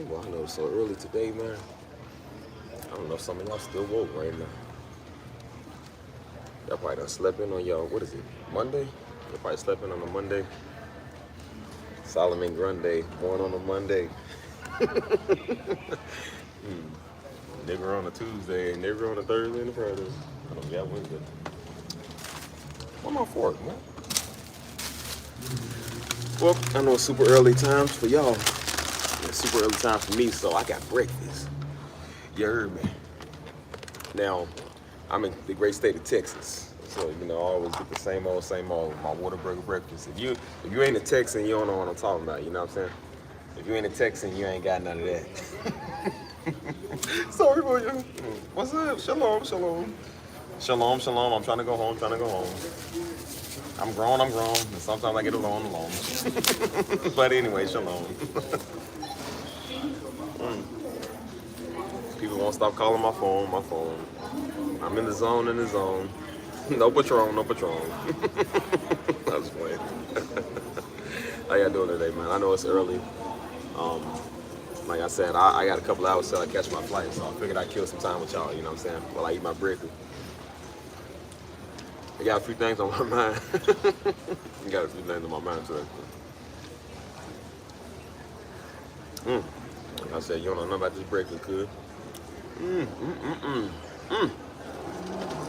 Well, I know it's so early today, man. I don't know if some of y'all still woke right now. Y'all probably done slept in on y'all, what is it, Monday? Y'all probably slept in on a Monday. Solomon Grundy, born on a Monday. Nigger on a Tuesday, nigger on a Thursday and a Friday. I don't got Wednesday. Where my fork, man? Well, I know it's super early times for y'all. It's super early time for me, so I got breakfast. You heard me. Now, I'm in the great state of Texas. So, you know, I always get the same old, my Whataburger breakfast. If you ain't a Texan, you don't know what I'm talking about, you know what I'm saying? If you ain't a Texan, you ain't got none of that. Sorry for you. What's up? Shalom, shalom. Shalom, shalom. I'm trying to go home, I'm grown, and sometimes I get alone. But anyway, shalom. People won't stop calling my phone. I'm in the zone, No Patron. I was playing. How y'all doing today, man? I know it's early. Like I said, I got a couple hours till I catch my flight, so I figured I'd kill some time with y'all, you know what I'm saying, while I eat my breakfast. I got a few things on my mind. Today. Like I said, you don't know nothing about this breakfast, kid.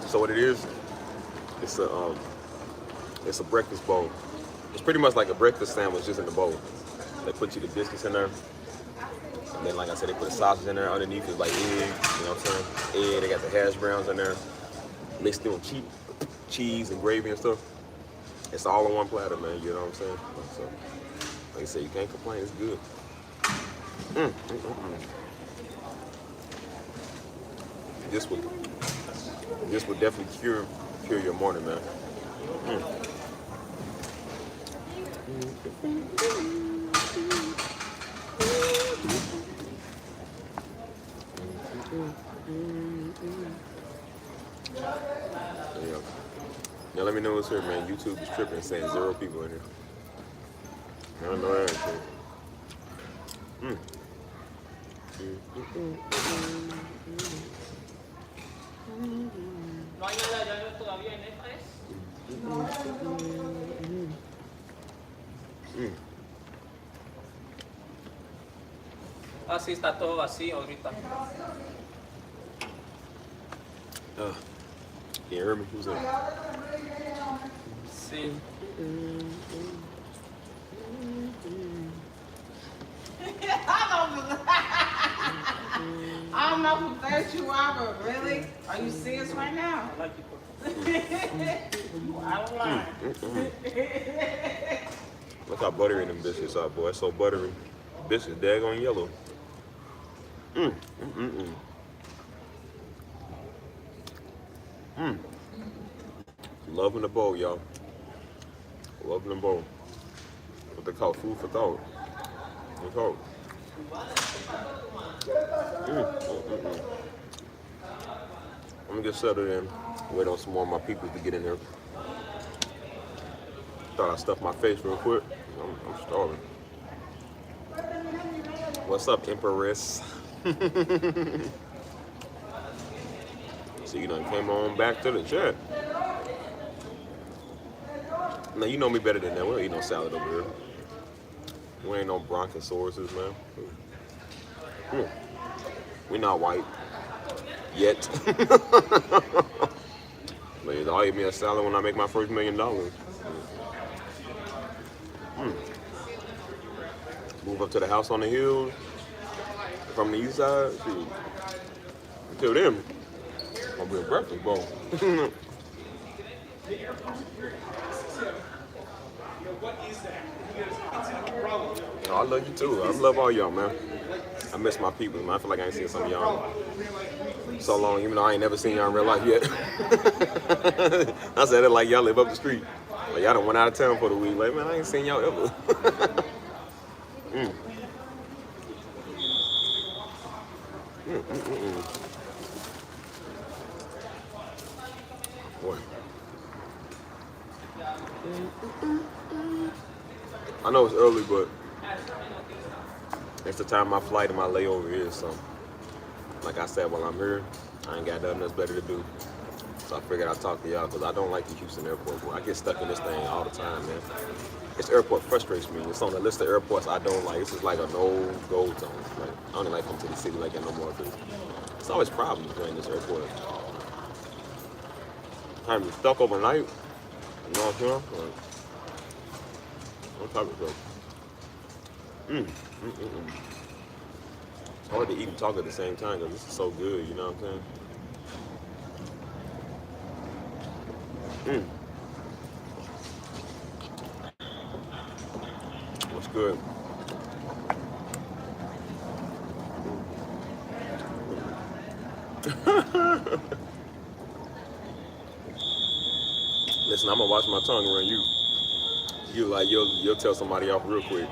So what it is, it's a breakfast bowl. It's pretty much like a breakfast sandwich just in the bowl. They put you the biscuits in there. And then, like I said, they put the sausage in there. Underneath is like egg, you know what I'm saying? Egg, they got the hash browns in there. Mixed in with cheese and gravy and stuff. It's all on one platter, man, you know what I'm saying? So, like I said, you can't complain, it's good. This would definitely cure your morning, man. Yeah. Now let me know what's here, man. YouTube is tripping, saying 0 people in here. I don't know that shit. ¿No hay nada ya todavía en esta es? Así está todo vacío ahorita. Can you hear me? Who's that? Sí. I don't know who that you are, but really? Are you serious right now? I like it. You out of line. Look how buttery them biscuits are, boy. It's so buttery. Biscuits daggone yellow. Loving the bowl, y'all. Loving the bowl. What they call food for thought. They call I'm gonna get settled in. Wait on some more of my people to get in here. Thought I'd stuff my face real quick. I'm starving. What's up, Empress? So you done came on back to the chat. Now you know me better than that. We don't eat no salad over here. We ain't no brontosauruses, man. We not white. Yet. But I'll eat me a salad when I make my first $1 million. Move up to the house on the hill from the east side. Shoot. Until then, gonna be a breakfast bowl. What is that? It's a problem. Oh, I love you too. I love all y'all, man. I miss my people, man. I feel like I ain't seen some of y'all so long, even though I ain't never seen y'all in real life yet. I said it like y'all live up the street. Like y'all done went out of town for the week. Like, man, I ain't seen y'all ever. Boy. I know it's early, but it's the time my flight and my layover is. So, like I said, while I'm here, I ain't got nothing else better to do. So I figured I'd talk to y'all because I don't like the Houston airport. Boy, I get stuck in this thing all the time, man. This airport frustrates me. It's on the list of airports I don't like. This is like a no-go zone. Like, I don't even like coming to the city like that no more. Cause it's always problems playing this airport. Time to be stuck overnight. You know what I'm saying? Like, all type of stuff. It's hard to eat and talk at the same time because this is so good, you know what I'm saying? What's good? Listen, I'm gonna watch my tongue around you. You'll tell somebody off real quick.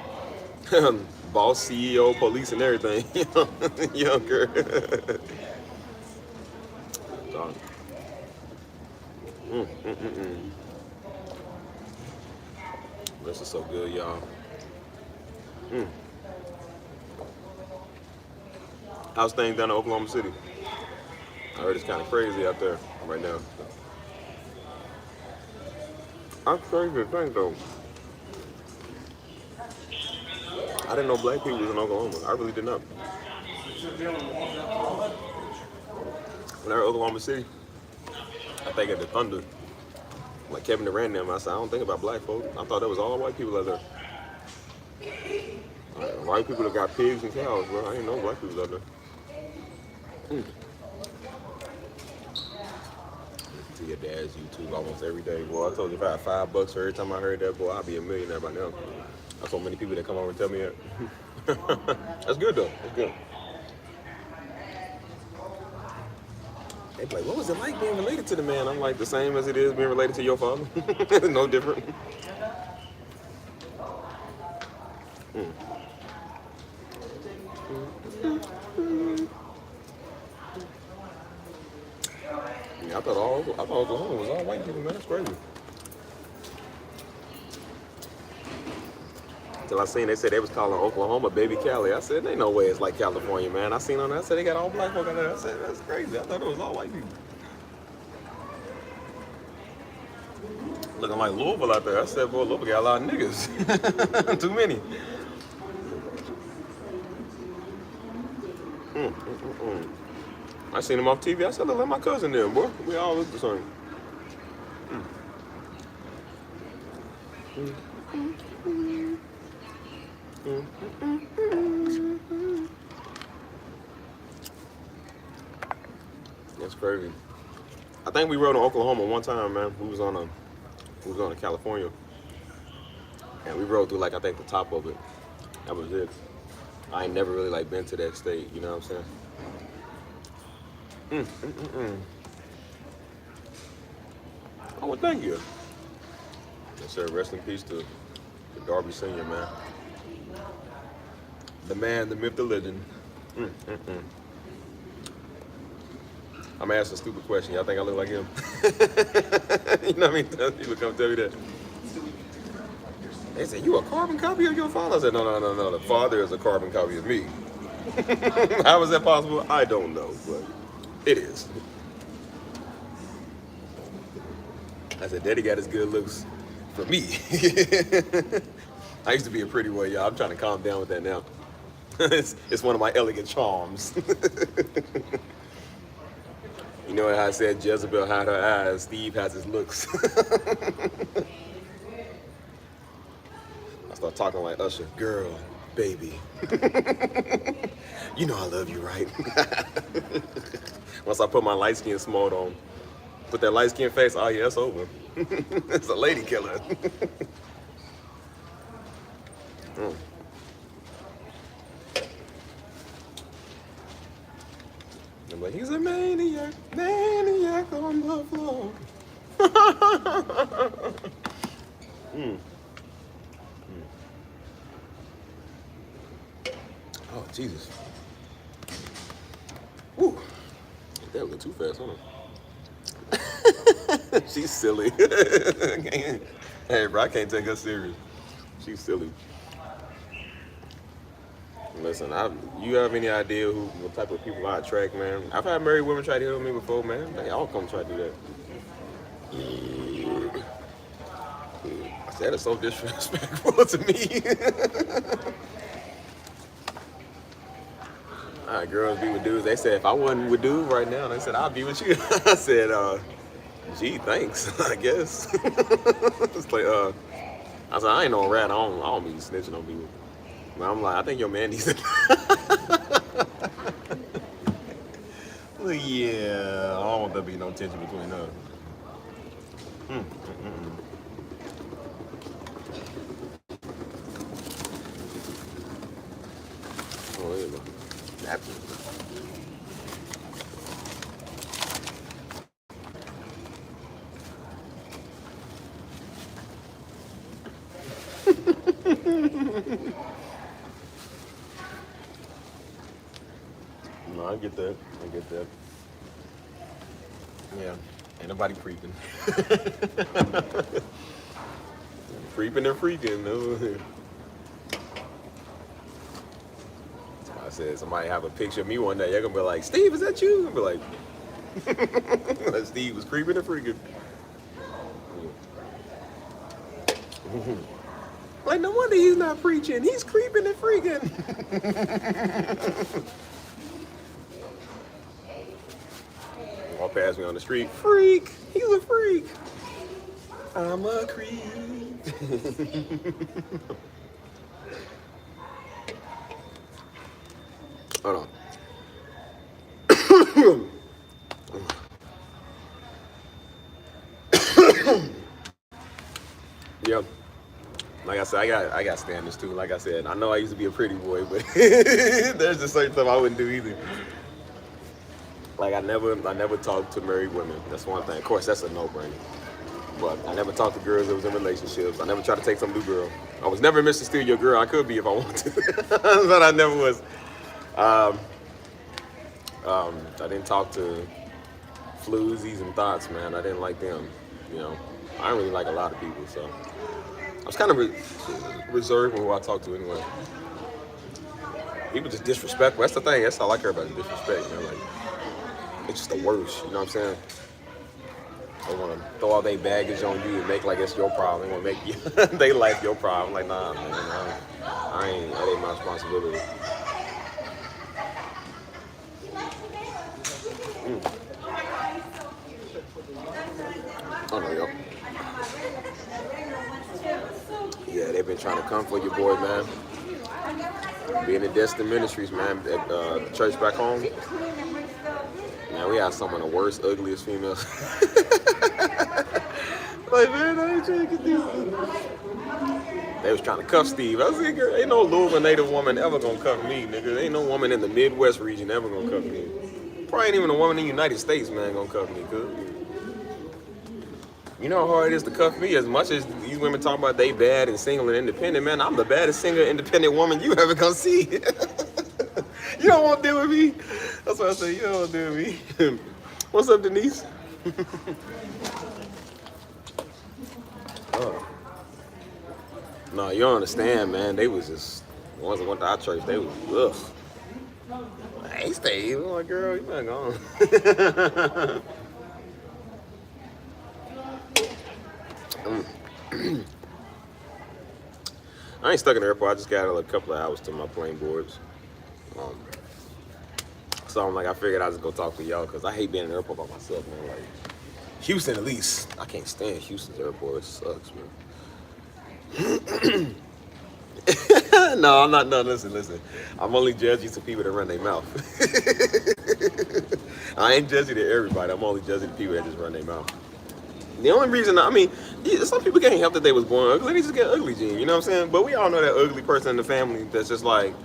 Boss, CEO, police, and everything. Younger. This is so good, y'all. How's things down in Oklahoma City? I heard it's kind of crazy out there right now. That's crazy to think, though. I didn't know black people was in Oklahoma. I really did not. When I heard Oklahoma City, I think of the Thunder. Like Kevin Durant and them, I said, I don't think about black folks. I thought that was all white people out there. White people that got pigs and cows, bro. I didn't know black people out there. To your dad's YouTube almost every day. Boy, I told you if I had $5 for every time I heard that, boy, I'd be a millionaire by now. That's so many people that come over and tell me that. That's good though. That's good. They be like, what was it like being related to the man? I'm like, the same as it is being related to your father. No different. Yeah, I thought Oklahoma was all white people, man. That's crazy. Till I seen they said they was calling Oklahoma Baby Cali. I said, ain't no way it's like California, man. I seen on that. I said they got all black folk out there. I said, that's crazy. I thought it was all white people. Looking like Louisville out there. I said, boy, Louisville got a lot of niggas. Too many. I seen him off TV. I said, look like my cousin there, boy. We all look the same. That's crazy. I think we rode in Oklahoma one time, man. We was on a California, and we rode through like I think the top of it. That was it. I ain't never really like been to that state. You know what I'm saying? Oh, well, thank you. Yes, sir. Rest in peace to Darby Senior, man. The man, the myth, the legend. I'm asking a stupid question. Y'all think I look like him? You know what I mean? People come tell me that. They say, you a carbon copy of your father? I said, no. The father is a carbon copy of me. How is that possible? I don't know, but it is. I said, Daddy got his good looks for me. I used to be a pretty boy, y'all. I'm trying to calm down with that now. It's one of my elegant charms. You know how I said Jezebel had her eyes, Steve has his looks. I start talking like Usher, girl, baby. You know I love you, right? Once I put my light skin smoke on, put that light skin face, oh yeah, it's over. It's a lady killer. I'm like, he's a maniac, maniac on the floor. Mm. Oh, Jesus. Woo. That went too fast, huh? She's silly. Hey, bro, I can't take her serious. She's silly. Listen, you have any idea what type of people I attract, man? I've had married women try to hit on me before, man. They all come try to do that. I said it's so disrespectful to me. All right, girls be with dudes. They said if I wasn't with dudes right now, they said I'll be with you. I said, gee, thanks, I guess. It's like, I said I ain't no rat. I don't mean snitching on people. But I'm like, I think your man needs to. Like, yeah, I don't want there to be no tension between us. Oh, there you go. Napkin. No, I get that. Yeah, ain't nobody creeping. Creeping and freaking. No. I said somebody have a picture of me one day. You're gonna be like, Steve, is that you? I'm gonna be like, Steve was creeping and freaking. Like, no wonder he's not preaching. He's creeping and freaking. Walk past me on the street. Freak. He's a freak. I'm a creep. Hold on. Yep. Like I said, I got standards too. Like I said, I know I used to be a pretty boy, but there's just certain stuff I wouldn't do either. Like I never talked to married women. That's one thing. Of course, that's a no-brainer. But I never talked to girls that was in relationships. I never tried to take some new girl. I was never Mr. Steal Your Girl. I could be if I wanted to, but I never was. I didn't talk to floozies and thoughts, man. I didn't like them. You know, I don't really like a lot of people, so I was kind of reserved with who I talked to anyway. People just disrespectful. That's the thing. That's all I care about is disrespect, man. Like, it's just the worst. You know what I'm saying? They want to throw all their baggage on you and make like it's your problem. They want to make you they life your problem. Like, nah, man, that ain't my responsibility. Oh no, yo. Yeah, they've been trying to come for your boy, man. Being in Destin Ministries, man, at the church back home. Man, we have some of the worst, ugliest females. Like, man, I ain't trying to get this. They was trying to cuff Steve. I was like, ain't no Louisville native woman ever gonna cuff me, nigga. Ain't no woman in the Midwest region ever gonna cuff me. Probably ain't even a woman in the United States, man, gonna cuff me, cuz. You know how hard it is to cuff me? As much as these women talk about they bad and single and independent, man, I'm the baddest single independent woman you ever gonna see. You don't want to deal with me. That's what I say. You don't want to deal with me. What's up, Denise? Oh. No, you don't understand, man. They was just, the ones that went to our church, they was, ugh. Hey, Steve. I'm like, girl, you not gone. I ain't stuck in the airport. I just got a couple of hours to my plane boards. So I'm like, I figured I'd just go talk to y'all because I hate being in the airport by myself, man. Like, Houston, at least. I can't stand Houston's airport. It sucks, man. No, I'm not. No, listen. I'm only judging to people that run their mouth. I ain't judging to everybody. I'm only judging people that just run their mouth. The only reason, I mean, some people can't help that they was born ugly. They just get ugly gene, you know what I'm saying? But we all know that ugly person in the family that's just like,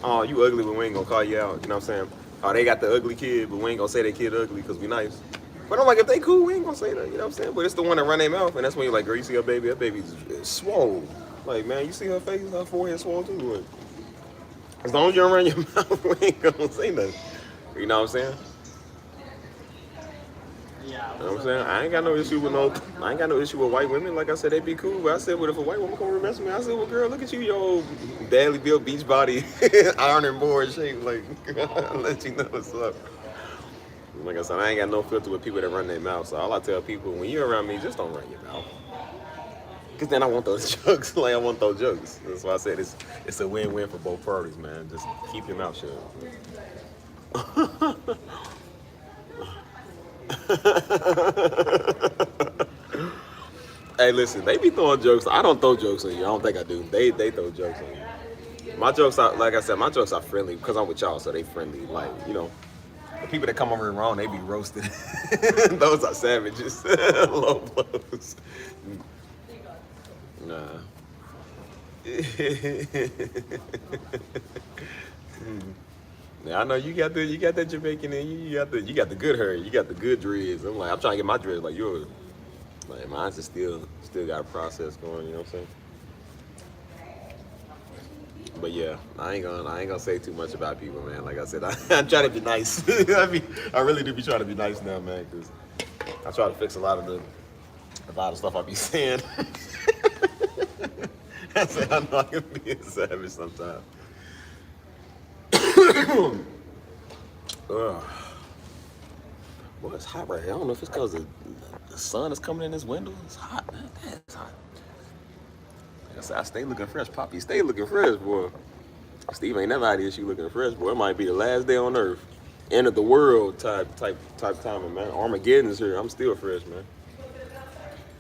oh, you ugly, but we ain't gonna call you out, you know what I'm saying? Oh, they got the ugly kid, but we ain't gonna say that kid ugly because we nice. But I'm like, if they cool, we ain't gonna say that, you know what I'm saying? But it's the one that run their mouth, and that's when you're like, girl, you see her baby's swole. Like, man, you see her face, her forehead swole too. Like, as long as you don't run your mouth, we ain't gonna say nothing. You know what I'm saying? Yeah. You know what I'm saying? I ain't got no issue with white women. Like I said, they be cool. But I said, what if a white woman come mess with me? I said, well, girl, look at you, your old badly built beach body, ironing board shape. Like, I'll let you know what's up. Like I said, I ain't got no filter with people that run their mouth. So all I tell people, when you're around me, just don't run your mouth. Because then I want those jokes. Like, I want those jokes. That's why I said it's a win-win for both parties, man. Just keep your mouth shut. Hey, listen, they be throwing jokes. I don't throw jokes on you. I don't think I do. They throw jokes on you. My jokes are, like I said, my jokes are friendly because I'm with y'all, so they friendly. Like, you know, the people that come over here wrong, they be roasted. Those are savages. Low blows. Nah. Now I know you got that Jamaican in you. You got the good hair. You got the good dreads. I'm trying to get my dreads like yours. Like mine's is still got a process going. You know what I'm saying? But yeah, I ain't gonna say too much about people, man. Like I said, I'm trying to be nice. I really do be trying to be nice now, man, because I try to fix a lot of stuff I be saying. I say I know I can be a savage sometimes. Boy, it's hot right here. I don't know if it's because the sun is coming in this window. It's hot, man. Damn, it's hot. Like I said, I stay looking fresh. Poppy, stay looking fresh, boy. Steve ain't never had the issue looking fresh, boy. It might be the last day on earth. End of the world type timing, man. Armageddon's here. I'm still fresh, man.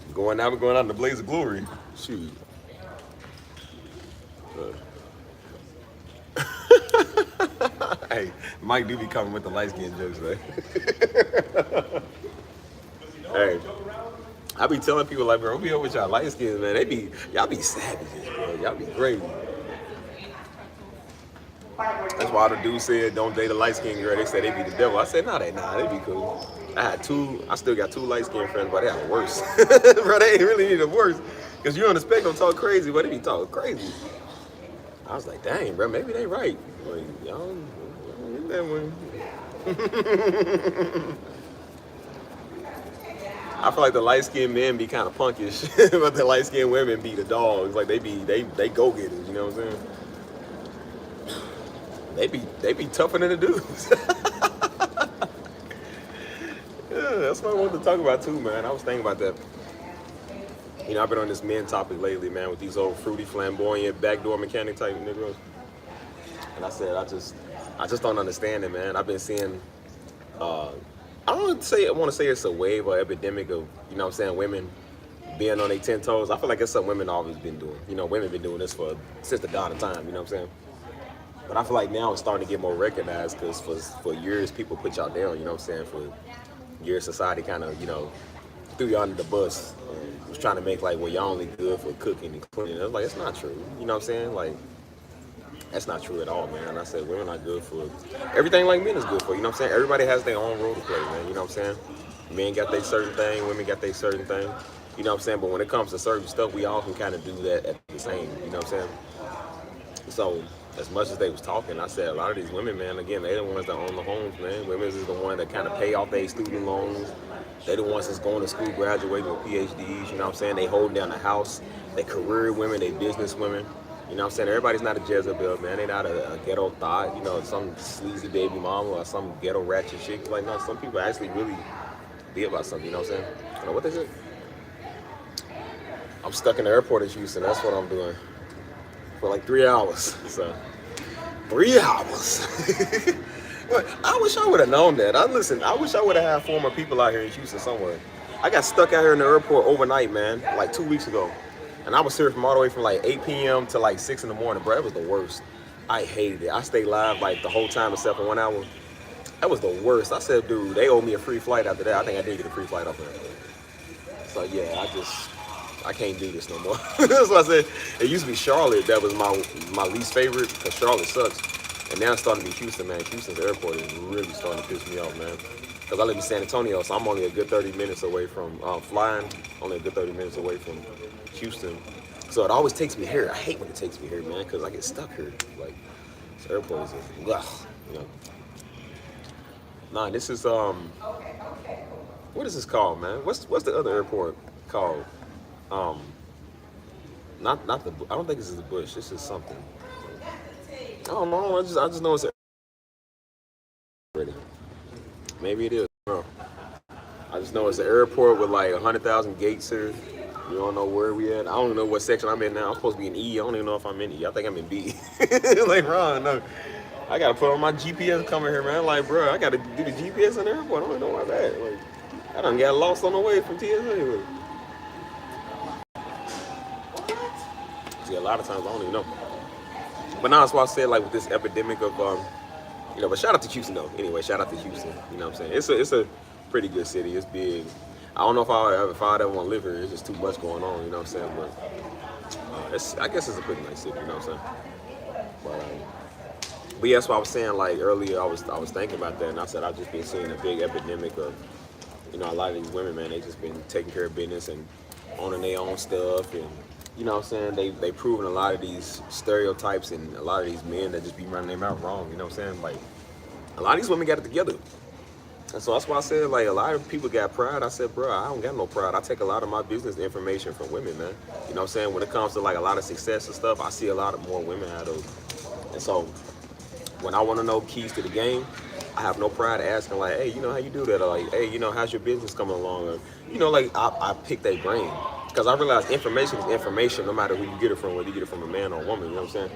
We're going out in the blaze of glory. Shoot. Hey, Mike do be coming with the light skin jokes, man. Hey, I be telling people like, bro, be over with y'all light skins, man. Y'all be savages, bro. Y'all be great. That's why the dude said don't date a light skinned girl. They said they be the devil. I said, nah, they be cool. I still got 2 light skinned friends, but they are worse. Bro, they ain't really need the worst. Cause you on the spectrum talk crazy, but they be talking crazy. I was like, dang, bro, maybe they right. Like, y'all get that one. I feel like the light-skinned men be kind of punkish, but the light-skinned women be the dogs. Like they go-getters, you know what I'm saying? They be tougher than the dudes. Yeah, that's what I wanted to talk about too, man. I was thinking about that. You know, I've been on this men topic lately, man, with these old fruity, flamboyant, backdoor mechanic type niggas. And I said, I just don't understand it, man. I've been seeing, I don't want to say it's a wave or epidemic of, you know what I'm saying, women being on their 10 toes. I feel like it's something women always been doing. You know, women been doing this since the dawn of time, you know what I'm saying? But I feel like now it's starting to get more recognized because for years people put y'all down, you know what I'm saying? For years society kind of, you know, threw you under the bus and was trying to make like, well, y'all only good for cooking and cleaning. I was like, it's not true. You know what I'm saying? Like, that's not true at all, man. I said women are good for everything like men is good for. You know what I'm saying? Everybody has their own role to play, man. You know what I'm saying? Men got their certain thing, women got their certain thing. You know what I'm saying? But when it comes to certain stuff, we all can kind of do that at the same. You know what I'm saying? So as much as they was talking, I said a lot of these women, man, again, they the ones that own the homes, man. Women is the one that kind of pay off their student loans. They the ones that's going to school, graduating with PhDs, you know what I'm saying? They holding down the house. They career women, they business women. You know what I'm saying? Everybody's not a Jezebel, man. They not a ghetto thought, you know, some sleazy baby mama or some ghetto ratchet chick. Like, no, some people actually really be about something, you know what I'm saying? You know what they said? I'm stuck in the airport in Houston. That's what I'm doing. For like 3 hours. So, 3 hours. But I wish I would have known that. I wish I would have had former people out here in Houston somewhere. I got stuck out here in the airport overnight, man, like 2 weeks ago. And I was here from all the way from like 8 p.m. to like 6 in the morning, bro. It was the worst. I hated it. I stayed live like the whole time except for 1 hour. That was the worst. I said, dude, they owe me a free flight after that. I think I did get a free flight off of that. So yeah, I can't do this no more. That's why I said it used to be Charlotte that was my least favorite because Charlotte sucks. And now it's starting to be Houston, man. Houston's airport is really starting to piss me off, man. Because I live in San Antonio, so I'm only a good 30 minutes away from flying, only a good 30 minutes away from Houston. So it always takes me here. I hate when it takes me here, man, because I get stuck here. Like, this airport is just, ugh, you know. Nah, this is, what is this called, man? What's the other airport called? Not the, I don't think this is the Bush. This is something. I don't know. I just know it's ready. Maybe it is. I don't know. I just know it's an airport with like 100,000 gates here. You don't know where we at. I don't even know what section I'm in now. I'm supposed to be in E. I don't even know if I'm in E. I think I'm in B. Like, Ron, no. I gotta put on my GPS coming here, man. Like, bro, I gotta do the GPS in the airport. I don't even know where I'm at. Like, I done got lost on the way from TSA. See, a lot of times I don't even know. But now that's why I said, like, with this epidemic of, you know, but shout out to Houston, though. Anyway, shout out to Houston. You know what I'm saying? It's a pretty good city. It's big. I don't know if I'd ever want to live here. It's just too much going on, you know what I'm saying? But I guess it's a pretty nice city, you know what I'm saying? But yeah, that's what I was saying, like, earlier. I was thinking about that, and I said I've just been seeing a big epidemic of, you know, a lot of these women, man, they just been taking care of business and owning their own stuff, and you know what I'm saying, they proven a lot of these stereotypes and a lot of these men that just be running their mouth wrong, you know what I'm saying? Like, a lot of these women got it together. And so that's why I said, like, a lot of people got pride. I said, bro, I don't got no pride. I take a lot of my business information from women, man. You know what I'm saying? When it comes to, like, a lot of success and stuff, I see a lot of more women have those. And so when I want to know keys to the game, I have no pride asking, like, hey, you know, how you do that? Or, like, hey, you know, how's your business coming along? Or, you know, like, I pick their brain. Because I realize information is information no matter who you get it from, whether you get it from a man or a woman, you know what I'm saying?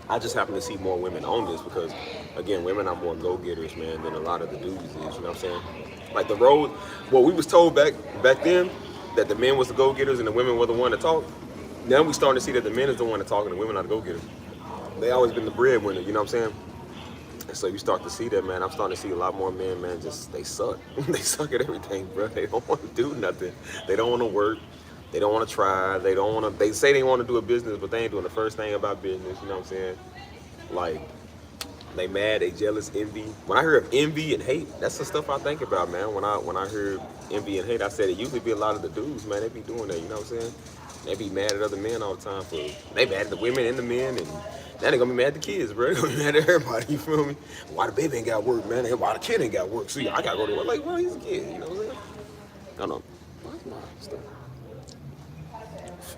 I just happen to see more women on this because, again, women are more go-getters, man, than a lot of the dudes is, you know what I'm saying? Like the road, well, we was told back then that the men was the go-getters and the women were the one to talk. Now we starting to see that the men is the one to talk and the women are the go-getters. They always been the breadwinner, you know what I'm saying? And so you start to see that, man. I'm starting to see a lot more men, man, just, they suck. They suck at everything, bro. They don't want to do nothing. They don't want to work. They don't want to try. They don't want to. They say they want to do a business, but they ain't doing the first thing about business. You know what I'm saying? Like, they mad, they jealous, envy. When I hear of envy and hate, that's the stuff I think about, man. When I hear envy and hate, I said it usually be a lot of the dudes, man. They be doing that. You know what I'm saying? They be mad at other men all the time for. They mad at the women and the men, and now they gonna be mad at the kids, bro. They gonna be mad at everybody. You feel me? Why the baby ain't got work, man? Why the kid ain't got work? See, I gotta go to work. Like, well, he's a kid. You know what I'm saying? I don't know. What's my stuff?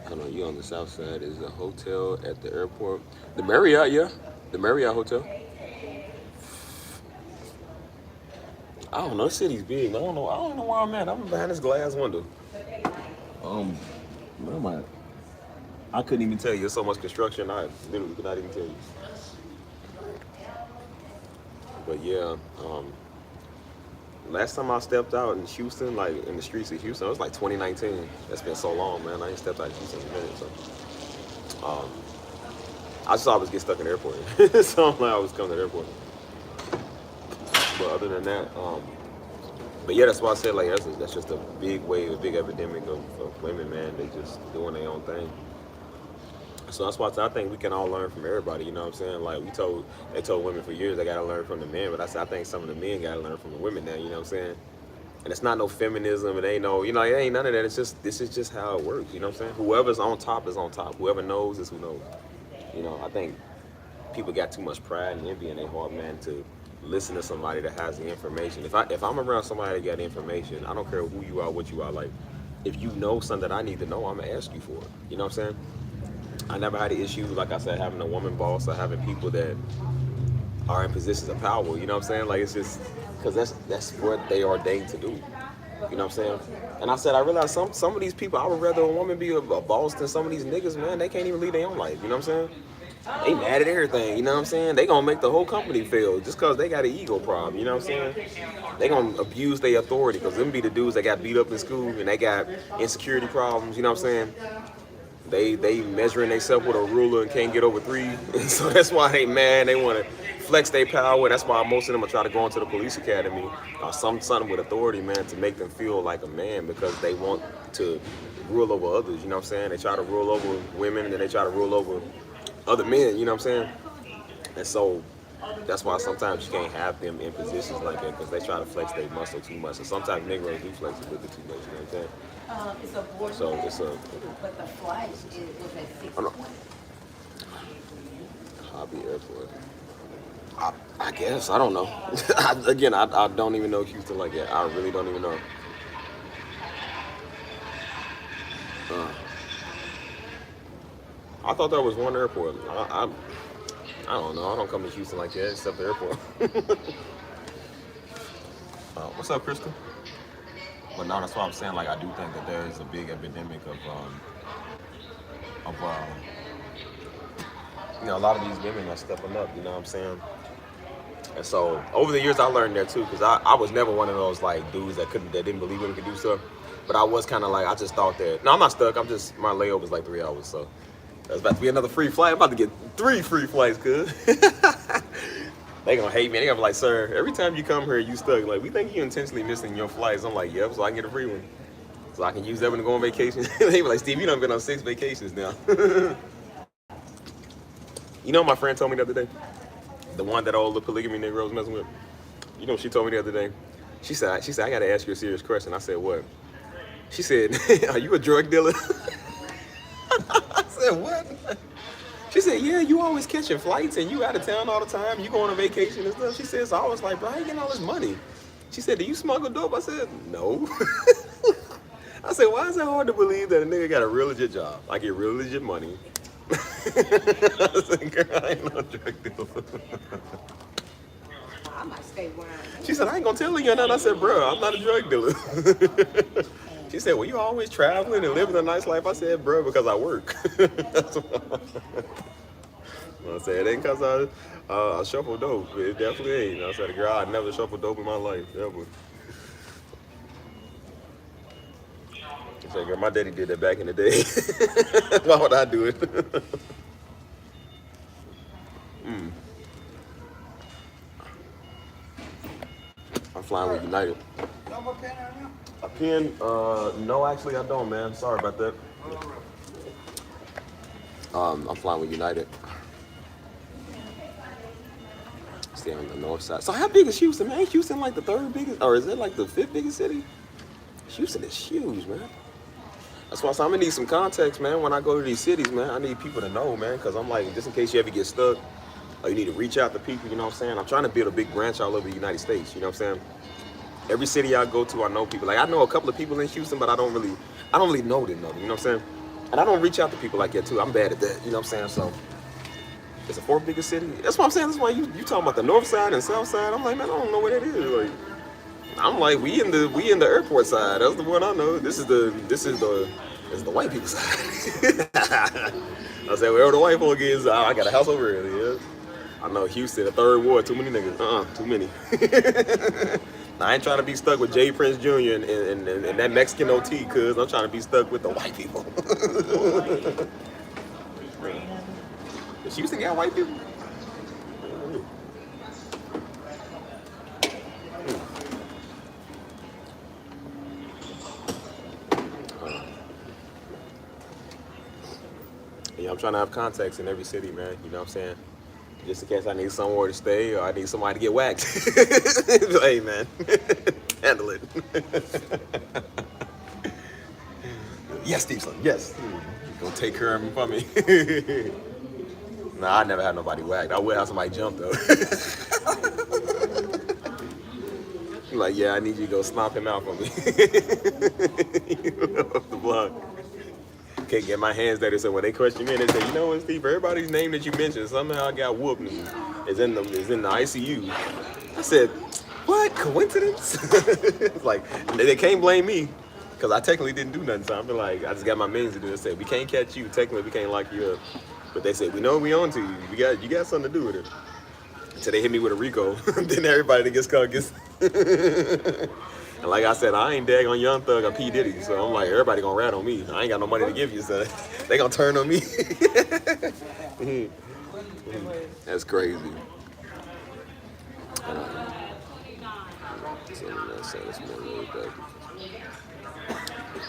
I don't know, you on the south side. Is a hotel at the airport. The Marriott, yeah. The Marriott Hotel. I don't know, the city's big. I don't know where I'm at. I'm behind this glass window. Where am I? I couldn't even tell you. There's so much construction, I literally could not even tell you. But yeah, last time I stepped out in Houston, like in the streets of Houston, it was like 2019. That's been so long, man. I ain't stepped out in Houston in a minute. So, I just always get stuck in the airport. So I'm like, I always come to the airport. But other than that, but yeah, that's why I said, like, that's just a big wave, a big epidemic of women, man. They just doing their own thing. So that's why I think we can all learn from everybody, you know what I'm saying? Like, they told women for years they gotta learn from the men, but I think some of the men gotta learn from the women now, you know what I'm saying? And it's not no feminism, it ain't no, you know, it ain't none of that. It's just, this is just how it works, you know what I'm saying? Whoever's on top is on top. Whoever knows is who knows. You know, I think people got too much pride and envy in their heart, man, to listen to somebody that has the information. If I'm around somebody that got information, I don't care who you are, what you are, like, if you know something that I need to know, I'm gonna ask you for it. You know what I'm saying? I never had an issue, like I said, having a woman boss or having people that are in positions of power, you know what I'm saying? Like, it's just, because that's what they ordained to do. You know what I'm saying? And I said, I realized some of these people, I would rather a woman be a boss than some of these niggas, man. They can't even lead their own life, you know what I'm saying? They mad at everything, you know what I'm saying? They gonna make the whole company fail just because they got an ego problem, you know what I'm saying? They gonna abuse their authority because them be the dudes that got beat up in school and they got insecurity problems, you know what I'm saying? They measuring themselves with a ruler and can't get over 3. And so that's why they mad. They want to flex their power. That's why most of them are trying to go into the police academy or something with authority, man, to make them feel like a man because they want to rule over others, you know what I'm saying? They try to rule over women and then they try to rule over other men, you know what I'm saying? And so That's why sometimes you can't have them in positions like that because they try to flex their muscle too much. And sometimes Negroes do flex a little bit too much. You know what I'm saying? It's a board. So it's a But the flight was at 6:20. I don't know. Hobby airport. I guess I don't know. I don't even know Houston like that. I really don't even know. I thought there was one airport. I don't know. I don't come to Houston like that except the airport. What's up, Crystal? But no, that's what I'm saying. Like, I do think that there is a big epidemic of you know, a lot of these women are stepping up. You know what I'm saying? And so over the years, I learned that too, because I was never one of those like dudes that didn't believe women could do stuff. But I was kind of like, I just thought that. No, I'm not stuck. My layover was like 3 hours, so that's about to be another free flight. I'm about to get 3 free flights, cuz. They gonna hate me. They gonna be like, sir, every time you come here, you stuck. Like, we think you intentionally missing your flights. I'm like, yep, so I can get a free one. So I can use that one to go on vacation. They be like, Steve, you done been on 6 vacations now. You know what my friend told me the other day? The one that all the polygamy nigga was messing with. You know what she told me the other day? She said, I gotta ask you a serious question. I said, what? She said, are you a drug dealer? I said, what? She said, yeah, you always catching flights and you out of town all the time. You go on a vacation and stuff. She said, so I was like, bro, how you getting all this money? She said, do you smuggle dope? I said, no. I said, why is it hard to believe that a nigga got a real legit job? I get real legit money. I said, girl, I ain't no drug dealer. I might stay where I am. She said, I ain't gonna tell you nothing. I said, bro, I'm not a drug dealer. She said, well, you always traveling and living a nice life. I said, bro, because I work. That's what I said, it ain't because I shuffle dope. It definitely ain't. I said, girl, I never shuffled dope in my life, ever. I said, girl, my daddy did that back in the day. Why would I do it? I'm flying with United. A pen? No, actually I don't, man. Sorry about that. I'm flying with United. Stay on the north side. So how big is Houston, man? Ain't Houston like the 3rd biggest, or is it like the 5th biggest city? Houston is huge, man. That's why I'm gonna need some context, man. When I go to these cities, man, I need people to know, man, because I'm like, just in case you ever get stuck, or you need to reach out to people, you know what I'm saying? I'm trying to build a big branch all over the United States, you know what I'm saying? Every city I go to, I know people. Like, I know a couple of people in Houston, but I don't really know them, you know what I'm saying? And I don't reach out to people like that, too. I'm bad at that, you know what I'm saying? So, it's the 4th biggest city. That's what I'm saying. That's why you talking about the north side and south side. I'm like, man, I don't know where that is. Like, I'm like, we in the airport side. That's the one I know. This is the white people side. I said, wherever the white folk is, I got a house over here. Yeah. I know Houston, the 3rd ward, too many niggas. Too many. I ain't trying to be stuck with Jay Prince Jr. and that Mexican OT, cuz I'm trying to be stuck with the white people. Does Houston got white people? Yeah, I'm trying to have contacts in every city, man. You know what I'm saying? Just in case I need somewhere to stay or I need somebody to get whacked. Hey, man, handle it. Yes, Steve, son. Yes. Go take care of him for me. Nah, I never had nobody whacked. I would have somebody jump, though. Like, yeah, I need you to go stomp him out for me. Off the block. Can't get my hands dirty, so when they question me, they say, you know what, Steve, everybody's name that you mentioned, somehow I got whooped and is in the ICU. I said, what, coincidence? It's like, they can't blame me, because I technically didn't do nothing, so I'm like, I just got my means to do it. They said, we can't catch you, technically we can't lock you up. But they said, we know we on to you, you got something to do with it. So they hit me with a RICO, then everybody that gets caught gets... And like I said, I ain't daggone Young Thug or P. Diddy, so I'm like, everybody gonna rat on me. I ain't got no money to give you, so they gonna turn on me. That's crazy.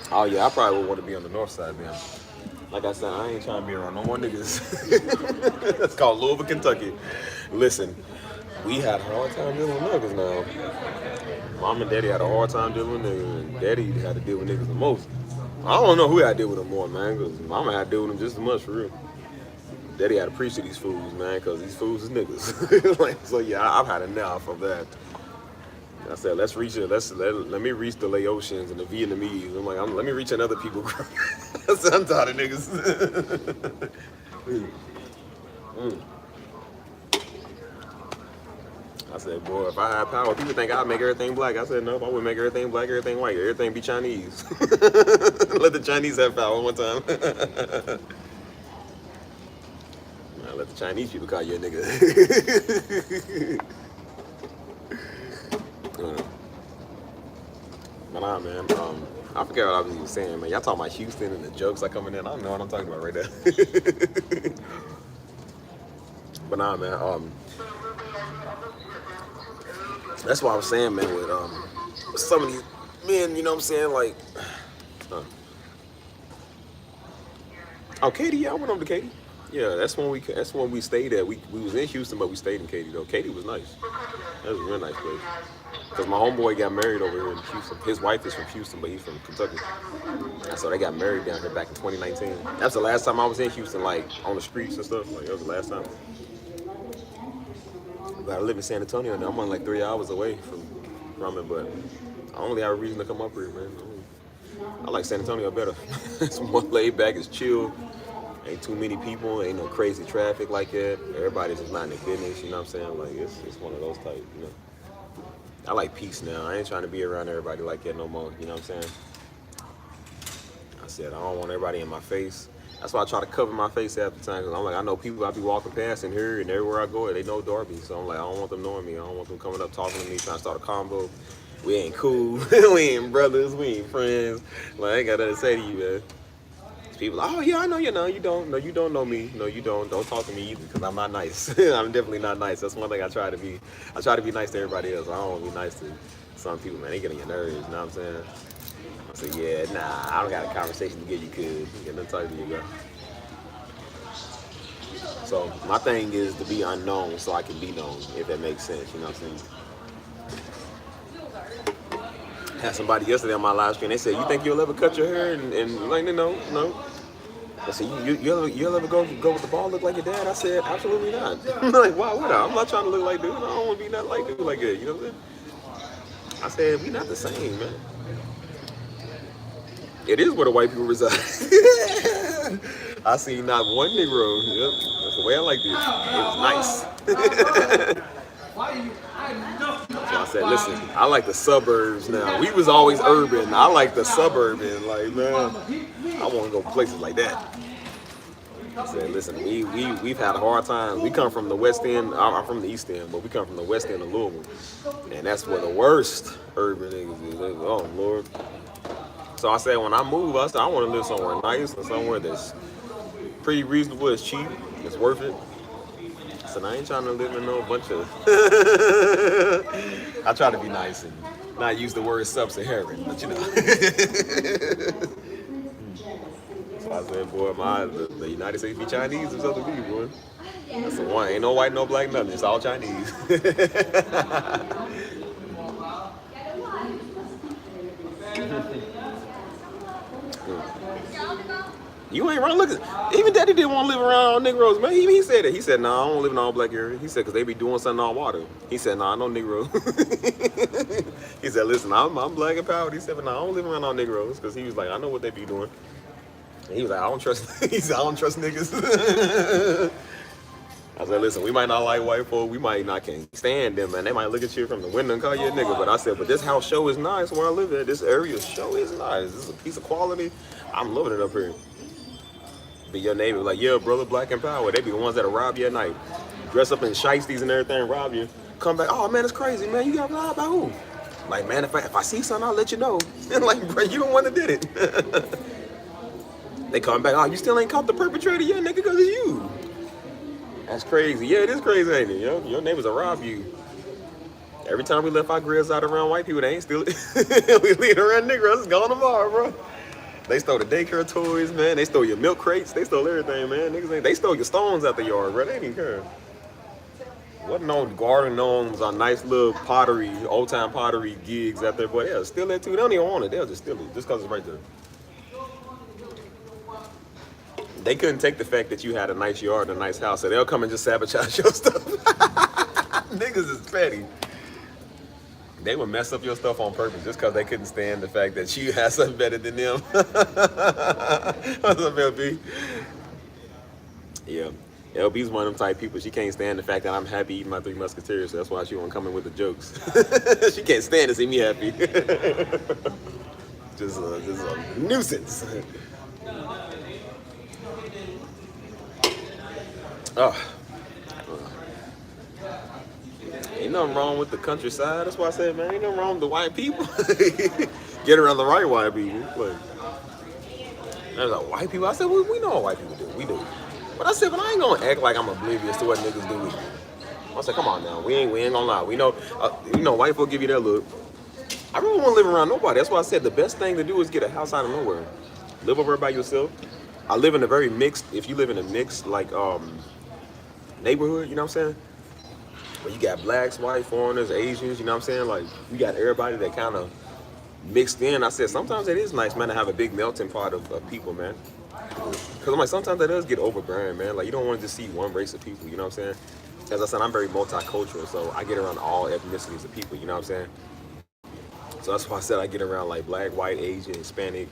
Oh yeah, I probably would want to be on the north side, man. Like I said, I ain't trying to be around no more niggas. That's called Louisville, Kentucky. Listen, we had a hard time dealing with niggas now. Mom and daddy had a hard time dealing with niggas, and daddy had to deal with niggas the most. I don't know who had to deal with them more, man, because mama had to deal with them just as much, for real. Daddy had to preach to these fools, man, because these fools is niggas. Like, so yeah, I've had enough of that. I said, let's reach it. Let me reach the Laotians and the Vietnamese. I'm like, let me reach another people group. I said, I'm tired of niggas. I said, boy, if I had power, people think I'd make everything black. I said, no, I wouldn't make everything black, everything white. Everything be Chinese. Let the Chinese have power one time. Let the Chinese people call you a nigga. But nah, man, I forget what I was even saying, man. Y'all talking about Houston and the jokes are coming in. I don't know what I'm talking about right now. But nah, man, that's why I was saying, man, with some of these men, you know what I'm saying, like, oh, Katy, yeah, I went over to Katy. Yeah, that's when we stayed at. We was in Houston, but we stayed in Katy though. Katy was nice. That was a real nice place. Cause my homeboy got married over here in Houston. His wife is from Houston, but he's from Kentucky. And so they got married down here back in 2019. That's the last time I was in Houston, like on the streets and stuff. Like that was the last time. But I live in San Antonio now. I'm only like 3 hours away from it, but I only have a reason to come up here, man. I like San Antonio better. It's more laid back, it's chill. Ain't too many people, ain't no crazy traffic like that. Everybody's just minding their business, you know what I'm saying? Like, it's one of those type, you know. I like peace now. I ain't trying to be around everybody like that no more, you know what I'm saying? I said, I don't want everybody in my face. That's why I try to cover my face half the time, because I'm like, I know people I be walking past in here and everywhere I go, they know Darby. So I'm like, I don't want them knowing me. I don't want them coming up talking to me, trying to start a combo. We ain't cool. We ain't brothers. We ain't friends. Like, I ain't got nothing to say to you, man. People like, oh yeah, I know you know. You don't. No, you don't know me. No, you don't. Don't talk to me either, because I'm not nice. I'm definitely not nice. That's one thing I try to be. I try to be nice to everybody else. I don't want to be nice to some people, man. They get on your nerves, you know what I'm saying? I say, yeah, nah, I don't got a conversation to get you, kid. Get nothing to talk to you, bro. So my thing is to be unknown so I can be known, if that makes sense, you know what I'm saying? Had somebody yesterday on my live stream, they said, you think you'll ever cut your hair? And like, no. I said, you'll ever go with the ball look like your dad? I said, absolutely not. I'm like, why would I? I'm not trying to look like dude. I don't want to be nothing like dude like that, you know what I'm saying? I said, we not the same, man. It is where the white people reside. I seen not one Negro. Yep, that's the way I like it. It was nice. So I said, listen, I like the suburbs now. We was always urban. I like the suburban. Like, man, I want to go places like that. I said, listen, we've had a hard time. We come from the West End. I'm from the East End, but we come from the West End of Louisville. And that's where the worst urban niggas is. Oh, Lord. So I said, when I move, I said, I want to live somewhere nice and somewhere that's pretty reasonable, it's cheap, it's worth it. I said, I ain't trying to live in no bunch of... I try to be nice and not use the word sub-Saharan, but you know. So I said, boy, the United States be Chinese or something, boy. I said, one, ain't no white, no black, nothing. It's all Chinese. You ain't wrong. Look, even Daddy didn't want to live around all Negroes, man. He said it. He said, "No, I don't live in all black area." He said, "Cause they be doing something all water." He said, "No, no Negro." He said, "Listen, I'm black and proud." He said, "But no, I don't live around all Negroes," cause he was like, "I know what they be doing." And he was like, "I don't trust." He said, "I don't trust niggas." I said, "Listen, we might not like white folk. We might not can't stand them, man. They might look at you from the window and call you a nigga." But I said, "But this house show is nice where I live at. This area show is nice. This is a piece of quality. I'm loving it up here." Be your neighbor like, yeah, brother, black and power. They be the ones that'll rob you at night. Dress up in shiesties and everything, rob you. Come back, oh man, it's crazy, man. You got robbed by who? Like, man, if I see something, I'll let you know. And like, bro, you the one that did it. They come back, oh, you still ain't caught the perpetrator yet, nigga, because it's you. That's crazy. Yeah, it is crazy, ain't it? Your neighbors will rob you. Every time we left our grills out around white people, they ain't steal it. We leave around niggas, it's gone tomorrow, bro. They stole the daycare toys, man. They stole your milk crates. They stole everything, man. Niggas they stole your stones out the yard, bro. They didn't care. What no garden gnomes on nice little pottery, old time pottery gigs out there, but they'll steal it too. They don't even want it. They'll just steal it just because it's right there. They couldn't take the fact that you had a nice yard and a nice house, so they'll come and just sabotage your stuff. Niggas is petty. They would mess up your stuff on purpose just because they couldn't stand the fact that you had something better than them. What's up, LB? Yeah. LB's one of them type people. She can't stand the fact that I'm happy eating my Three Musketeers, so that's why she won't come in with the jokes. She can't stand to see me happy. just a nuisance. Oh. Ain't nothing wrong with the countryside. That's why I said, man, ain't nothing wrong with the white people. Get around the right white people. Like, there's like, white people? I said, well, we know what white people do. We do. But I said, but I ain't gonna act like I'm oblivious to what niggas do. I said, come on now, we ain't gonna lie. We know, white folk give you that look. I really want to live around nobody. That's why I said the best thing to do is get a house out of nowhere. Live over by yourself. I live in a very mixed. If you live in a mixed like neighborhood, you know what I'm saying? Where you got blacks, white, foreigners, Asians, you know what I'm saying? Like you got everybody that kind of mixed in. I said sometimes it is nice, man, to have a big melting pot of people, man. Because I'm like, sometimes that does get overbearing, man. Like, you don't want to just see one race of people, you know what I'm saying? As I said, I'm very multicultural, so I get around all ethnicities of people, you know what I'm saying? So that's why I said I get around, like, black, white, Asian, Hispanic,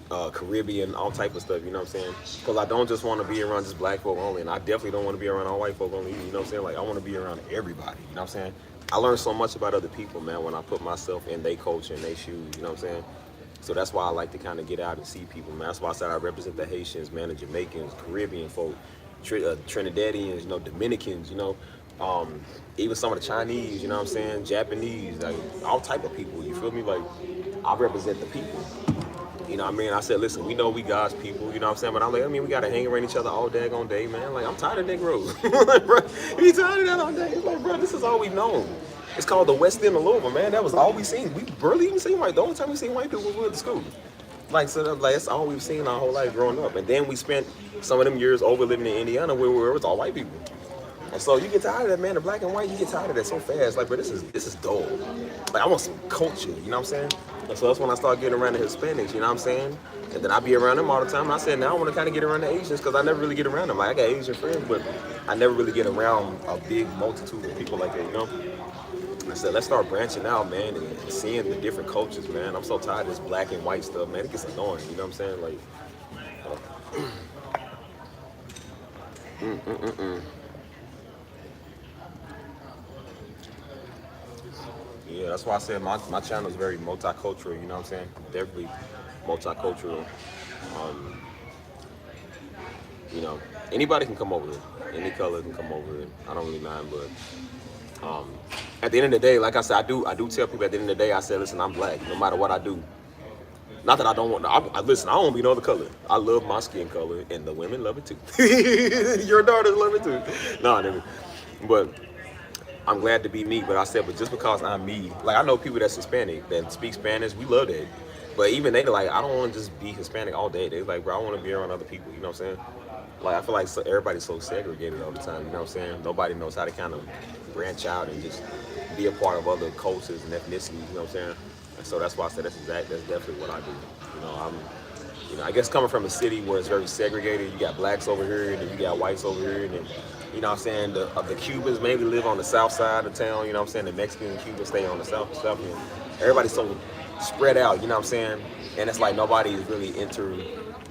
Caribbean, all type of stuff, you know what I'm saying? Because I don't just want to be around just black folk only, and I definitely don't want to be around all white folk only, you know what I'm saying? Like, I want to be around everybody, you know what I'm saying? I learned so much about other people, man, when I put myself in their culture and their shoes, you know what I'm saying? So that's why I like to kind of get out and see people, man. That's why I said I represent the Haitians, man, the Jamaicans, Caribbean folk, Trinidadians, you know, Dominicans, you know, even some of the Chinese, you know what I'm saying, Japanese, like all type of people, you feel me? Like, I represent the people. You know what I mean? I said, listen, we know we God's people, you know what I'm saying? But I'm like, I mean, we got to hang around each other all daggone day, man. Like, I'm tired of Negroes. Like, bro, you tired of that all day? It's like, bro, this is all we've known. It's called the West End of Louisville, man. That was all we seen. We barely even seen white. The only time we seen white people was we went to school. Like, so like, that's all we've seen our whole life growing up. And then we spent some of them years over living in Indiana where it was all white people. And so you get tired of that, man. The black and white, you get tired of that so fast. Like, bro, this is dull. Like, I want some culture, you know what I'm saying? And so that's when I started getting around the Hispanics, you know what I'm saying? And then I be around them all the time. And I said, now I want to kind of get around the Asians because I never really get around them. Like, I got Asian friends, but I never really get around a big multitude of people like that, you know? I said, let's start branching out, man, and seeing the different cultures, man. I'm so tired of this black and white stuff, man. It gets annoying, you know what I'm saying? Like, Yeah, that's why I said my channel is very multicultural, you know what I'm saying? Definitely multicultural. You know, anybody can come over here. Any color can come over here. I don't really mind, but at the end of the day, like I said, I do tell people at the end of the day, I said, listen, I'm black, no matter what I do. Not that I don't want to, listen, I don't want to be no other color. I love my skin color, and the women love it too. Your daughters love it too. No, nigga. But I'm glad to be me, but I said, but just because I'm me, like I know people that's Hispanic, that speak Spanish, we love that. But even they like, I don't want to just be Hispanic all day. They're like, bro, I want to be around other people, you know what I'm saying? Like, I feel like everybody's so segregated all the time, you know what I'm saying? Nobody knows how to kind of branch out and just be a part of other cultures and ethnicities, you know what I'm saying? And so that's why I said that's definitely what I do. You know, I guess coming from a city where it's very segregated, you got blacks over here, and then you got whites over here, and then, you know what I'm saying, the Cubans maybe live on the south side of town, you know what I'm saying, the Mexican and Cubans stay on the south stuff, and everybody's so spread out, you know what I'm saying, and it's like nobody is really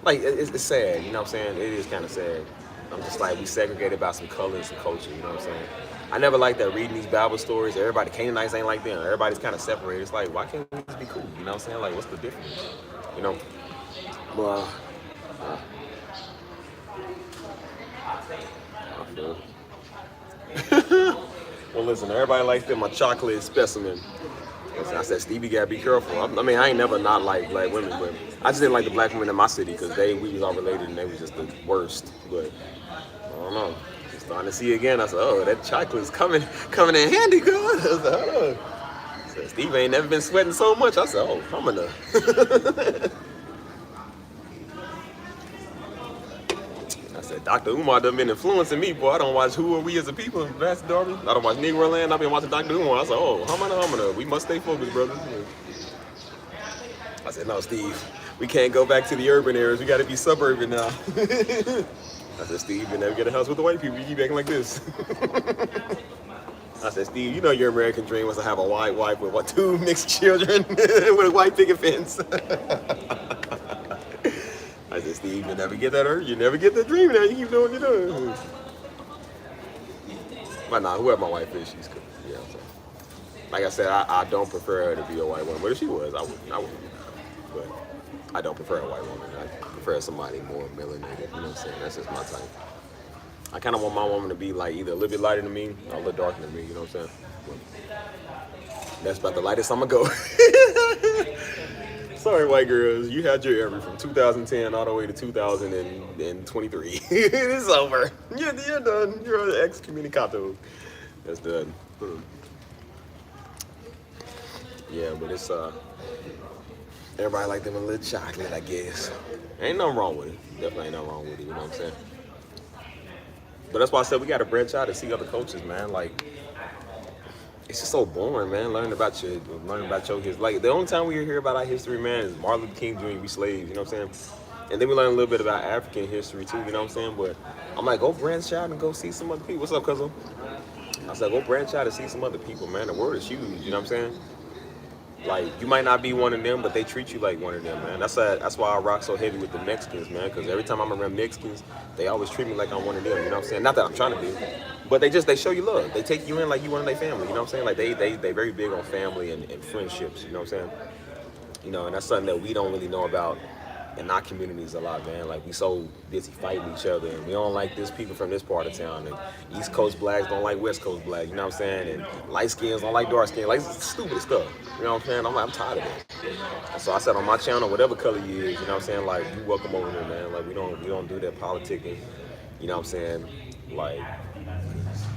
like, it's sad, you know what I'm saying, it is kind of sad. I'm just like, we segregated by some color and some culture, you know what I'm saying. I never liked that reading these Bible stories, everybody, Canaanites ain't like them, everybody's kind of separated. It's like, why can't we just be cool, you know what I'm saying, like, what's the difference, you know. Well, well, listen, everybody likes them, my chocolate specimen. Listen, I said, Stevie, gotta be careful. I mean, I ain't never not like black women, but I just didn't like the black women in my city because we was all related and they was just the worst. But I don't know. Starting to see again. I said, oh, that chocolate's coming in handy, good. I said, oh. I said, Steve ain't never been sweating so much. I said, oh, I'm gonna. I said, Dr. Umar done been influencing me, boy. I don't watch Who Are We As a People, Vast Darby. I don't watch Negro Land. I've been watching Dr. Umar. I said, oh, humana. We must stay focused, brother. I said, no, Steve, we can't go back to the urban areas. We got to be suburban now. I said, Steve, you never get a house with the white people. You keep acting like this. I said, Steve, you know your American dream was to have a white wife with what, 2 mixed children with a white picket fence. I said, Steve, you never get that urge. You never get that dream now. You keep doing what you're doing. But nah, whoever my wife is, she's good. Yeah, so. Like I said, I don't prefer her to be a white woman. But if she was, I wouldn't. But I don't prefer a white woman. I prefer somebody more melanated. You know what I'm saying? That's just my type. I kind of want my woman to be like either a little bit lighter than me or a little darker than me. You know what I'm saying? But that's about the lightest I'm gonna go. Sorry, white girls. You had your era from 2010 all the way to 2023. It's over. You're done. You're an excommunicado. That's done. Yeah, but it's everybody like them a little chocolate, I guess. Ain't nothing wrong with it. Definitely ain't nothing wrong with it. You know what I'm saying? But that's why I said we gotta branch out and see other cultures, man. Like, it's just so boring, man. Learning about your history. Like, the only time we hear about our history, man, is Martin Luther King Jr. We slaves. You know what I'm saying? And then we learn a little bit about African history too. You know what I'm saying? But I'm like, go branch out and go see some other people. What's up, cousin? I said, go branch out and see some other people, man. The world is huge. You know what I'm saying? Like, you might not be one of them, but they treat you like one of them, man. That's why I rock so heavy with the Mexicans, man. Because every time I'm around Mexicans, they always treat me like I'm one of them. You know what I'm saying? Not that I'm trying to do, but they show you love. They take you in like you one of their family. You know what I'm saying? Like they very big on family and friendships. You know what I'm saying? You know, and that's something that we don't really know about in our communities a lot, man. Like, we so busy fighting each other, and we don't like this people from this part of town, and East Coast blacks don't like West Coast blacks, you know what I'm saying? And light skins don't like dark skins, like stupid stuff. You know what I'm saying? I'm tired of it. And so I said on my channel, whatever color you is, you know what I'm saying? Like, you welcome over here, man. Like, we don't do that politicking. You know what I'm saying? Like,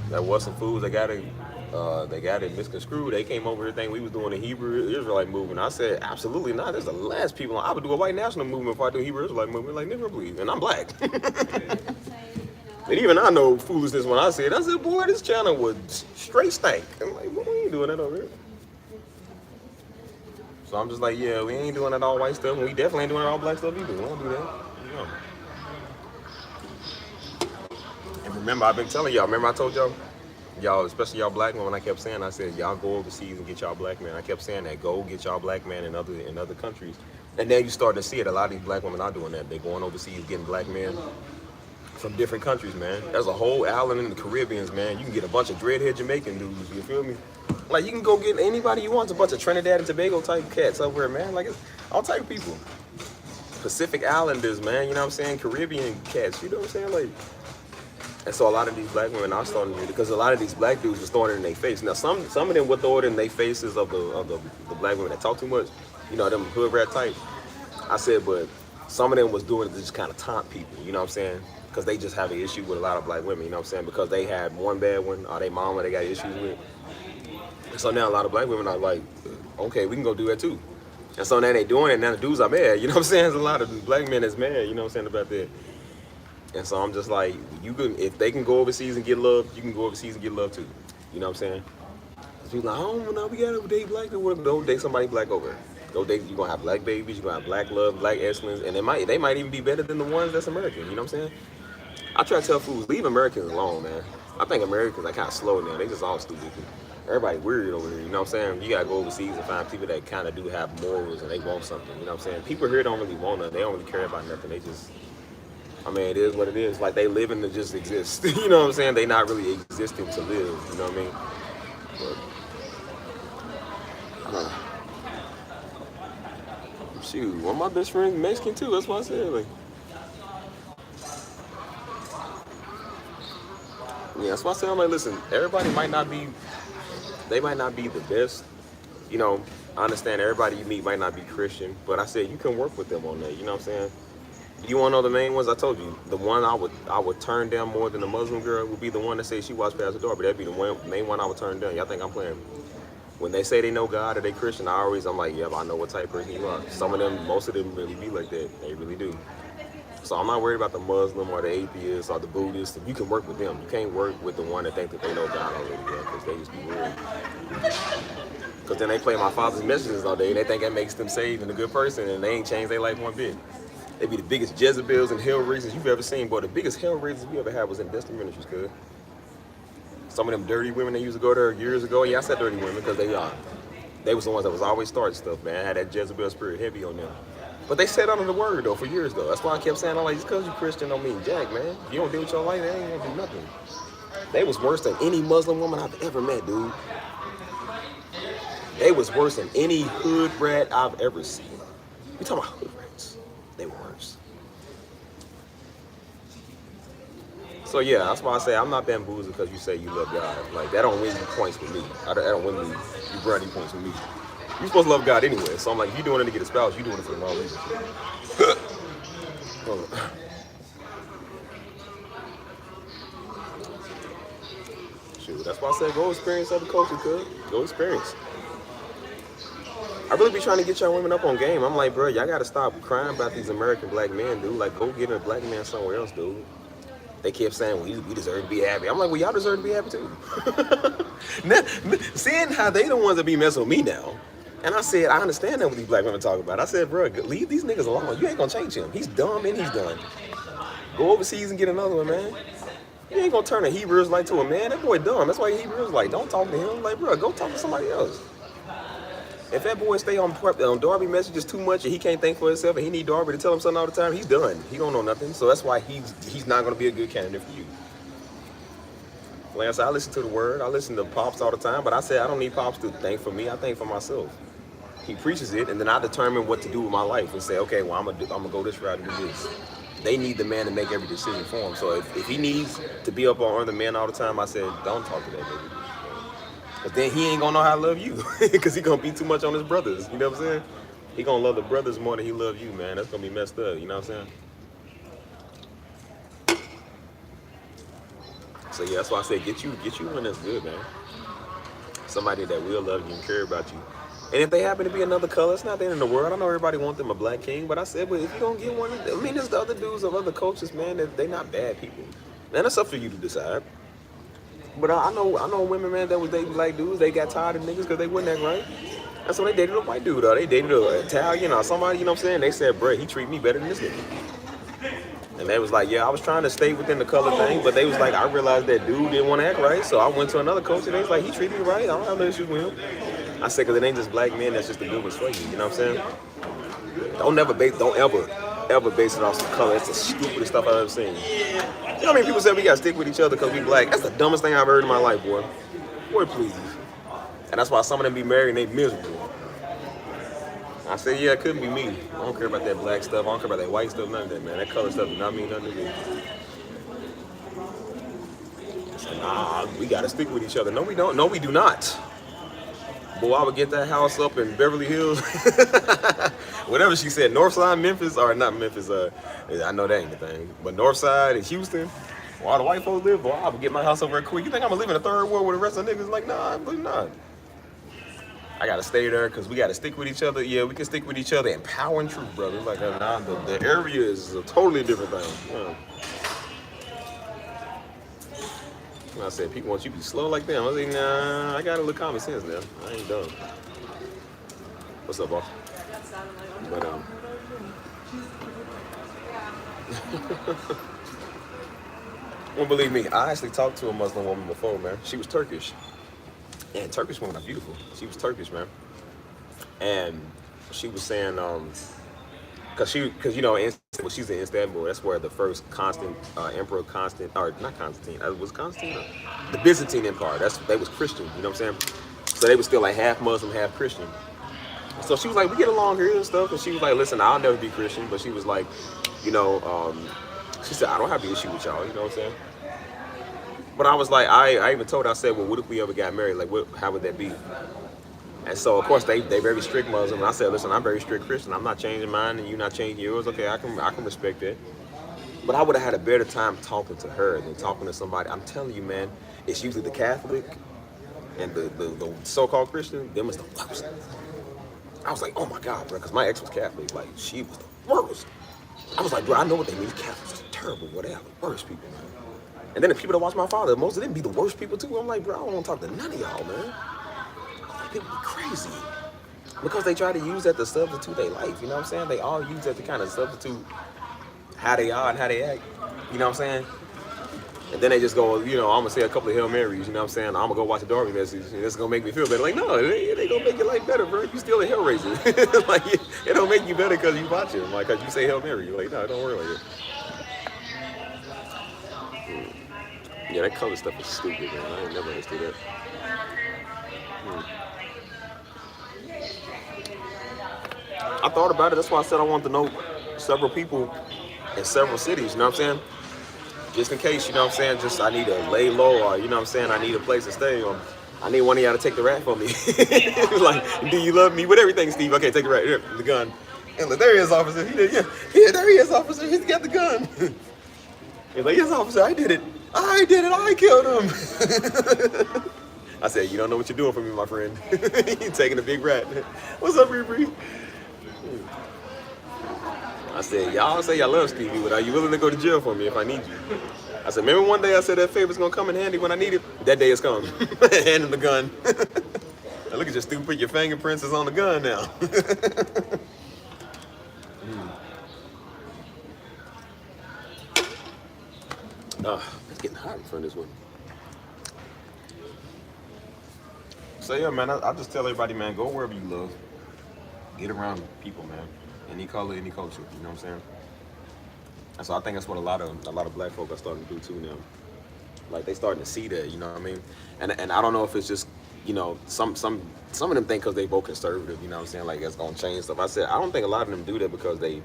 there was some fools that got it misconstrued. They came over here thinking we was doing a Hebrew Israelite movement. I said, absolutely not. There's the last people. I would do a white national movement if I do a Hebrew Israelite movement. Like, never believe. And I'm black. And even I know foolishness when I see it. I said, boy, this channel would straight stank. I'm like, well, we ain't doing that over here. So I'm just like, yeah, we ain't doing that all white stuff. And we definitely ain't doing that all black stuff either. We don't do that. You know. And remember, I've been telling y'all. Remember I told y'all, especially y'all black men, when I kept saying, I said, y'all go overseas and get y'all black men. I kept saying that, go get y'all black men in other countries. And then you starting to see it. A lot of these black women are doing that. They're going overseas, getting black men from different countries, man. There's a whole island in the Caribbeans, man. You can get a bunch of dreadhead Jamaican dudes, you feel me? Like, you can go get anybody you want. It's a bunch of Trinidad and Tobago type cats over here, man. Like, it's all type of people. Pacific Islanders, man, you know what I'm saying? Caribbean cats, you know what I'm saying? Like, and so a lot of these black women are starting to do it because a lot of these black dudes are throwing it in their face. Now, some of them would throw it in their faces of the black women that talk too much, you know, them hood rat type. I said, but some of them was doing it to just kind of taunt people, you know what I'm saying? Because they just have an issue with a lot of black women, you know what I'm saying? Because they had one bad one or their mama they got issues with. And so now a lot of black women are like, okay, we can go do that too. And so now they doing it, and now the dudes are mad, you know what I'm saying? There's a lot of black men that's mad, you know what I'm saying, about that. And so I'm just like, if they can go overseas and get love, you can go overseas and get love too. You know what I'm saying? People like, oh no, we gotta date black people. Don't date somebody black over. Go date. You're gonna have black babies. You're gonna have black love, black excellence, and they might even be better than the ones that's American. You know what I'm saying? I try to tell fools, leave Americans alone, man. I think Americans are kind of slow now. They just all stupid. Everybody weird over here. You know what I'm saying? You gotta go overseas and find people that kind of do have morals and they want something. You know what I'm saying? People here don't really want nothing. They don't really care about nothing. They just, I mean, it is what it is. Like, they living to just exist. You know what I'm saying? They not really existing to live. You know what I mean? But, shoot, one of my best friends Mexican too. That's what I said. Like, yeah, that's why I said, I'm like, listen, everybody might not be the best. You know, I understand everybody you meet might not be Christian, but I said you can work with them on that. You know what I'm saying? You want to know the main ones? I told you the one I would turn down more than the Muslim girl would be the one that says she watched Pastor Darby. That'd be the main one I would turn down. Y'all think I'm playing? When they say they know God or they Christian, I'm like, yep, I know what type of person you are. Some of them, most of them really be like that. They really do. So I'm not worried about the Muslim or the atheist or the Buddhist. You can work with them. You can't work with the one that think that they know God already, because they just be weird. Because then they play my father's messages all day. They think that makes them saved and a good person, and they ain't changed their life one bit. They be the biggest Jezebels and hell raisers you've ever seen. But the biggest hell raisers we ever had was in Destiny Ministries, cuz. Some of them dirty women that used to go there years ago. Yeah, I said dirty women because they was the ones that was always starting stuff, man. Had that Jezebel spirit heavy on them. But they said under the word, though, for years, though. That's why I kept saying, I'm like, just because you Christian don't mean jack, man. If you don't deal with your life, they ain't gonna do nothing. They was worse than any Muslim woman I've ever met, dude. They was worse than any hood rat I've ever seen. You talking about hood rats? They were worse. So yeah, that's why I say I'm not bamboozled because you say you love God. Like, that don't win you points with me. That don't win me you brownie points with me. You're supposed to love God anyway. So I'm like, if you're doing it to get a spouse, you're doing it for the wrong reason. Shoot, that's why I said go experience other cultures, cuz. Go experience. I really be trying to get y'all women up on game. I'm like, bro, y'all gotta stop crying about these American black men, dude. Like, go get a black man somewhere else, dude. They kept saying, well, we deserve to be happy. I'm like, well, y'all deserve to be happy too. Now, seeing how they the ones that be messing with me now. And I said, I understand that what these black women talk about. I said, bro, leave these niggas alone. You ain't gonna change him. He's dumb and he's done. Go overseas and get another one, man. You ain't gonna turn a Hebrew Israelite to a man. That boy dumb. That's why he Hebrew Israelite. Don't talk to him. Like, bro, go talk to somebody else. If that boy stay on Darby messages too much and he can't think for himself and he need Darby to tell him something all the time, he's done. He don't know nothing. So that's why he's not gonna be a good candidate for you. Like I said, I listen to the word. I listen to Pops all the time, but I said I don't need Pops to think for me. I think for myself. He preaches it, and then I determine what to do with my life and say, okay, well, I'm gonna go this route and do this. They need the man to make every decision for him. So if he needs to be up on other men all the time, I said, don't talk to that nigga. But then he ain't gonna know how to love you, because he gonna be too much on his brothers. You know what I'm saying? He gonna love the brothers more than he love you, man. That's gonna be messed up. You know what I'm saying? So yeah, that's why I say get you one that's good, man. Somebody that will love you and care about you. And if they happen to be another color, it's not the end of the world. I know everybody wants them a black king, but I said, but if you don't get one, I mean, there's the other dudes of other cultures, man. They're not bad people. Man, that's up for you to decide. But I know women, man, that was dating black dudes. They got tired of niggas because they wouldn't act right. And so they dated a white dude, or they dated an Italian or somebody, you know what I'm saying? They said, bro, he treat me better than this nigga. And they was like, yeah, I was trying to stay within the color thing, but they was like, I realized that dude didn't want to act right, so I went to another culture. They was like, he treated me right. I don't have no issues with him. I said, because it ain't just black men, that's just the good ones for you. You know what I'm saying? Don't ever base it off some color. That's the stupidest stuff I've ever seen. You know how many people say we gotta stick with each other because we black? That's the dumbest thing I've heard in my life, boy. Boy, please. And that's why some of them be married and they miserable. I said, yeah, it couldn't be me. I don't care about that black stuff. I don't care about that white stuff, none of that, man. That color stuff does not mean nothing to me. So, nah, we gotta stick with each other. No, we don't. No, we do not. Boy, I would get that house up in Beverly Hills. Whatever she said, Northside, Memphis, or not Memphis, I know that ain't the thing. But Northside in Houston, where all the white folks live, boy, I would get my house over there quick. You think I'm gonna live in a third world with the rest of the niggas? Like, nah, but not. I gotta stay there because we gotta stick with each other. Yeah, we can stick with each other in power and truth, brother. Like, nah, the area is a totally different thing. Yeah. I said, people want you to be slow like them. I was like, nah, I got a little common sense now. I ain't dumb. What's up, boss? But, won't believe me, I actually talked to a Muslim woman before, man. She was Turkish. And Turkish women are beautiful. She was Turkish, man. And she was saying, cause you know, she's in Istanbul. That's where the first Emperor Constantine, or not Constantine, was Constantine? The Byzantine Empire. They was Christian. You know what I'm saying? So they was still like half Muslim, half Christian. So she was like, we get along here and stuff. And she was like, listen, I'll never be Christian. But she was like, you know, she said, I don't have an issue with y'all. You know what I'm saying? But I was like, I even told her, I said, well, what if we ever got married? Like, how would that be? And so, of course, they very strict Muslim. And I said, listen, I'm very strict Christian. I'm not changing mine, and you're not changing yours. Okay, I can respect that. But I would have had a better time talking to her than talking to somebody. I'm telling you, man, it's usually the Catholic and the so-called Christian. Them is the worst. I was like, oh my God, bro, because my ex was Catholic. Like, she was the worst. I was like, bro, I know what they mean. Catholics are terrible, boy. They are the worst people, man. And then the people that watch my father, most of them be the worst people too. I'm like, bro, I don't want to talk to none of y'all, man. People be crazy. Because they try to use that to substitute their life, you know what I'm saying? They all use that to kind of substitute how they are and how they act, you know what I'm saying? And then they just go, you know, I'm going to say a couple of Hail Marys, you know what I'm saying? I'm going to go watch a Darby message, and it's going to make me feel better. Like, no, it ain't going to make your life better, bro. You still a Hellraiser. Like, it don't make you better because you watch it. Like, because you say Hail Mary. Like, no, don't worry like that. Yeah, that color stuff is stupid, man. I ain't never understood that. I thought about it. That's why I said I wanted to know several people in several cities, you know what I'm saying? Just in case, you know what I'm saying? Just I need to lay low, or you know what I'm saying? I need a place to stay, or I need one of y'all to take the rat for me. Like, do you love me? With everything, Steve. Okay, take the rat. Here, the gun. And like, there he is, officer. He did, yeah, there he is, officer. He's got the gun. He's like, yes, officer, I did it. I did it. I killed him. I said, you don't know what you're doing for me, my friend. You're taking a big rat. What's up, Bree? I said, y'all say y'all love Stevie, but are you willing to go to jail for me if I need you? I said, remember one day I said that favor's gonna come in handy when I need it? That day has come. Hand him the gun. Now look at your stupid, put your fingerprints is on the gun now. It's getting hot in front of this one. So yeah, man, I just tell everybody, man, go wherever you love. Get around people, man. Any color, any culture, you know what I'm saying? And so I think that's what a lot of black folk are starting to do too now. Like they starting to see that, you know what I mean? And I don't know if it's just, you know, some of them think because they vote conservative, you know what I'm saying? Like that's gonna change stuff. I said I don't think a lot of them do that because they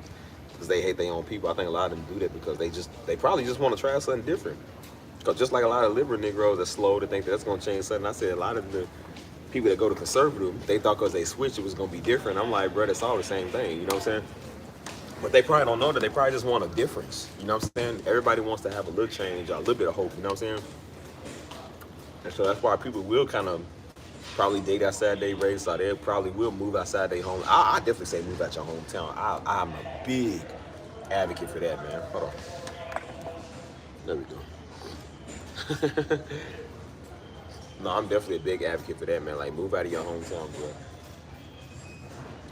hate their own people. I think a lot of them do that because they probably just want to try something different. Because just like a lot of liberal Negroes are slow to think that's gonna change something. I said a lot of the people that go to conservative, they thought because they switched it was gonna be different. I'm like, bro, it's all the same thing, you know what I'm saying? But they probably don't know that. They probably just want a difference, you know what I'm saying? Everybody wants to have a little change, or a little bit of hope, you know what I'm saying? And so that's why people will kind of probably date outside their race, or they probably will move outside their home. I definitely say move out your hometown. I'm a big advocate for that, man. Hold on. There we go. No, I'm definitely a big advocate for that, man. Like, move out of your hometown, bro.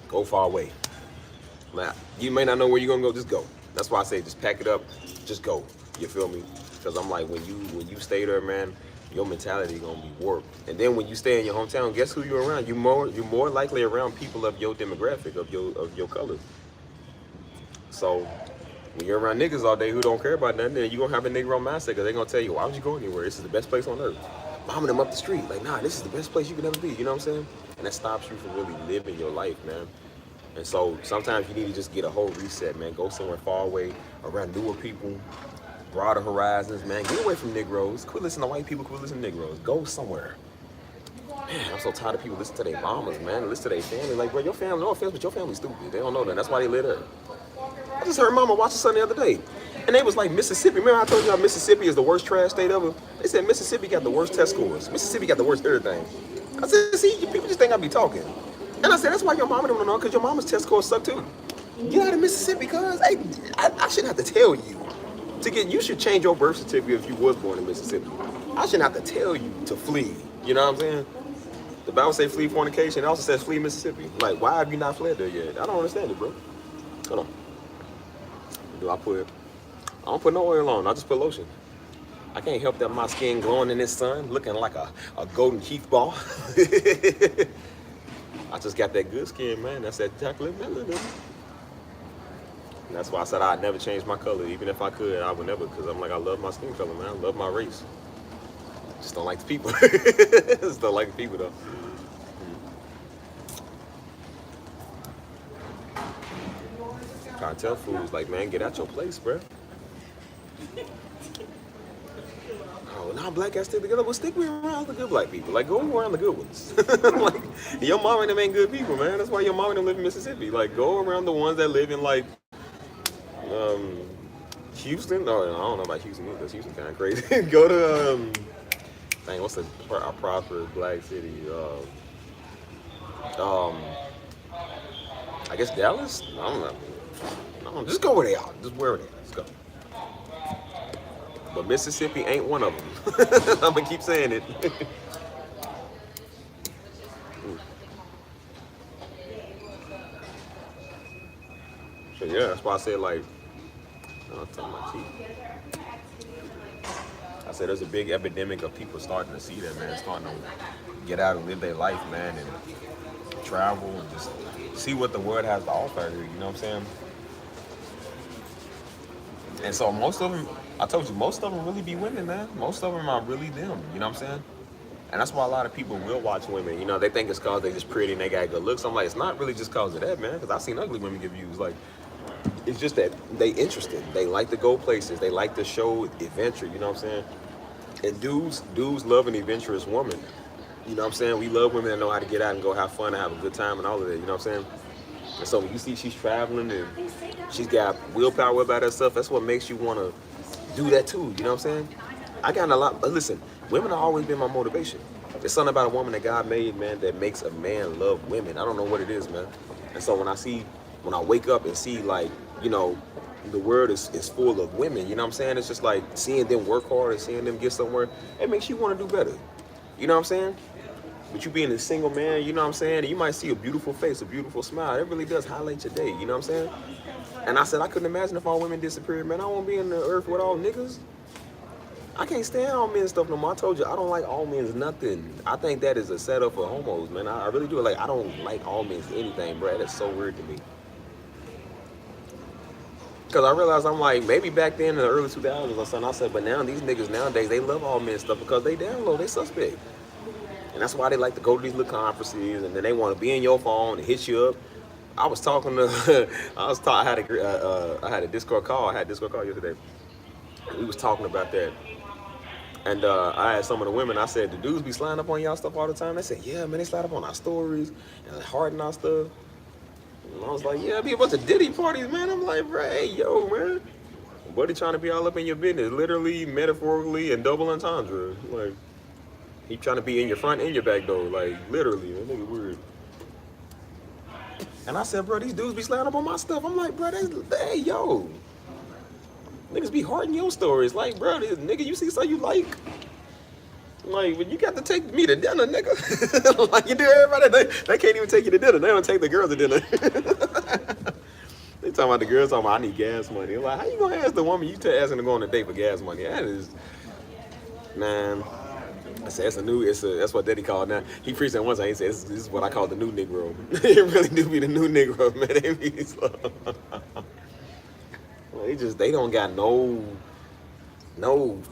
Go far away. Now, you may not know where you're gonna go, just go. That's why I say just pack it up, just go. You feel me? Because I'm like, when you stay there, man, your mentality gonna be warped. And then when you stay in your hometown, guess who you're around? You're more likely around people of your demographic, of your color. So when you're around niggas all day who don't care about nothing, then you're gonna have a Negro mindset because they're gonna tell you, why would you go anywhere? This is the best place on earth. Bombing them up the street. Like, nah, this is the best place you can ever be. You know what I'm saying? And that stops you from really living your life, man. And so sometimes you need to just get a whole reset, man. Go somewhere far away, around newer people, broader horizons, man. Get away from Negroes. Quit listening to white people, quit listening to Negroes. Go somewhere. Man, I'm so tired of people listening to their mamas, man. Listen to their family. Like, bro, your family, no offense, but your family's stupid. They don't know that. That's why they live there. I just heard mama watching something the other day. And they was like, Mississippi. Remember I told you how Mississippi is the worst trash state ever? They said Mississippi got the worst test scores. Mississippi got the worst everything. I said, see, you people just think I be talking. And I said, that's why your mama don't know, because your mama's test scores suck too. Get out of Mississippi, cuz. Hey, I shouldn't have to tell you. You should change your birth certificate if you was born in Mississippi. I shouldn't have to tell you to flee. You know what I'm saying? The Bible says flee fornication. It also says flee Mississippi. Like, why have you not fled there yet? I don't understand it, bro. Hold on. I don't put no oil on. I just put lotion. I can't help that my skin glowing in this sun, looking like a golden Heath ball. I just got that good skin, man. That's that chocolate melanin. And that's why I said I'd never change my color. Even if I could, I would never, because I'm like, I love my skin color, man. I love my race. Just don't like the people. Just don't like the people, though. Trying to tell fools, like, man, get out your place, bro. Oh, now black guys stick together. Well, stick me around the good black people. Like, go around the good ones. Like, your mama and them ain't good people, man. That's why your mama and them live in Mississippi. Like, go around the ones that live in, like, Houston. No, I don't know about Houston either. Houston kind of crazy. Go to, dang, what's a prosperous black city? I guess Dallas? I don't know. No, just go where they are. Just where they are. Let's go. But Mississippi ain't one of them. I'm gonna keep saying it. So yeah, that's why I said like, I'll tell my teeth. I said there's a big epidemic of people starting to see that, man, starting to get out and live their life, man, and travel and just see what the world has to offer here, you know what I'm saying? And so most of them, I told you, most of them really be women, man. Most of them are really them, you know what I'm saying? And that's why a lot of people will watch women. You know, they think it's cause they just pretty and they got good looks. I'm like, it's not really just cause of that, man, because I've seen ugly women get views. Like, it's just that they interested. They like to go places. They like to show adventure, you know what I'm saying? And dudes love an adventurous woman. You know what I'm saying? We love women that know how to get out and go have fun and have a good time and all of that, you know what I'm saying? And so when you see she's traveling and she's got willpower about her stuff, that's what makes you want to do that too, you know what I'm saying? I got a lot, but listen, women have always been my motivation. There's something about a woman that God made, man, that makes a man love women. I don't know what it is, man. And so when I wake up and see, like, you know, the world is full of women, you know what I'm saying? It's just like seeing them work hard and seeing them get somewhere, it makes you want to do better. You know what I'm saying? But you being a single man, you know what I'm saying? You might see a beautiful face, a beautiful smile. It really does highlight your day, you know what I'm saying? And I said, I couldn't imagine if all women disappeared, man. I won't be in the earth with all niggas. I can't stand all men's stuff no more. I told you, I don't like all men's nothing. I think that is a setup for homos, man. I really do. Like, I don't like all men's anything, bro. That's so weird to me. Because I realized, I'm like, maybe back then in the early 2000s or something, I said, but now these niggas nowadays, they love all men's stuff because they down low, they suspect. And that's why they like to go to these little conferences, and then they want to be in your phone and hit you up. I was talking to, I had a Discord call. I had a Discord call yesterday. We was talking about that. And I had some of the women, I said, the dudes be sliding up on y'all stuff all the time. They said, yeah, man, they slide up on our stories and hearting our stuff. And I was like, yeah, be a bunch of Diddy parties, man. I'm like, bro, hey, yo, man. Buddy trying to be all up in your business, literally, metaphorically, and double entendre. Like, he trying to be in your front and your back door, like, literally. That nigga weird. And I said, bro, these dudes be sliding up on my stuff. I'm like, bro, hey, yo. Niggas be hearting your stories. Like, bro, this nigga, you see something you like? Like, when you got to take me to dinner, nigga. Like, you do everybody, they can't even take you to dinner. They don't take the girls to dinner. They talking about the girls talking about, I need gas money. I'm like, how you gonna ask the woman you asking to go on a date for gas money? That is, man. I said, that's what Daddy called now. He preached that once. He said, this is what I call the new Negro. It really do be the new Negro, man. They be slow. They don't got no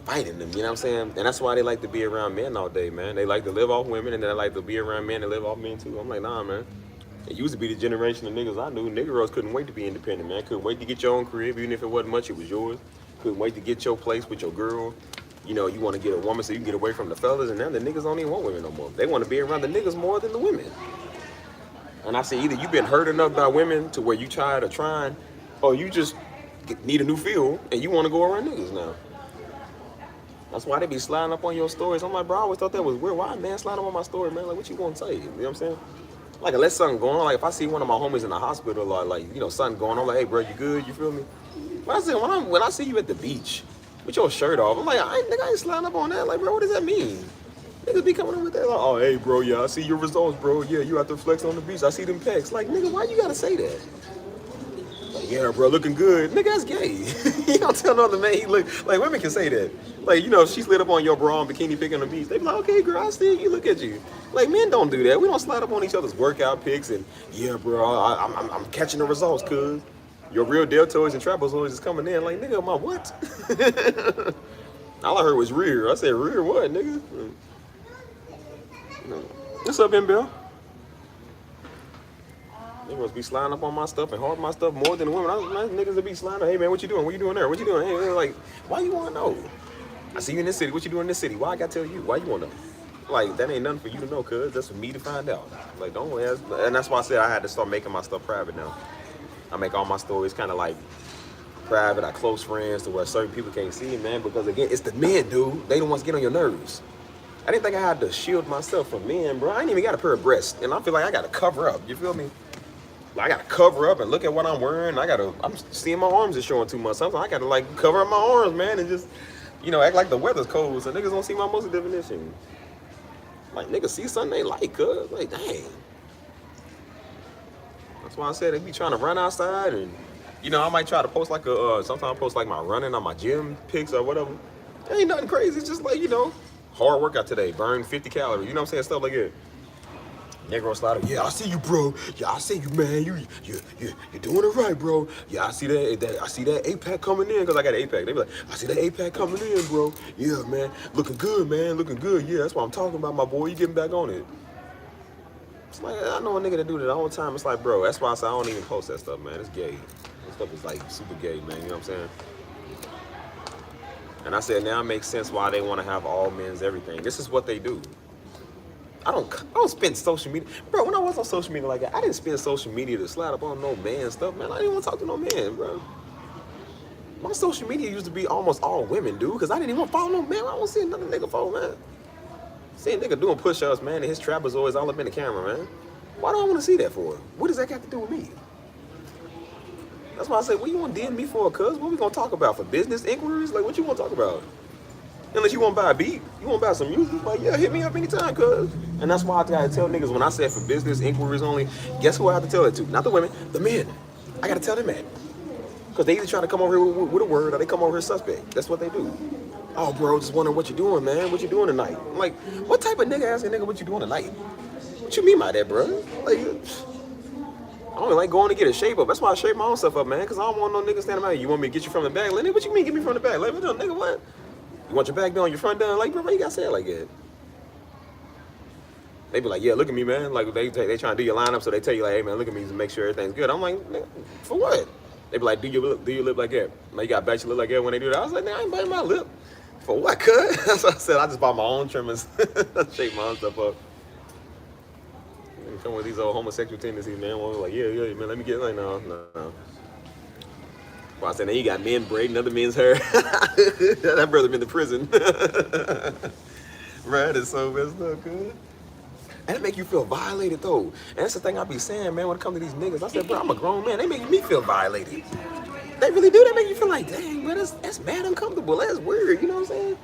fight in them, you know what I'm saying? And that's why they like to be around men all day, man. They like to live off women, and then they like to be around men and live off men too. I'm like, nah, man. It used to be the generation of niggas I knew. Niggas couldn't wait to be independent, man. Couldn't wait to get your own crib, even if it wasn't much, it was yours. Couldn't wait to get your place with your girl. You know, you want to get a woman so you can get away from the fellas, and now the niggas don't even want women no more. They want to be around the niggas more than the women. And I say, either you've been hurt enough by women to where you tired of trying, or you just need a new field and you want to go around niggas now. That's why they be sliding up on your stories. I'm like, bro, I always thought that was weird. Why, man, sliding up on my story, man? Like, what you want to say? You know what I'm saying? Like, unless something going on, like if I see one of my homies in the hospital or like, you know, something going on, like, hey, bro, you good? You feel me? But I said, when I see you at the beach with your shirt off, I'm like, I ain't sliding up on that. Like, bro, what does that mean? Niggas be coming in with that, like, oh, hey, bro, yeah, I see your results, bro. Yeah, you out there flexing on the beach. I see them pecs. Like, nigga, why you gotta say that? Like, yeah, bro, looking good. Nigga, that's gay. You don't tell another man he look, like, women can say that. Like, you know, if she slid up on your bra and bikini pic on the beach, they be like, okay, girl, I see you, look at you. Like, men don't do that. We don't slide up on each other's workout pics and, yeah, bro, I'm catching the results, cuz. Your real deltoids and trapezoids is coming in. Like, nigga, my what? All I heard was rear. I said, rear what, nigga? What's up, Bill? Niggas be sliding up on my stuff and hard my stuff more than the women. Niggas that be sliding, hey man, what you doing? What you doing there? What you doing? Hey, like, why you wanna know? I see you in this city. What you doing in this city? Why I gotta tell you? Why you wanna know? Like, that ain't nothing for you to know, cuz. That's for me to find out. Like, don't ask. And that's why I said I had to start making my stuff private now. I make all my stories kind of like private. I close friends to where certain people can't see it, man. Because again, it's the men, dude. They the ones get on your nerves. I didn't think I had to shield myself from men, bro. I ain't even got a pair of breasts. And I feel like I gotta cover up. You feel me? I gotta cover up and look at what I'm wearing. I'm seeing my arms is showing too much. Sometimes I gotta like cover up my arms, man, and just, act like the weather's cold so niggas don't see my muscle definition. Like niggas see something they like, cuz like dang. That's why I said they be trying to run outside and I might try to post like sometimes I post like my running on my gym pics or whatever. It ain't nothing crazy. It's just like, hard workout today, burn 50 calories, you know what I'm saying? Stuff like that. Negro Slider, yeah, I see you, bro. Yeah, I see you, man. You're doing it right, bro. Yeah, I see that. I see that 8-pack coming in because I got an 8-pack. They be like, I see that 8-pack coming in, bro. Yeah, man, looking good, man, looking good. Yeah, that's what I'm talking about, my boy. You getting back on it. It's like I know a nigga that do that all the time. It's like, bro, that's why I say I don't even post that stuff, man. It's gay. That stuff is like super gay, man. You know what I'm saying? And I said now it makes sense why they want to have all men's everything. This is what they do. I don't spend social media. Bro, when I was on social media like that, I didn't spend social media to slide up on no man stuff, man. I didn't want to talk to no man, bro. My social media used to be almost all women, dude, because I didn't even want to follow no man. I don't see another nigga follow, man. See a nigga doing push-ups, man, and his trap is always all up in the camera, man. Why do I want to see that for? What does that got to do with me? That's why I say, what you want to DM me for, cuz? What we going to talk about? For business inquiries? Like, what you want to talk about? Unless you want to buy a beat, you want to buy some music, like, yeah, hit me up anytime, cuz. And that's why I gotta tell niggas when I said for business inquiries only, guess who I have to tell it to? Not the women, the men. I gotta tell them that. Because they either try to come over here with a word or they come over here suspect. That's what they do. Oh, bro, just wondering what you doing, man. What you doing tonight? I'm like, what type of nigga asking nigga what you doing tonight? What you mean by that, bro? Like, I don't like going to get a shape up. That's why I shape my own stuff up, man. Because I don't want no nigga standing by you want me to get you from the back? Like, what you mean get me from the back? Like, nigga, what? You want your back done, your front done? Like, bro, why you gotta say it like that? They be like, yeah, look at me, man. Like, they trying to do your lineup, so they tell you, like, hey, man, look at me to make sure everything's good. I'm like, for what? They be like, do your lip like that? Like, you got to bite your lip like that when they do that? I was like, nah, I ain't biting my lip. For what, cuz? That's what I said. I just bought my own trimmers. Shape my own stuff up. Come with these old homosexual tendencies, man. One was like, yeah, man, let me get, like, no. Well, I said, now you got men braiding other men's hair. That brother been to prison. Right, it's so messed up, cuz. And it make you feel violated, though. And that's the thing I be saying, man, when it comes to these niggas. I said, bro, I'm a grown man. They make me feel violated. They really do. They make you feel like, dang, bro, that's mad uncomfortable. That's weird, you know what I'm saying?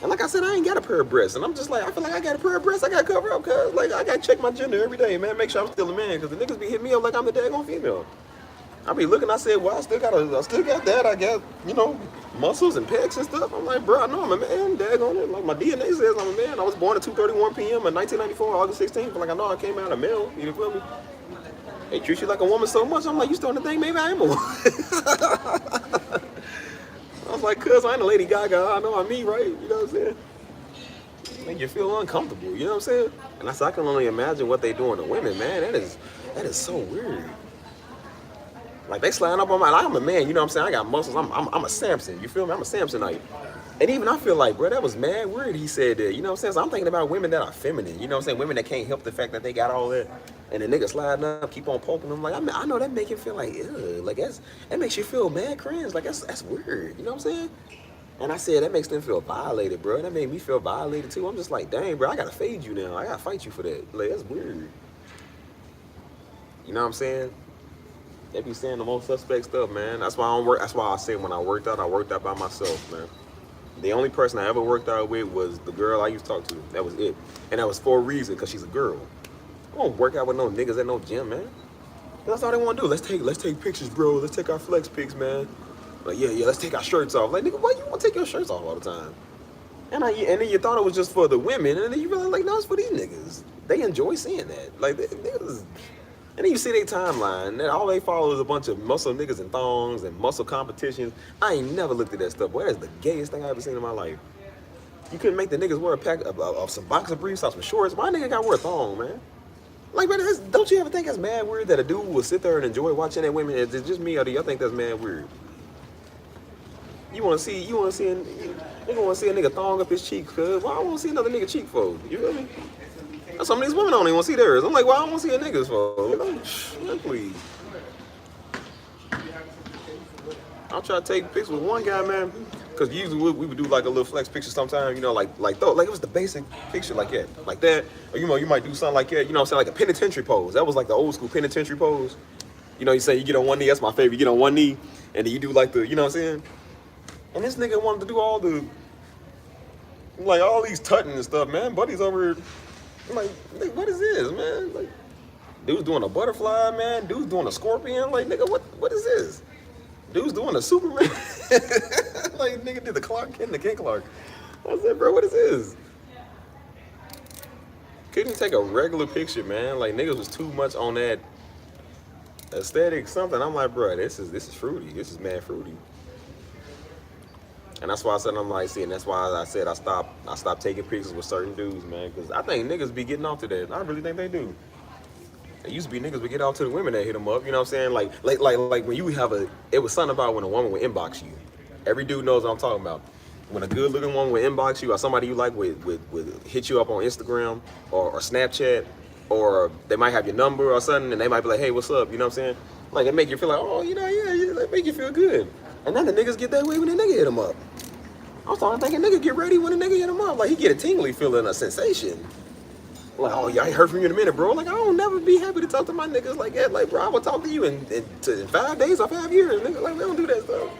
And like I said, I ain't got a pair of breasts. And I'm just like, I feel like I got a pair of breasts I got to cover up, cuz. Like, I got to check my gender every day, man. Make sure I'm still a man. Because the niggas be hitting me up like I'm the daggone female. I be looking, I said, well, I still got that. I got, muscles and pecs and stuff. I'm like, bro, I know I'm a man, daggone it. Like, my DNA says I'm a man. I was born at 2:31 p.m. in 1994, August 16th. Like, I know I came out a male. You feel me? They treat you like a woman so much. I'm like, you starting to think maybe I am a woman. I was like, cuz I ain't a Lady Gaga. I know I'm me, right? You know what I'm saying? Make you feel uncomfortable. You know what I'm saying? And I said, I can only imagine what they doing to women, man. That is so weird. Like, they sliding up on my, like, I'm a man, you know what I'm saying? I got muscles, I'm a Samson, you feel me? I'm a Samsonite. And even I feel like, bro, that was mad weird he said that, you know what I'm saying? So I'm thinking about women that are feminine, you know what I'm saying? Women that can't help the fact that they got all that. And the nigga sliding up, keep on poking them. Like, I know that make you feel like, ew. Like, that makes you feel mad cringe. Like, that's weird, you know what I'm saying? And I said, that makes them feel violated, bro. That made me feel violated, too. I'm just like, dang, bro, I gotta fade you now. I gotta fight you for that. Like, that's weird. You know what I'm saying? They be saying the most suspect stuff, man. That's why I don't work. That's why I say when I worked out by myself, man. The only person I ever worked out with was the girl I used to talk to. That was it. And that was for a reason, because she's a girl. I won't work out with no niggas at no gym, man. That's all they want to do. Let's take pictures, bro. Let's take our flex pics, man. Like, yeah, let's take our shirts off. Like, nigga, why you want to take your shirts off all the time? And then you thought it was just for the women, and then you realize, like, no, it's for these niggas. They enjoy seeing that. Like, niggas. And then you see their timeline, and all they follow is a bunch of muscle niggas and thongs and muscle competitions. I ain't never looked at that stuff. Boy, that's the gayest thing I ever seen in my life. You couldn't make the niggas wear a pack of some boxer briefs, some shorts. Why nigga gotta wear a thong, man? Like, man, don't you ever think that's mad weird that a dude will sit there and enjoy watching that women? Is it just me, or do y'all think that's mad weird? You wanna see a nigga thong up his cheeks, cuz why I wanna see another nigga cheek for? You feel me? Some of these women don't even want to see theirs. I'm like, well, I don't want to see a niggas for. Man, please. I'll try to take pics with one guy, man. Cause usually we would do like a little flex picture sometime, you know, like it was the basic picture like that, or you know, you might do something like that, you know what I'm saying, like a penitentiary pose. That was like the old school penitentiary pose. You know, you say you get on one knee, that's my favorite. You get on one knee, and then you do like the, you know what I'm saying. And this nigga wanted to do all the, like all these tutting and stuff, man. Buddy's over, I'm like, what is this, man? Like, dude's doing a butterfly, man. Dude's doing a scorpion. Like, nigga, what is this? Dude's doing a Superman. Like, nigga did the Clark Kent and the Ken Clark. I said, bro, what is this? Couldn't take a regular picture, man. Like, niggas was too much on that aesthetic something. I'm like, bro, this is fruity. This is mad fruity. And that's why I said, I'm like, see, and that's why I said I stopped taking pictures with certain dudes, man. Because I think niggas be getting off to that. I really think they do. It used to be niggas would get out to the women that hit them up, you know what I'm saying? Like when you have it was something about when a woman would inbox you. Every dude knows what I'm talking about. When a good looking woman would inbox you, or somebody you like would hit you up on Instagram or Snapchat, or they might have your number or something, and they might be like, hey, what's up? You know what I'm saying? Like, it make you feel like, oh, you know, yeah, it make you feel good. And then the niggas get that way when the nigga hit them up. I was talking thinking, nigga get ready when the nigga hit him up. Like, he get a tingly feeling, a sensation. Like, oh, yeah, I ain't heard from you in a minute, bro. Like, I don't never be happy to talk to my niggas like that. Like, bro, I will talk to you in 5 days or 5 years. Nigga, like, we don't do that stuff.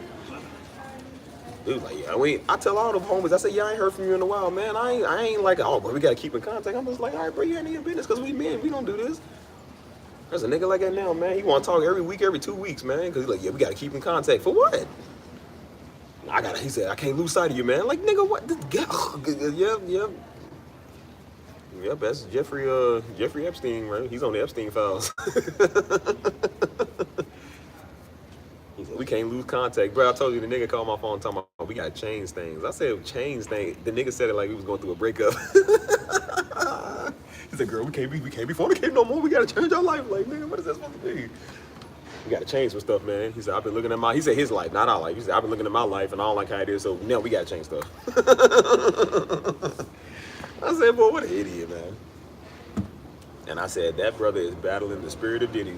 Dude, like, yeah, I tell all the homies, I say, yeah, I ain't heard from you in a while, man. I ain't like, oh, but we gotta keep in contact. I'm just like, all right, bro, you ain't in your business, because we men, we don't do this. There's a nigga like that now, man. He want to talk every week, every 2 weeks, man, because he's like, yeah, we gotta keep in contact. For what? He said, I can't lose sight of you, man. Like, nigga, what? Yep, that's Jeffrey Epstein, right? He's on the Epstein files. He said, we can't lose contact. Bro, I told you the nigga called my phone talking about, we gotta change things. I said, change things. The nigga said it like we was going through a breakup. He said, girl, we can't be fornicating no more. We gotta change our life. Like, nigga, what is that supposed to be? We gotta change some stuff, man. He said, I've been looking at he said his life, not our life. He said, I've been looking at my life and I don't like how it is, so now we gotta change stuff. I said, boy, what an idiot, man. And I said, that brother is battling the spirit of Diddy.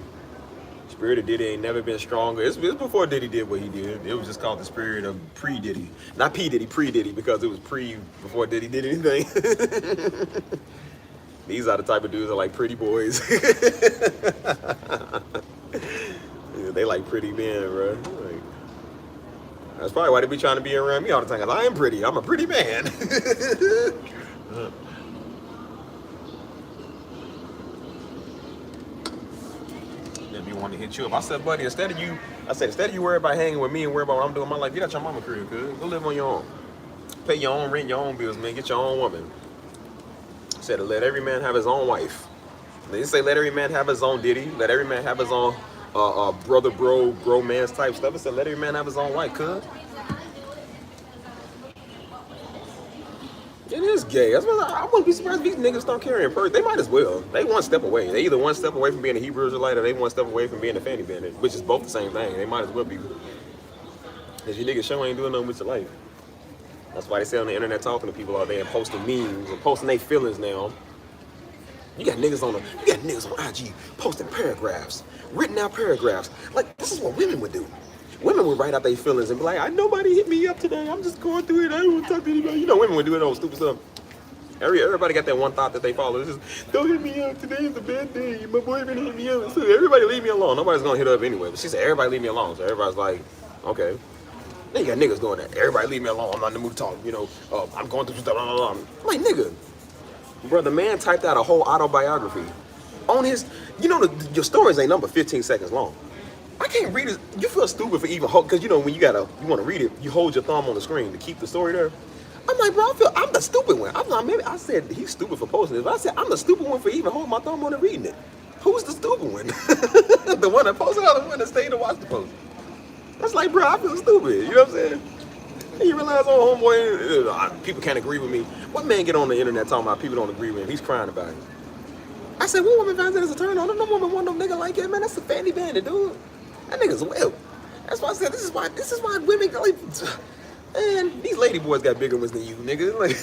Spirit of Diddy ain't never been stronger. It's before Diddy did what he did. It was just called the spirit of pre-Diddy. Not P-Diddy, pre-Diddy, because it was before Diddy did anything. These are the type of dudes that are like pretty boys. Yeah, they like pretty men, bro. Like, that's probably why they be trying to be around me all the time, because I am pretty. I'm a pretty man. Then be wanting to hit you up. I said, buddy, instead of you worry about hanging with me and worry about what I'm doing in my life, get out your mama career, cuz. Go live on your own. Pay your own rent, your own bills, man. Get your own woman. I said, let every man have his own wife. They didn't say let every man have his own Diddy. Let every man have his own brother, bro, man's type stuff. I said, let every man have his own wife, cuz. It is gay. That's what I wouldn't be surprised if these niggas start carrying purse. They might as well. They one step away. They either one step away from being a Hebrew Israelite or they one step away from being a fanny bandit, which is both the same thing. They might as well be. Because you niggas sure ain't doing nothing with your life. That's why they say on the internet talking to people all day and posting memes and posting their feelings now. You got niggas on IG posting paragraphs, written out paragraphs. Like, this is what women would do. Women would write out their feelings and be like, nobody hit me up today. I'm just going through it. I don't want to talk to anybody. You know, women would do it all stupid stuff. Everybody got that one thought that they follow. It's just, don't hit me up. Today is a bad day. My boyfriend hit me up. So everybody leave me alone. Nobody's going to hit her up anyway. But she said, everybody leave me alone. So everybody's like, okay. Then you got niggas doing that. Everybody leave me alone. I'm not in the mood to talk. You know, I'm going through stuff. I'm like, nigga. Bro, the man typed out a whole autobiography on his, you know, your stories ain't number 15 seconds long. I can't read it. You feel stupid for even because you know when you want to read it, you hold your thumb on the screen to keep the story there. I'm like, bro, I'm the stupid one. I'm not. Maybe I said he's stupid for posting it, but I said I'm the stupid one for even holding my thumb on and reading it. Who's the stupid one? The one that posted or the one that stayed to watch the post? That's like, bro, I feel stupid. You know what I'm saying? And you realize, oh, homeboy, people can't agree with me. What man get on the internet talking about people don't agree with him? He's crying about it. I said, what woman finds that as a turn on? No woman want no nigga like that, man. That's a fanny bandit, dude. That nigga's well. That's why I said this is why women like, man, these lady boys got bigger ones than you, nigga. Like,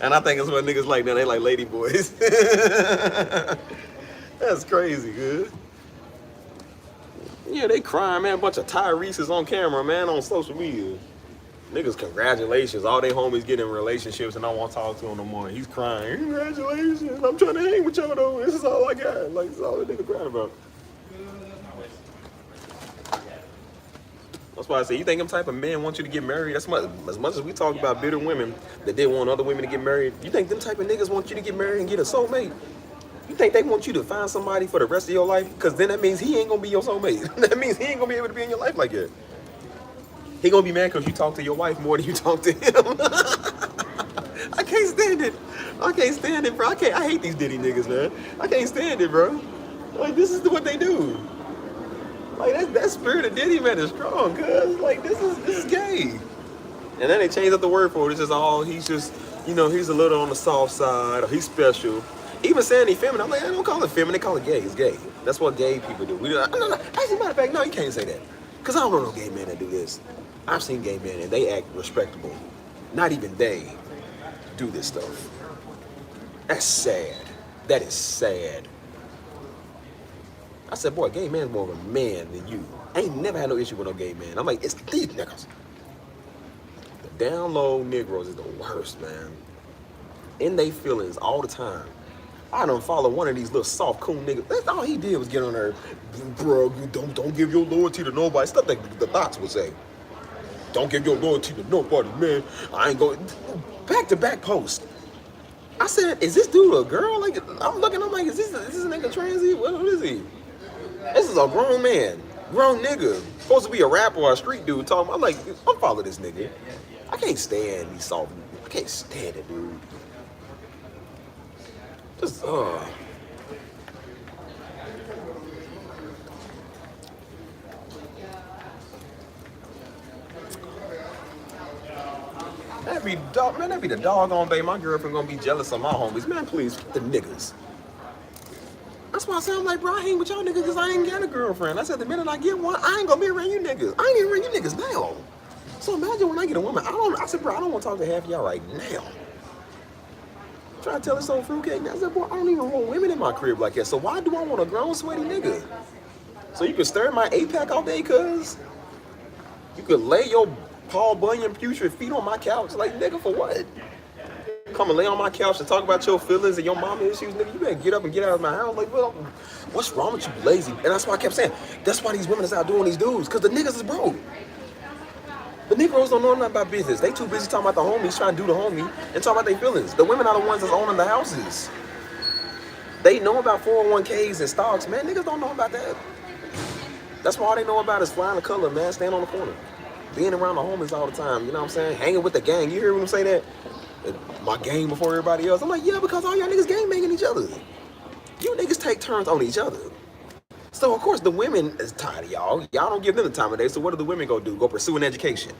and I think it's what niggas like now. They like lady boys. That's crazy, good. Yeah, they crying, man. A bunch of Tyrese's on camera, man, on social media. Niggas, congratulations. All they homies get in relationships and I won't talk to him no more. He's crying. Congratulations. I'm trying to hang with y'all though. This is all I got. Like, this is all the nigga crying about. That's why I say, you think them type of men want you to get married? That's much, as much as we talk about bitter women that they want other women to get married, you think them type of niggas want you to get married and get a soulmate? You think they want you to find somebody for the rest of your life? Because then that means he ain't gonna be your soulmate. That means he ain't gonna be able to be in your life like that. He gonna be mad because you talk to your wife more than you talk to him. I can't stand it. I can't stand it, bro. I hate these Diddy niggas, man. I can't stand it, bro. Like, this is what they do. Like, that spirit of Diddy, man, is strong, cuz. Like, this is gay. And then they changed up the word for it. It's just all, he's just, you know, he's a little on the soft side, or he's special. Even saying he's feminine, I'm like, I don't call it feminine, they call it gay. It's gay. That's what gay people do. No. As a matter of fact, no, you can't say that. Because I don't know no gay men that do this. I've seen gay men and they act respectable. Not even they do this stuff. That's sad. That is sad. I said, boy, gay man's more of a man than you. I ain't never had no issue with no gay man. I'm like, it's these niggas. The down low Negroes is the worst, man. In they feelings all the time. I done follow one of these little soft coon niggas. That's all he did was get on there, bro, don't give your loyalty to nobody. Stuff that the thoughts would say. Don't give your loyalty to nobody, man. I ain't going. Back-to-back post. I said, is this dude a girl? Like, I'm looking, I'm like, is this a nigga transy? What is he? This is a grown man. Grown nigga. Supposed to be a rapper or a street dude talking. I'm like, I'm following this nigga. I can't stand these soft. I can't stand it, dude. Just, That'd be the doggone day my girlfriend gonna be jealous of my homies. Man, please, the niggas. That's why I say, I'm like, bro, I hang with y'all niggas because I ain't got a girlfriend. I said, the minute I get one, I ain't gonna be around you niggas. I ain't even around you niggas now. So imagine when I get a woman, I said, bro, I don't want to talk to half of y'all right now. Try to tell us on fruitcake. I said, boy, I don't even want women in my crib like that. So why do I want a grown, sweaty nigga? So you can stir my 8-pack all day, cuz? You could lay your Paul Bunyan putrid feet on my couch. Like, nigga, for what? Come and lay on my couch and talk about your feelings and your mama issues, nigga. You better get up and get out of my house. Like, well, what's wrong with you, lazy? And that's why I kept saying, that's why these women is out doing these dudes, because the niggas is broke. The Negroes don't know nothing about business. They too busy talking about the homies, trying to do the homie, and talking about their feelings. The women are the ones that's owning the houses. They know about 401ks and stocks, man. Niggas don't know about that. That's why all they know about is flying the color, man. Staying on the corner. Being around the homies all the time, you know what I'm saying? Hanging with the gang. You hear them say that? My gang before everybody else. I'm like, yeah, because all y'all niggas gang banging each other. You niggas take turns on each other. So, of course, the women is tired of y'all. Y'all don't give them the time of day. So what do the women go do? Go pursue an education.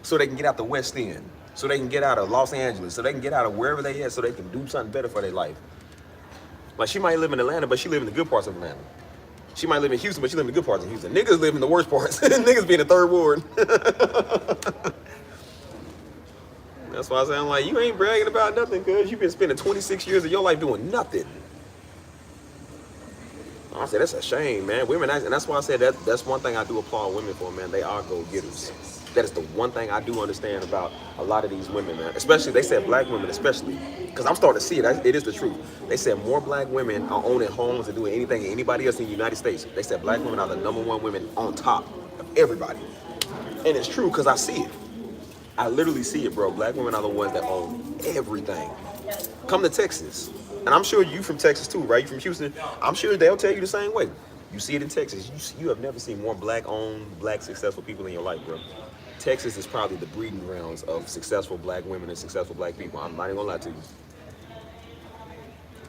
So they can get out the West End. So they can get out of Los Angeles. So they can get out of wherever they at so they can do something better for their life. Like, she might live in Atlanta, but she live in the good parts of Atlanta. She might live in Houston, but she live in the good parts of Houston. Niggas live in the worst parts. Niggas be in the third ward. That's why I say, I'm like, you ain't bragging about nothing, cuz you've been spending 26 years of your life doing nothing. I said, that's a shame, man. Women, and that's why I said that's one thing I do applaud women for, man. They are go-getters. That is the one thing I do understand about a lot of these women, man. Especially, they said black women especially. Because I'm starting to see it. It is the truth. They said more black women are owning homes and doing anything than anybody else in the United States. They said black women are the #1 women on top of everybody. And it's true because I see it. I literally see it, bro. Black women are the ones that own everything. Come to Texas. And I'm sure you from Texas too, right? You from Houston. I'm sure they'll tell you the same way. You see it in Texas. You have never seen more black-owned, black successful people in your life, bro. Texas is probably the breeding grounds of successful black women and successful black people. I'm not even gonna lie to you.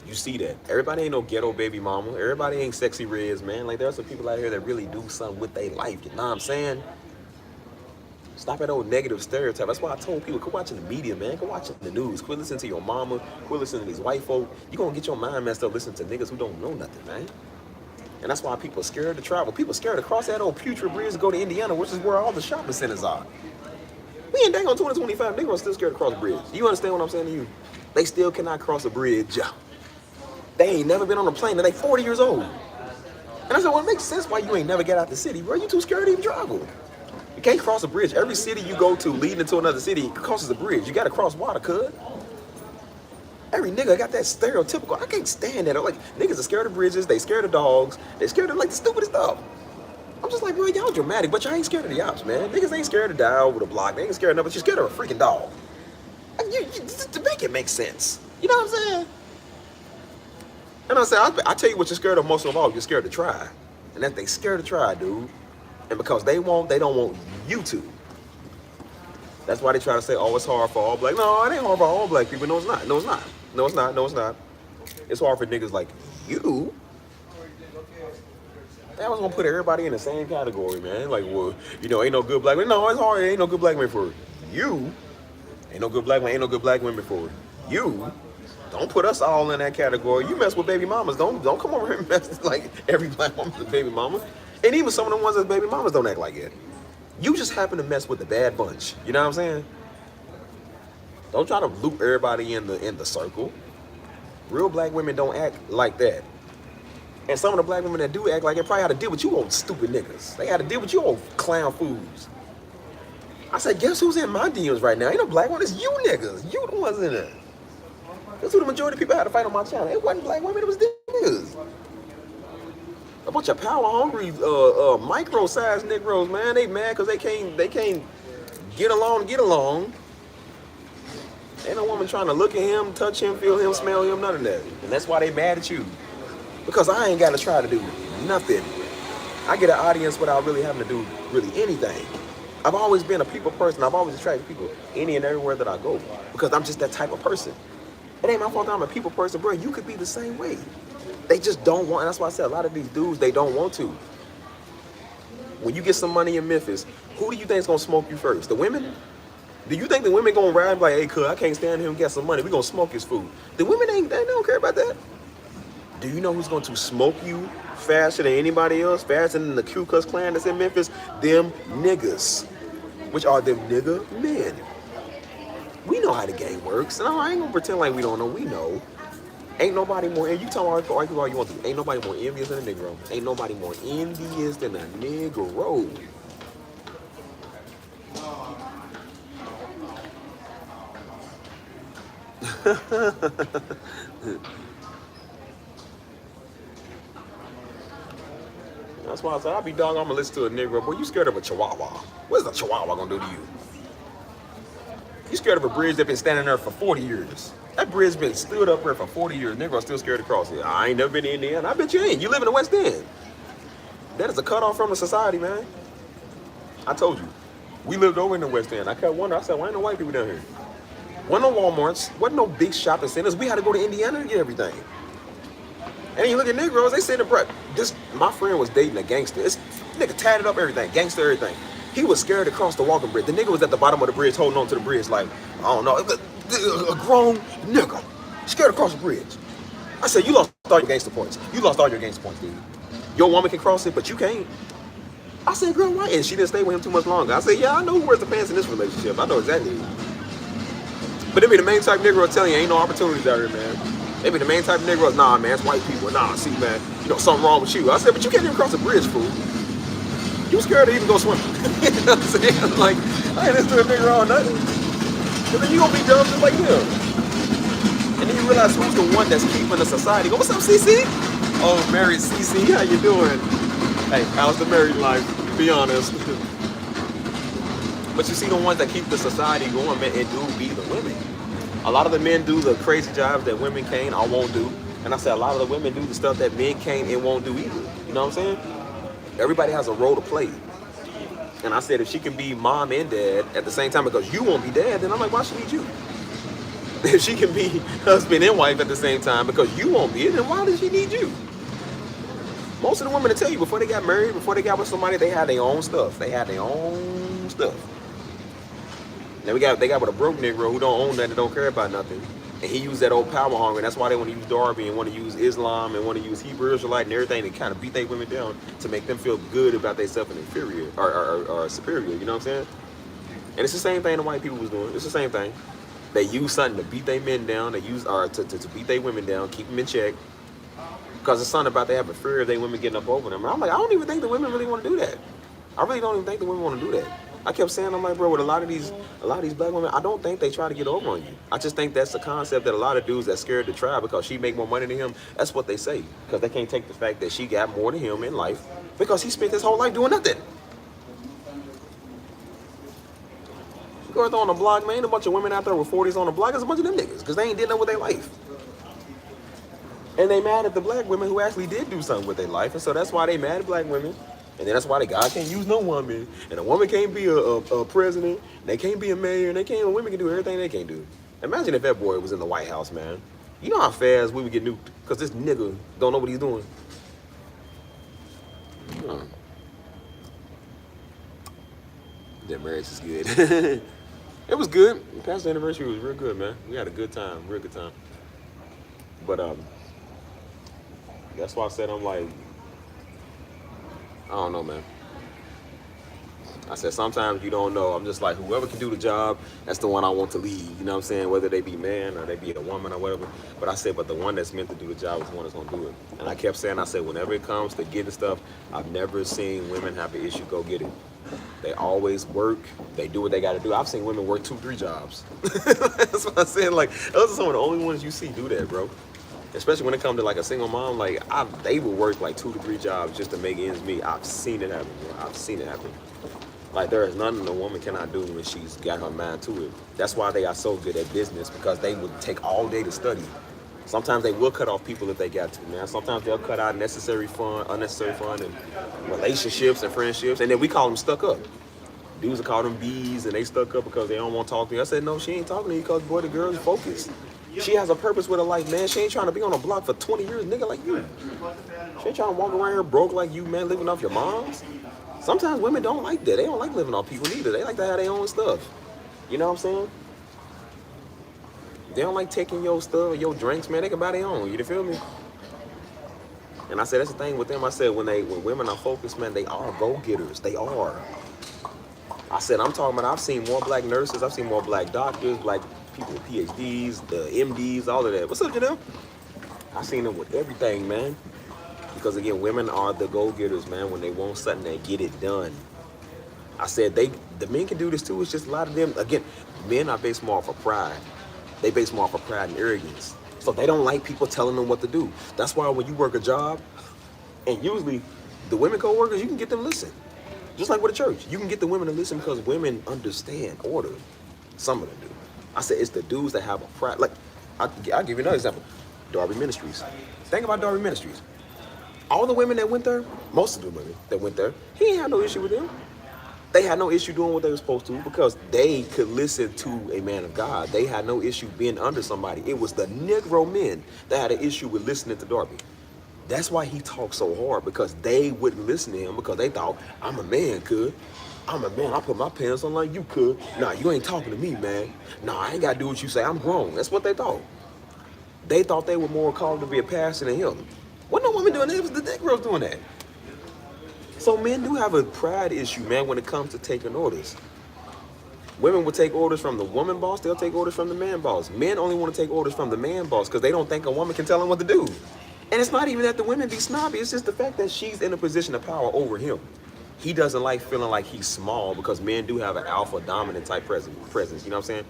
You see that. Everybody ain't no ghetto baby mama. Everybody ain't sexy Reds, man. Like, there are some people out here that really do something with their life. You know what I'm saying? Stop that old negative stereotype. That's why I told people, quit watching the media, man. Quit watching the news. Quit listening to your mama. Quit listening to these white folk. You're going to get your mind messed up listening to niggas who don't know nothing, man. And that's why people are scared to travel. People are scared to cross that old putrid bridge to go to Indiana, which is where all the shopping centers are. We ain't dang on 2025. Niggas still scared to cross the bridge. You understand what I'm saying to you? They still cannot cross a bridge. They ain't never been on a plane and they 40 years old. And I said, well, it makes sense why you ain't never get out the city, bro. You too scared to even travel. You can't cross a bridge. Every city you go to leading into another city crosses a bridge. You got to cross water, cuz. Every nigga got that stereotypical. I can't stand that. Like, niggas are scared of bridges. They scared of dogs. They scared of, like, the stupidest stuff. I'm just like, bro, y'all dramatic, but y'all ain't scared of the ops, man. Niggas ain't scared to die over the block. They ain't scared of nothing, but you're scared of a freaking dog. To make it make sense. You know what I'm saying? And I said, I tell you what you're scared of most of all. You're scared to try. And that they scared to try, dude. And because they don't want you to. That's why they try to say, oh, it's hard for all black. No, it ain't hard for all black people. No, it's not. No, it's not. No, it's not. No, it's not. It's hard for niggas like you. I was gonna put everybody in the same category, man. Like, well, you know, ain't no good black women. No, it's hard. Ain't no good black women for you. Ain't no good black women. Ain't no good black women for you. Don't put us all in that category. You mess with baby mamas. Don't come over here and mess like every black woman's a baby mama. And even some of the ones that's baby mamas don't act like it. You just happen to mess with the bad bunch. You know what I'm saying? Don't try to loop everybody in the circle. Real black women don't act like that. And some of the black women that do act like it probably had to deal with you old stupid niggas. They had to deal with you old clown fools. I said, guess who's in my DMs right now? Ain't no black one, it's you niggas. You the ones in there. That's who the majority of people had to fight on my channel. It wasn't black women, it was niggas. A bunch of power hungry, micro-sized Negroes, man. They mad because they can't get along. Ain't no woman trying to look at him, touch him, feel him, smell him, none of that. And that's why they mad at you. Because I ain't got to try to do nothing. I get an audience without really having to do really anything. I've always been a people person. I've always attracted people any and everywhere that I go. Because I'm just that type of person. It ain't my fault that I'm a people person, bro. You could be the same way. They just don't want, and that's why I said a lot of these dudes, they don't want to. When you get some money in Memphis, who do you think is going to smoke you first? The women? Do you think the women going to ride like, hey, cuz, I can't stand him, get some money. We going to smoke his food. The women they don't care about that. Do you know who's going to smoke you faster than anybody else? Faster than the Ku Klux Klan that's in Memphis? Them niggas. Which are them nigga men. We know how the game works. And I ain't going to pretend like we don't know. We know. Ain't nobody more, and you tell me argue all you want to. Ain't nobody more envious than a Negro. Ain't nobody more envious than a Negro. That's why I said, I'll be dog, I'm gonna listen to a Negro. Boy, you scared of a Chihuahua. What's a Chihuahua gonna do to you? You scared of a bridge that's been standing there for 40 years. That bridge been stood up there for 40 years. Negro still scared to cross it. I ain't never been to Indiana. I bet you ain't. You live in the West End. That is a cutoff from the society, man. I told you. We lived over in the West End. I kept wondering. I said, why ain't no white people down here? Wasn't no Walmarts. Wasn't no big shopping centers. We had to go to Indiana to get everything. And then you look at Negroes, they said, my friend was dating a gangster. This nigga tatted up everything, gangster everything. He was scared to cross the walking bridge. The nigga was at the bottom of the bridge holding on to the bridge like, I don't know, a grown nigga, scared to cross the bridge. I said, you lost all your gangster points. You lost all your gangster points, dude. Your woman can cross it, but you can't. I said, girl, why? And she didn't stay with him too much longer. I said, yeah, I know who wears the pants in this relationship. I know exactly. But they be the main type of Negro telling you ain't no opportunities out here, man. They be the main type of Negroes, nah, man, it's white people. Nah, see, man, you know, something wrong with you. I said, but you can't even cross a bridge, fool. You scared to even go swimming. You know what I'm saying? Like, I ain't listening to a nigga or nothing. But then you gonna be dumb just like him. And then you realize who's the one that's keeping the society. Go, what's up, CC? Oh, married CC, how you doing? Hey, how's the married life? Be honest. But you see the ones that keep the society going, man, it do be the women. A lot of the men do the crazy jobs that women can't or won't do. And I said a lot of the women do the stuff that men can't and won't do either. You know what I'm saying? Everybody has a role to play. And I said if she can be mom and dad at the same time because you won't be dad, then I'm like, why she need you? If she can be husband and wife at the same time because you won't be it, then why does she need you? Most of the women will tell you before they got married, before they got with somebody, they had their own stuff. They had their own stuff. Now they got with a broke Negro who don't own nothing, don't care about nothing. And he used that old power hunger. And that's why they want to use Darby and want to use Islam and want to use Hebrew Israelite and everything to kind of beat their women down to make them feel good about themselves and inferior or superior. You know what I'm saying? And it's the same thing the white people was doing. It's the same thing. They use something to beat their men down. They use to beat their women down, keep them in check. Because it's something about they have a fear of they women getting up over them. And I'm like, I don't even think the women really want to do that. I really don't even think the women want to do that. I kept saying, I'm like, bro, with a lot of these black women, I don't think they try to get over on you. I just think that's the concept that a lot of dudes that's scared to try because she make more money than him. That's what they say. Because they can't take the fact that she got more than him in life because he spent his whole life doing nothing. You go out there on the block, man, a bunch of women out there with 40s on the block. There's a bunch of them niggas because they ain't did nothing with their life. And they mad at the black women who actually did do something with their life. And so that's why they mad at black women. And then that's why God can't use no woman. And a woman can't be a president. They can't be a mayor. And women can do everything they can't do. Imagine if that boy was in the White House, man. You know how fast we would get nuked because this nigga don't know what he's doing. That marriage is good. It was good. The past anniversary was real good, man. We had a good time, real good time. But that's why I said I'm like, I don't know, man. I said sometimes you don't know. I'm just like, whoever can do the job, that's the one I want to lead. You know what I'm saying? Whether they be man or they be a woman or whatever. But I said, but the one that's meant to do the job is the one that's gonna do it. And I kept saying, I said, whenever it comes to getting stuff, I've never seen women have an issue go get it. They always work. They do what they got to do. I've seen women work 2-3 jobs. That's what I'm saying. Like, those are some of the only ones you see do that, bro. Especially when it comes to like a single mom, like they will work like 2 to 3 jobs just to make ends meet. I've seen it happen, bro. I've seen it happen. Like there is nothing a woman cannot do when she's got her mind to it. That's why they are so good at business because they would take all day to study. Sometimes they will cut off people if they got to, man. Sometimes they'll cut out unnecessary fun, and relationships and friendships, and then we call them stuck up. Dudes will call them bees, and they stuck up because they don't want to talk to you. I said, no, she ain't talking to you because, boy, the girl's focused. She has a purpose with her life, man. She ain't trying to be on a block for 20 years, nigga, like you. She ain't trying to walk around here broke like you, man, living off your moms. Sometimes women don't like that. They don't like living off people either. They like to have their own stuff. You know what I'm saying? They don't like taking your stuff or your drinks, man. They can buy their own. You feel me? And I said, that's the thing with them. I said, when women are focused, man, they are go-getters. They are. I said, I'm talking about, I've seen more black nurses. I've seen more black doctors, black people with PhDs, the MDs, all of that. What's up, Janelle? I've seen them with everything, man. Because, again, women are the go-getters, man. When they want something, they get it done. I said, the men can do this, too. It's just a lot of them. Again, men are based more off of pride. They base more off of pride and arrogance. So they don't like people telling them what to do. That's why when you work a job, and usually the women co-workers, you can get them to listen. Just like with a church. You can get the women to listen because women understand order. Some of them do. I said it's the dudes that have a pride. Like, I'll give you another example. Darby Ministries. Think about Darby Ministries. All the women that went there, most of the women that went there, he ain't had no issue with them. They had no issue doing what they were supposed to because they could listen to a man of God. They had no issue being under somebody. It was the Negro men that had an issue with listening to Darby. That's why he talked so hard, because they wouldn't listen to him because they thought, I'm a man, could. I'm a man. I put my pants on like you could. Nah, you ain't talking to me, man. Nah, I ain't got to do what you say. I'm grown. That's what they thought. They thought they were more called to be a pastor than him. Wasn't no woman doing that. It was the Negroes doing that. So men do have a pride issue, man, when it comes to taking orders. Women will take orders from the woman boss. They'll take orders from the man boss. Men only want to take orders from the man boss because they don't think a woman can tell them what to do. And it's not even that the women be snobby. It's just the fact that she's in a position of power over him. He doesn't like feeling like he's small because men do have an alpha dominant type presence. You know what I'm saying?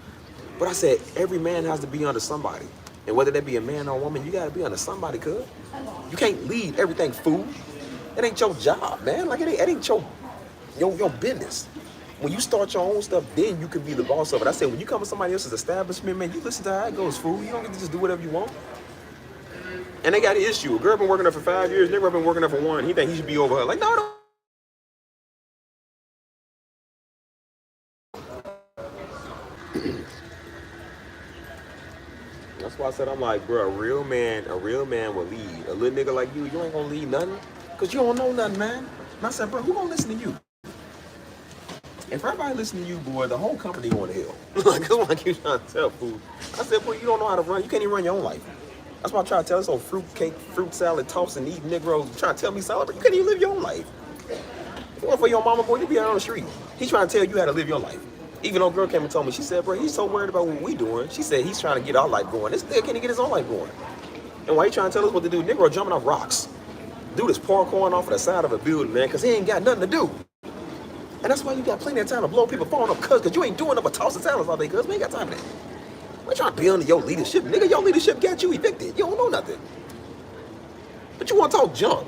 But I said every man has to be under somebody. And whether that be a man or a woman, you got to be under somebody, cuz. You can't lead everything, fool. It ain't your job, man. Like, it ain't your business. When you start your own stuff, then you can be the boss of it. I said, when you come to somebody else's establishment, man, you listen to how it goes, fool. You don't get to just do whatever you want. And they got an issue. A girl been working there for 5 years. Nigga been working there for 1. He think he should be over her. Like, no. That's why I said, I'm like, bro, a real man will lead. A little nigga like you ain't gonna lead nothing. Because you don't know nothing, man. And I said, bro, who gonna listen to you? If everybody listen to you, boy, the whole company going to hell. Like, that's what I keep trying to tell, fool. I said, boy, you don't know how to run. You can't even run your own life. That's why I try to tell this old fruit cake, fruit salad, toss and eat Negro trying to tell me celebrate. You can't even live your own life. If it weren't for your mama, boy, you'd be out on the street. He's trying to tell you how to live your life. Even though a girl came and told me, she said, bro, he's so worried about what we doing. She said he's trying to get our life going. This nigga can't get his own life going. And why you trying to tell us what to do? Negro jumping off rocks. Dude is parkouring off of the side of a building, man, because he ain't got nothing to do. And that's why you got plenty of time to blow people falling up, cuz, because you ain't doing nothing but tossing talents all day, cuz. We ain't got time for that. We trying to build your leadership. Nigga, your leadership got you evicted. You don't know nothing. But you want to talk junk.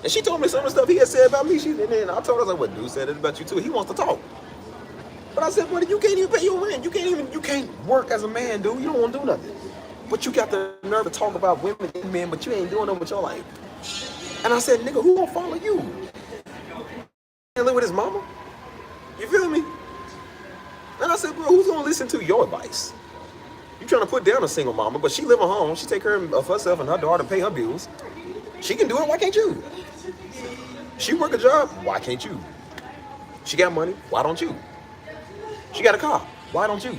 And she told me some of the stuff he had said about me. And then I told her, I was like, what dude said it about you too. He wants to talk. But I said, buddy, you can't even pay your rent. You can't work as a man, dude. You don't want to do nothing. But you got the nerve to talk about women and men, but you ain't doing nothing with your life. And I said, nigga, who gonna follow you? And live with his mama? You feel me? And I said, bro, who's gonna listen to your advice? You trying to put down a single mama, but she live at home. She take care of herself and her daughter and pay her bills. She can do it, why can't you? She work a job, why can't you? She got money, why don't you? She got a car, why don't you?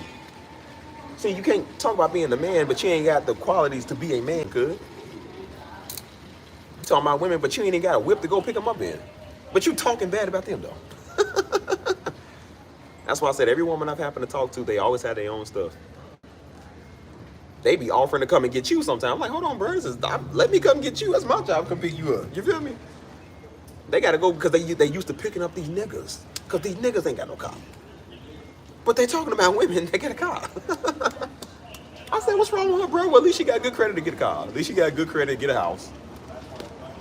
See, you can't talk about being a man, but you ain't got the qualities to be a man, could? You talking about women, but you ain't even got a whip to go pick them up in. But you talking bad about them, though. That's why I said every woman I've happened to talk to, they always have their own stuff. They be offering to come and get you sometimes. I'm like, hold on, bro, let me come get you. That's my job, come pick you up. You feel me? They gotta go because they used to picking up these niggas. Because these niggas ain't got no car. But they talking about women, they get a car. I said, what's wrong with her, bro? Well, at least she got good credit to get a car. At least she got good credit to get a house.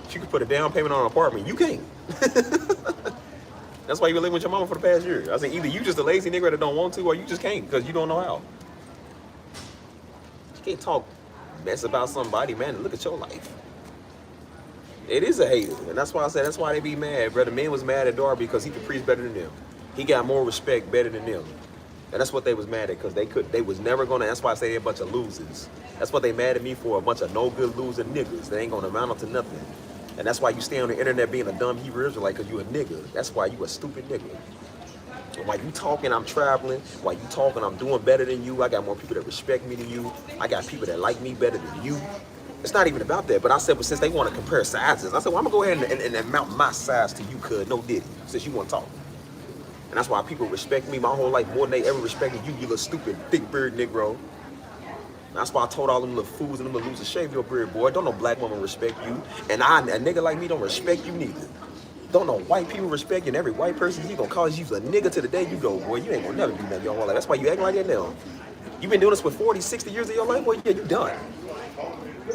She could put a down payment on an apartment. You can't. That's why you been living with your mama for the past year. I said, either you just a lazy nigga that don't want to, or you just can't because you don't know how. You can't talk mess about somebody, man, and look at your life. It is a hater. And that's why I said, that's why they be mad, bro. The man was mad at Darby because he could preach better than them. He got more respect better than them. And that's what they was mad at, because they was never gonna, that's why I say they're a bunch of losers. That's what they mad at me for, a bunch of no good losing niggas. They ain't gonna amount up to nothing. And that's why you stay on the internet being a dumb Hebrew Israelite, because you a nigga. That's why you a stupid nigga. And while you talking, I'm traveling. While you talking, I'm doing better than you. I got more people that respect me than you. I got people that like me better than you. It's not even about that, but I said, but since they want to compare sizes, I said, well, I'm gonna go ahead and mount my size to you, cuz, no diddy, since you want to talk. And that's why people respect me my whole life more than they ever respected you, you little stupid, thick beard Negro. And that's why I told all them little fools and them little losers, shave your beard, boy. Don't no black woman respect you. And a nigga like me don't respect you neither. Don't no white people respect you, and every white person, he gonna call you a nigga to the day you go, boy. You ain't gonna never do nothing your whole life. That's why you acting like that now. You been doing this for 40, 60 years of your life, boy, yeah, you done.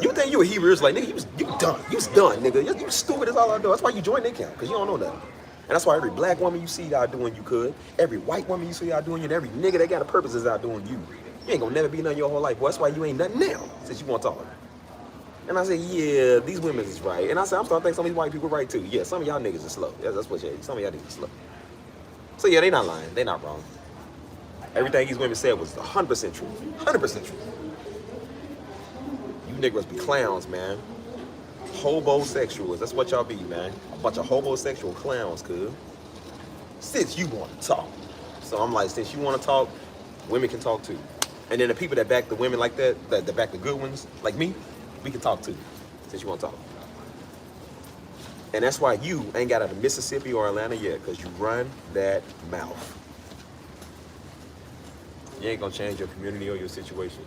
You think you a Hebrew Israelite, nigga, you done. You's done, nigga. You stupid as all I know. That's why you joined their camp, because you don't know nothing. And that's why every black woman you see out doing you could. Every white woman you see out doing you. And every nigga that got a purpose is out doing you. You ain't gonna never be nothing your whole life. Boy, that's why you ain't nothing now, since you want to talk. And I said, yeah, these women is right. And I said, I'm starting to think some of these white people right too. Yeah, some of y'all niggas are slow. Yeah, that's what some of y'all niggas are slow. So yeah, they not lying. They not wrong. Everything these women said was 100% true. 100% true. You niggas be clowns, man. Hobosexuals, that's what y'all be, man. A bunch of homosexual clowns, cuz. Since you want to talk. So I'm like, since you want to talk, women can talk too. And then the people that back the women like that back the good ones, like me, we can talk too, since you want to talk. And that's why you ain't got out of Mississippi or Atlanta yet, because you run that mouth. You ain't gonna change your community or your situation.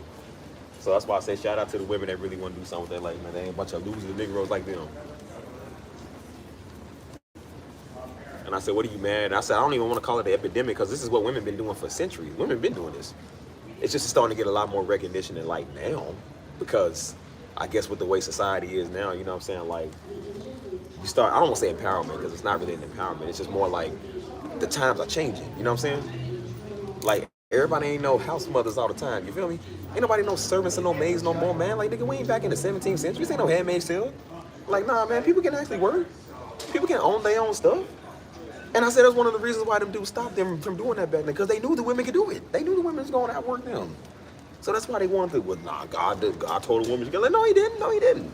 So that's why I say shout out to the women that really want to do something with their life, man. They ain't a bunch of losers and Negroes like them. And I said, what are you mad? And I said, I don't even want to call it an epidemic, because this is what women been doing for centuries. Women been doing this. It's just starting to get a lot more recognition and light now, because I guess with the way society is now, you know what I'm saying? Like, you start, I don't want to say empowerment, because it's not really an empowerment. It's just more like the times are changing, you know what I'm saying? Like, everybody ain't no house mothers all the time, you feel me? Ain't nobody no servants and no maids no more, man. Like, nigga, we ain't back in the 17th century. This ain't no handmaid's tale. Like, nah, man, people can actually work. People can own their own stuff. And I said that's one of the reasons why them dudes stopped them from doing that back then, because they knew the women could do it. They knew the women was going to outwork them. So that's why they wanted to, well, nah, God told a woman, like, no, he didn't. No, he didn't.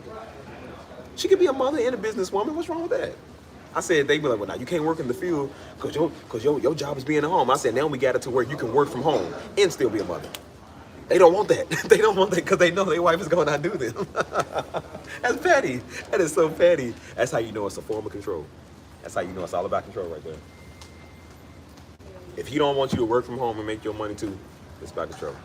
She could be a mother and a businesswoman. What's wrong with that? I said, they be like, well, now you can't work in the field because your job is being at home. I said, now we got it to where you can work from home and still be a mother. They don't want that. They don't want that because they know their wife is going to outdo them. That's petty. That is so petty. That's how you know it's a form of control. That's how you know it's all about control right there. If he don't want you to work from home and make your money too, it's about control.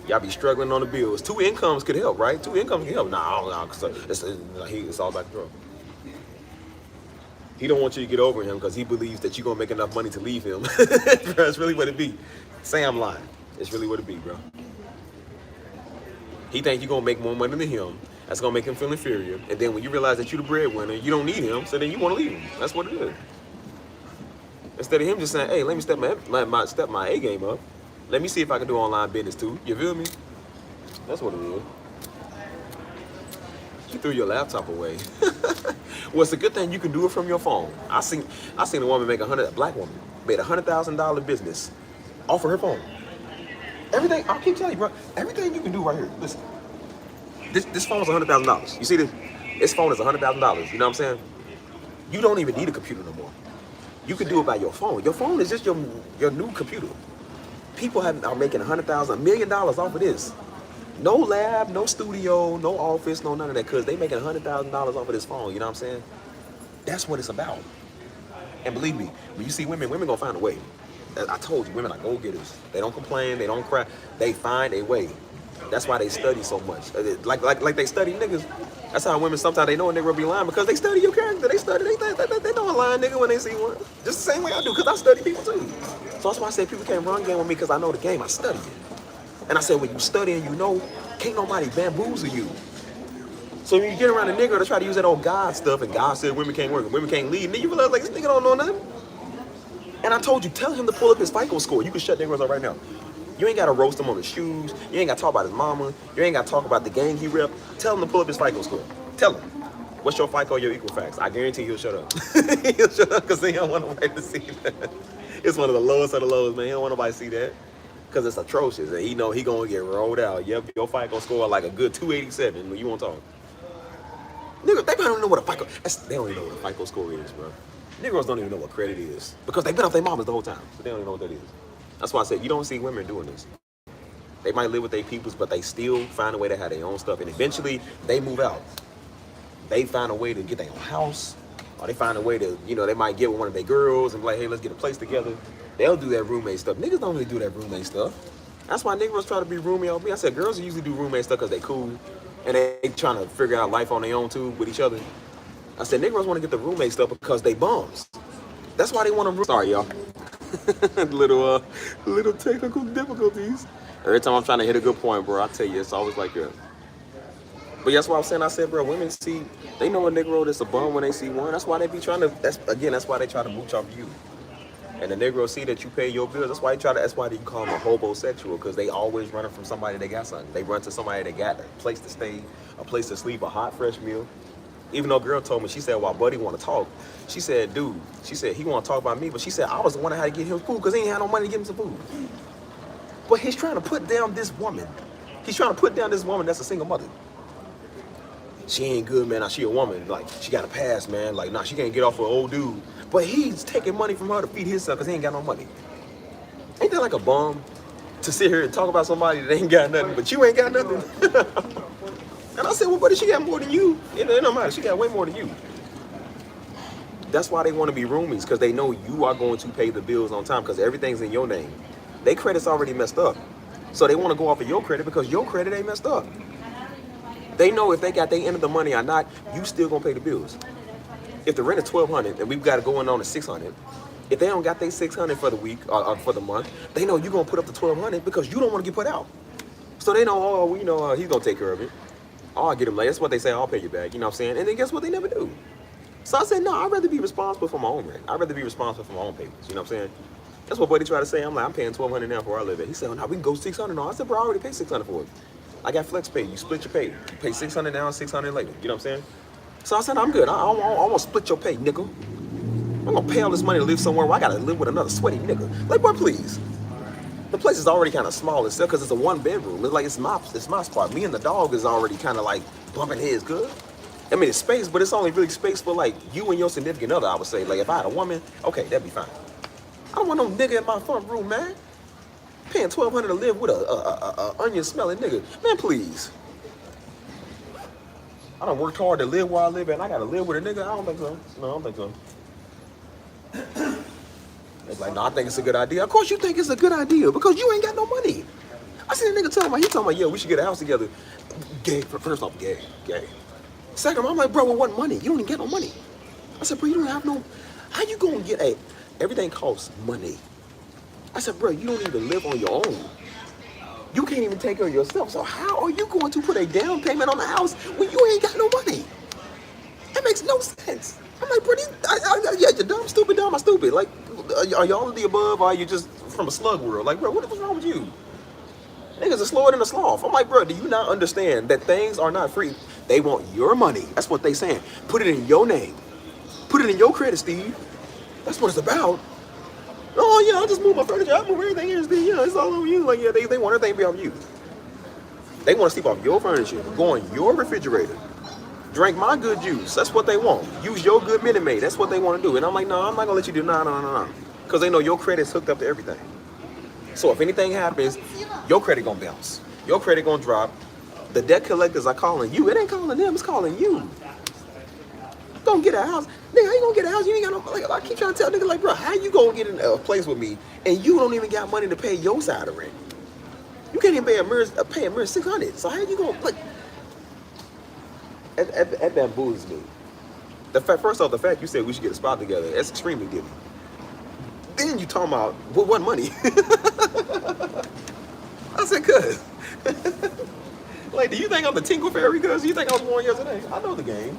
Y'all be struggling on the bills. 2 incomes could help, right? 2 incomes can help. Nah, it's all about control. He don't want you to get over him because he believes that you're gonna make enough money to leave him. That's really what it be. Say I'm lying. It's really what it be, bro. He think you're gonna make more money than him. That's gonna make him feel inferior. And then when you realize that you're the breadwinner, you don't need him, so then you wanna leave him. That's what it is. Instead of him just saying, hey, let me step my A game up. Let me see if I can do online business too. You feel me? That's what it is. You threw your laptop away. Well, it's a good thing you can do it from your phone. I seen a woman make a black woman made $100,000 business off of her phone. Everything, I'll keep telling you, bro, everything you can do right here. Listen, this phone is $100,000. You see this? This phone is $100,000. You know what I'm saying? You don't even need a computer no more. You can do it by your phone. Your phone is just your new computer. People are making $100,000, $1 million off of this. No lab, no studio, no office, no none of that, because they making $100,000 off of this phone. You know what I'm saying? That's what it's about. And believe me, when you see women gonna find a way. I told you, women are go-getters. They don't complain, they don't cry. They find a way. That's why they study so much. Like they study niggas. That's how women sometimes they know a nigga will be lying because they study your character. They know a lying nigga when they see one. Just the same way I do, because I study people too. So that's why I say people can't run game with me, because I know the game. I study it. And I said, when you study and you know, can't nobody bamboozle you. So when you get around a nigga to try to use that old God stuff, and God said women can't work and women can't lead, and then you realize, like, this nigga don't know nothing. And I told you, tell him to pull up his FICO score. You can shut niggas up right now. You ain't got to roast him on his shoes. You ain't got to talk about his mama. You ain't got to talk about the gang he rep. Tell him to pull up his FICO score. Tell him. What's your FICO, your Equifax? I guarantee he'll shut up. He'll shut up because he don't want nobody to see that. It's one of the lowest of the lows, man. He don't want nobody to see that because it's atrocious. And he know he going to get rolled out. Yep, your FICO score like a good 287 when you want to talk. Nigga, they probably don't know what a FICO... They don't even know what a FICO score is, bro. Negroes don't even know what credit is because they've been off their mamas the whole time. So they don't even know what that is. That's why I said you don't see women doing this. They might live with their peoples, but they still find a way to have their own stuff. And eventually, they move out. They find a way to get their own house. Or they find a way to, you know, they might get with one of their girls and be like, hey, let's get a place together. They'll do that roommate stuff. Niggas don't really do that roommate stuff. That's why Negroes try to be roommate on me. I said girls usually do roommate stuff because they cool. And they trying to figure out life on their own too with each other. I said Negroes want to get the roommate stuff because they bums. That's why they want to. Sorry, y'all. little technical difficulties. Every time I'm trying to hit a good point, bro, I tell you, it's always like that. But that's why I'm saying, I said, bro, women see, they know a Negro that's a bum when they see one. That's why they be trying to, that's why they try to mooch off you. And the Negro see that you pay your bills. That's why you call them a hobosexual, because they always running from somebody that got something. They run to somebody that got a place to stay, a place to sleep, a hot, fresh meal. Even though girl told me, she said, while Buddy want to talk, she said, dude, she said, he want to talk about me, but she said, I was the one that had to get him food because he ain't had no money to get him some food. But he's trying to put down this woman. He's trying to put down this woman that's a single mother. She ain't good, man. Now, she a woman. Like, she got a pass, man. Like, nah, she can't get off with an old dude. But he's taking money from her to feed himself because he ain't got no money. Ain't that like a bum to sit here and talk about somebody that ain't got nothing, but you ain't got nothing? And I said, well, buddy, she got more than you. It don't matter. She got way more than you. That's why they want to be roomies, because they know you are going to pay the bills on time because everything's in your name. Their credit's already messed up. So they want to go off of your credit because your credit ain't messed up. They know if they got their end of the money or not, you still going to pay the bills. If the rent is $1,200 and we've got it going on to $600, if they don't got their $600 for the week or for the month, they know you're going to put up the $1,200 because you don't want to get put out. So they know, oh, we know he's going to take care of it. Oh, I get him late. That's what they say. I'll pay you back. You know what I'm saying? And then guess what? They never do. So I said, no, I'd rather be responsible for my own rent. I'd rather be responsible for my own payments. You know what I'm saying? That's what Buddy tried to say. I'm like, I'm paying $1,200 now for where I live at. He said, oh, no, we can go $600 now. I said, bro, I already paid $600 for it. I got flex pay. You split your pay. You pay $600 now and $600 later. You know what I'm saying? So I said, I'm good. I want to split your pay, nigga. I'm going to pay all this money to live somewhere where I got to live with another sweaty nigga. Like, boy, please. The place is already kind of small itself because it's a one bedroom. It's like, it's my spot. Me and the dog is already kind of like bumping heads good. I mean, it's space, but it's only really space for like you and your significant other, I would say. Like, if I had a woman, okay, that'd be fine. I don't want no nigga in my front room, man. Paying $1,200 to live with a onion smelling nigga. Man, please. I done worked hard to live where I live and I gotta live with a nigga. I don't think so. No, I don't think so. It's like, no, I think it's a good idea. Of course you think it's a good idea because you ain't got no money. I seen a nigga talking about, yeah, we should get a house together. Gay, first off, gay. Second, I'm like, bro, with what money? You don't even get no money. I said, bro, you don't have no, how you gonna get everything costs money. I said, bro, you don't even live on your own. You can't even take care of yourself. So how are you going to put a down payment on the house when you ain't got no money? That makes no sense. I'm like, bro, yeah, you're dumb, stupid, dumb, or stupid. Like, are y'all of the above, or are you just from a slug world? Like, bro, what's wrong with you? Niggas are slower than a sloth. I'm like, bro, do you not understand that things are not free? They want your money. That's what they saying. Put it in your name. Put it in your credit, Steve. That's what it's about. Oh, yeah, I'll just move my furniture. I'll move everything here, Steve. Yeah, it's all on you. Like, yeah, they want everything to be on you. They want to sleep off your furniture, go on your refrigerator, drink my good juice. That's what they want. Use your good Minute Maid. That's what they want to do. And I'm like, no, I'm not going to let you do no. Because they know your credit's hooked up to everything. So if anything happens, your credit going to bounce. Your credit going to drop. The debt collectors are calling you. It ain't calling them. It's calling you. Don't get a house. Nigga, how you gonna get a house? You ain't got no, like, I keep trying to tell nigga, like, bro, how you gonna get in a place with me and you don't even got money to pay your side of rent? You can't even pay a mirror $600. So how you gonna, like, that bamboozles me. First off, the fact you said we should get a spot together, that's extremely giving. Then you talking about, well, what money? I said, cuz. Like, do you think I'm the Tinkle Fairy, cuz? Do you think I was born yesterday? I know the game.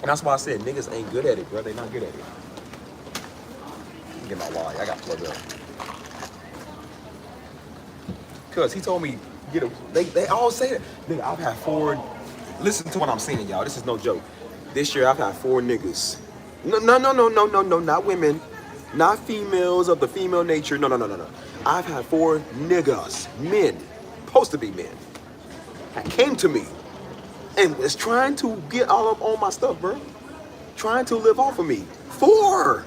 And that's why I said niggas ain't good at it, bro. They not good at it. Get my wire. I got plugged up. Cuz he told me, they all say that. Nigga, I've had 4, listen to what I'm saying, y'all. This is no joke. This year I've had 4 niggas. No, not women. Not females of the female nature. No. I've had 4 niggas, men, supposed to be men, that came to me and was trying to get all up on my stuff, bro. Trying to live off of me. 4.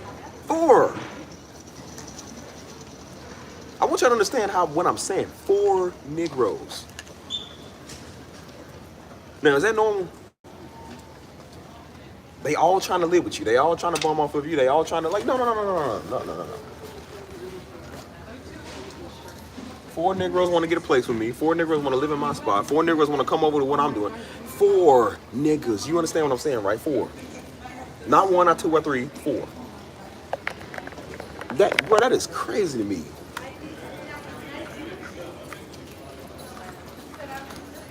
I want you to understand what I'm saying. 4 Negroes. Now, is that normal? They all trying to live with you. They all trying to bum off of you. They all trying to, like, no. 4 Negroes want to get a place with me. 4 Negroes want to live in my spot. 4 Negroes want to come over to what I'm doing. 4 niggas. You understand what I'm saying, right? 4. Not 1 or 2 or 3. 4. That is crazy to me.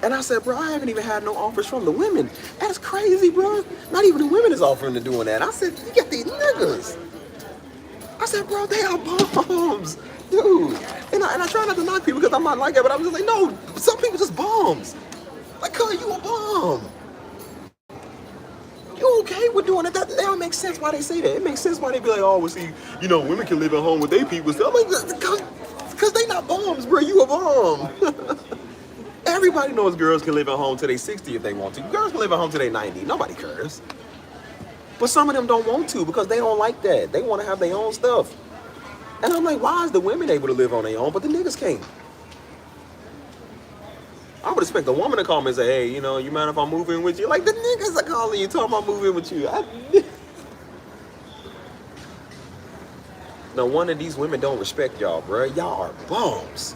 And I said, bro, I haven't even had no offers from the women. That's crazy, bro. Not even the women is offering to doing that. I said, you got these niggas. I said, bro, they are bums. Dude. And I try not to knock people because I'm not like that, but I'm just like, no, some people just bums. Like, cuz, you a bum. You okay with doing it? That don't make sense why they say that. It makes sense why they be like, oh, well, see, you know, women can live at home with their people. I'm like, because they not bums, bro. You a bum. Everybody knows girls can live at home till they 60 if they want to. Girls can live at home till they 90. Nobody cares. But some of them don't want to because they don't like that. They want to have their own stuff. And I'm like, why is the women able to live on their own, but the niggas can't? I would expect a woman to call me and say, hey, you know, you mind if I move in with you? Like, the niggas are calling you, talking about moving with you. No wonder these women don't respect y'all, bro. Y'all are bums.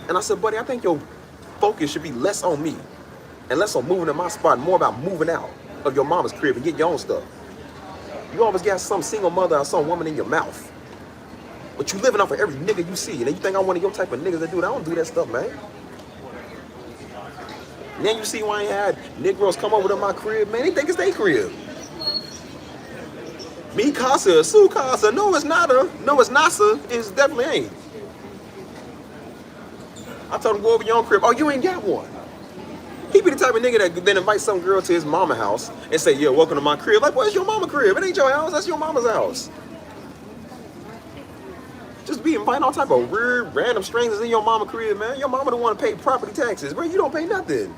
And I said, buddy, I think your focus should be less on me and less on moving to my spot, more about moving out of your mama's crib and getting your own stuff. You always got some single mother or some woman in your mouth. But you living off of every nigga you see. And then you think I'm one of your type of niggas that do that. I don't do that stuff, man. And then you see why I ain't had Negroes come over to my crib, man. They think it's their crib. Me casa, su casa. No, it's not a. No, it's nasa. It definitely ain't. I told him, go over your own crib. Oh, you ain't got one. He be the type of nigga that then invite some girl to his mama house and say, yeah, welcome to my crib. Like, where's your mama crib? It ain't your house. That's your mama's house. Just be inviting all type of weird, random strangers in your mama crib, man. Your mama don't want to pay property taxes, bro. You don't pay nothing.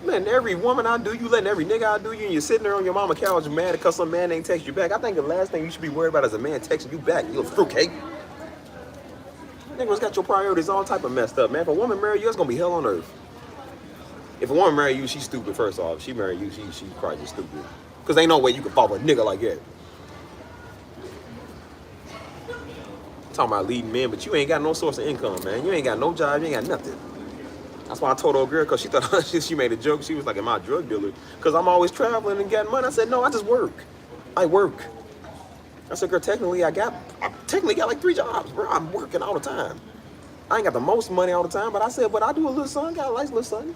Letting every woman I do you, letting every nigga I do you, and you're sitting there on your mama couch mad because some man ain't text you back. I think the last thing you should be worried about is a man texting you back. You a fruitcake. Niggas got your priorities all type of messed up, man. If a woman marry you, it's gonna be hell on earth. If a woman marry you, she's stupid, first off. If she marry you, she's probably just stupid. Because ain't no way you can follow a nigga like that. Talking about leading men, but you ain't got no source of income, man. You ain't got no job, you ain't got nothing. That's why I told old girl, because she thought she made a joke. She was like, am I a drug dealer? Because I'm always traveling and getting money. I said, no, I just work. I work. I said, girl, technically I got like 3 jobs, bro. I'm working all the time. I ain't got the most money all the time, but I said, but I do a little something, got a nice little something.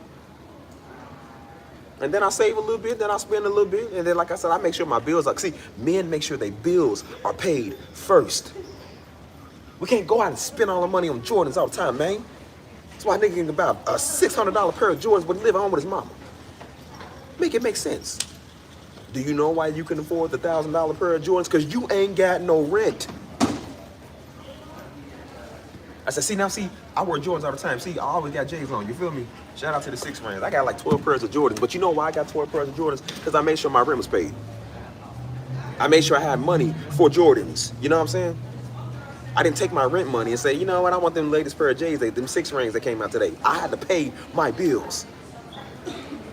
And then I save a little bit, then I spend a little bit, and then like I said, I make sure my bills are, see, men make sure their bills are paid first. We can't go out and spend all the money on Jordans all the time, man. That's why a nigga can buy a $600 pair of Jordans but he live at home with his mama. Make it make sense. Do you know why you can afford the $1,000 pair of Jordans? Because you ain't got no rent. I said, see, I wear Jordans all the time. See, I always got J's on, you feel me? Shout out to the 6 Rings. I got like 12 pairs of Jordans. But you know why I got 12 pairs of Jordans? Because I made sure my rent was paid. I made sure I had money for Jordans. You know what I'm saying? I didn't take my rent money and say, you know what, I want them latest pair of J's, them 6 Rings that came out today. I had to pay my bills.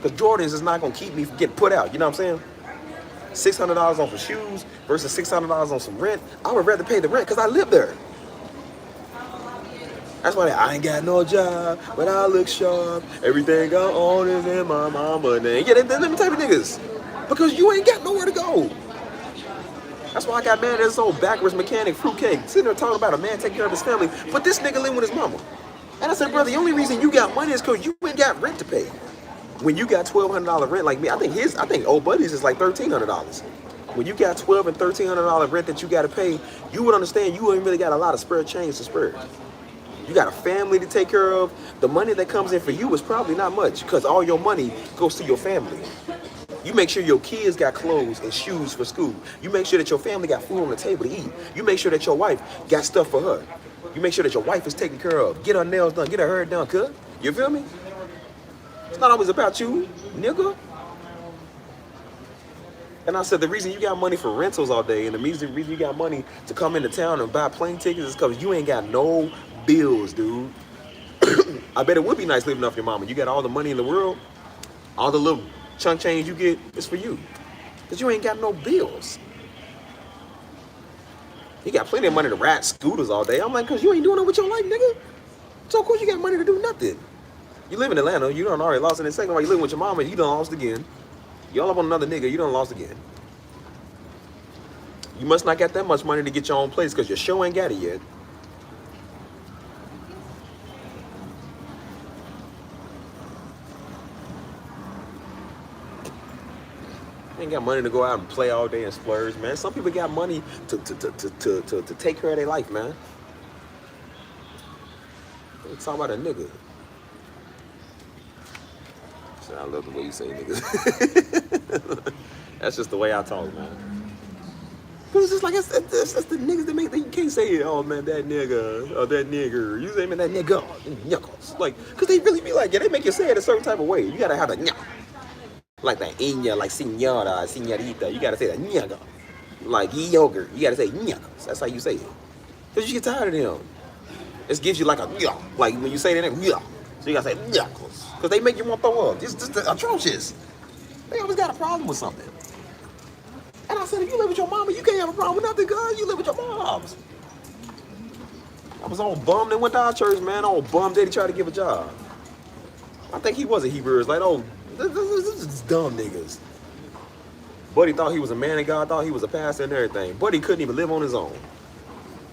Because Jordans is not going to keep me from getting put out. You know what I'm saying? $600 on for shoes versus $600 on some rent. I would rather pay the rent because I live there. That's why I ain't got no job, but I look sharp. Everything I own is in my mama name. Yeah, them type of niggas. Because you ain't got nowhere to go. That's why I got mad at this old backwards mechanic fruitcake. Sitting there talking about a man taking care of his family, but this nigga living with his mama. And I said, brother, the only reason you got money is because you ain't got rent to pay. When you got $1,200 rent like me, I think old buddies is like $1,300. When you got $1,200 and $1,300 rent that you got to pay, you would understand you ain't really got a lot of spare change to spare. You got a family to take care of. The money that comes in for you is probably not much because all your money goes to your family. You make sure your kids got clothes and shoes for school. You make sure that your family got food on the table to eat. You make sure that your wife got stuff for her. You make sure that your wife is taken care of. Get her nails done, get her hair done, cuz. You feel me? It's not always about you, nigga. And I said the reason you got money for rentals all day and the reason you got money to come into town and buy plane tickets is because you ain't got no bills, dude. I bet it would be nice living off your mama. You got all the money in the world, all the little chunk change you get is for you. Because you ain't got no bills. You got plenty of money to ride scooters all day. I'm like, because you ain't doing it with your life, nigga. So of course you got money to do nothing. You live in Atlanta, you done already lost. And then second while you living with your mama, you done lost again. You all up on another nigga, you done lost again. You must not got that much money to get your own place because your show ain't got it yet. Ain't got money to go out and play all day and splurge, man. Some people got money to take care of their life, man. We're talking about a nigga. So I love the way you say niggas. That's just the way I talk, man. Cause it's just like that's the niggas that make that you can't say it. Oh man, that nigga or that nigger. You say man, that nigga, knuckles. Like, cause they really be like, yeah, they make you say it a certain type of way. You gotta have a nyah. Like that inya, like senora, senorita. You gotta say that nyaga. Like yogurt, you gotta say nyakos. That's how you say it. Cause you get tired of them. It gives you like a nyah. Like when you say that, nyah. So you gotta say nyakos. Cause they make you want to throw up. Just atrocious. They always got a problem with something. And I said, if you live with your mama, you can't have a problem with nothing, cause you live with your moms. I was all bummed and went to our church, man. All bummed that he tried to give a job. I think he was a Hebrew. It's like, oh, this is dumb niggas. Buddy thought he was a man of God, thought he was a pastor and everything. Buddy couldn't even live on his own.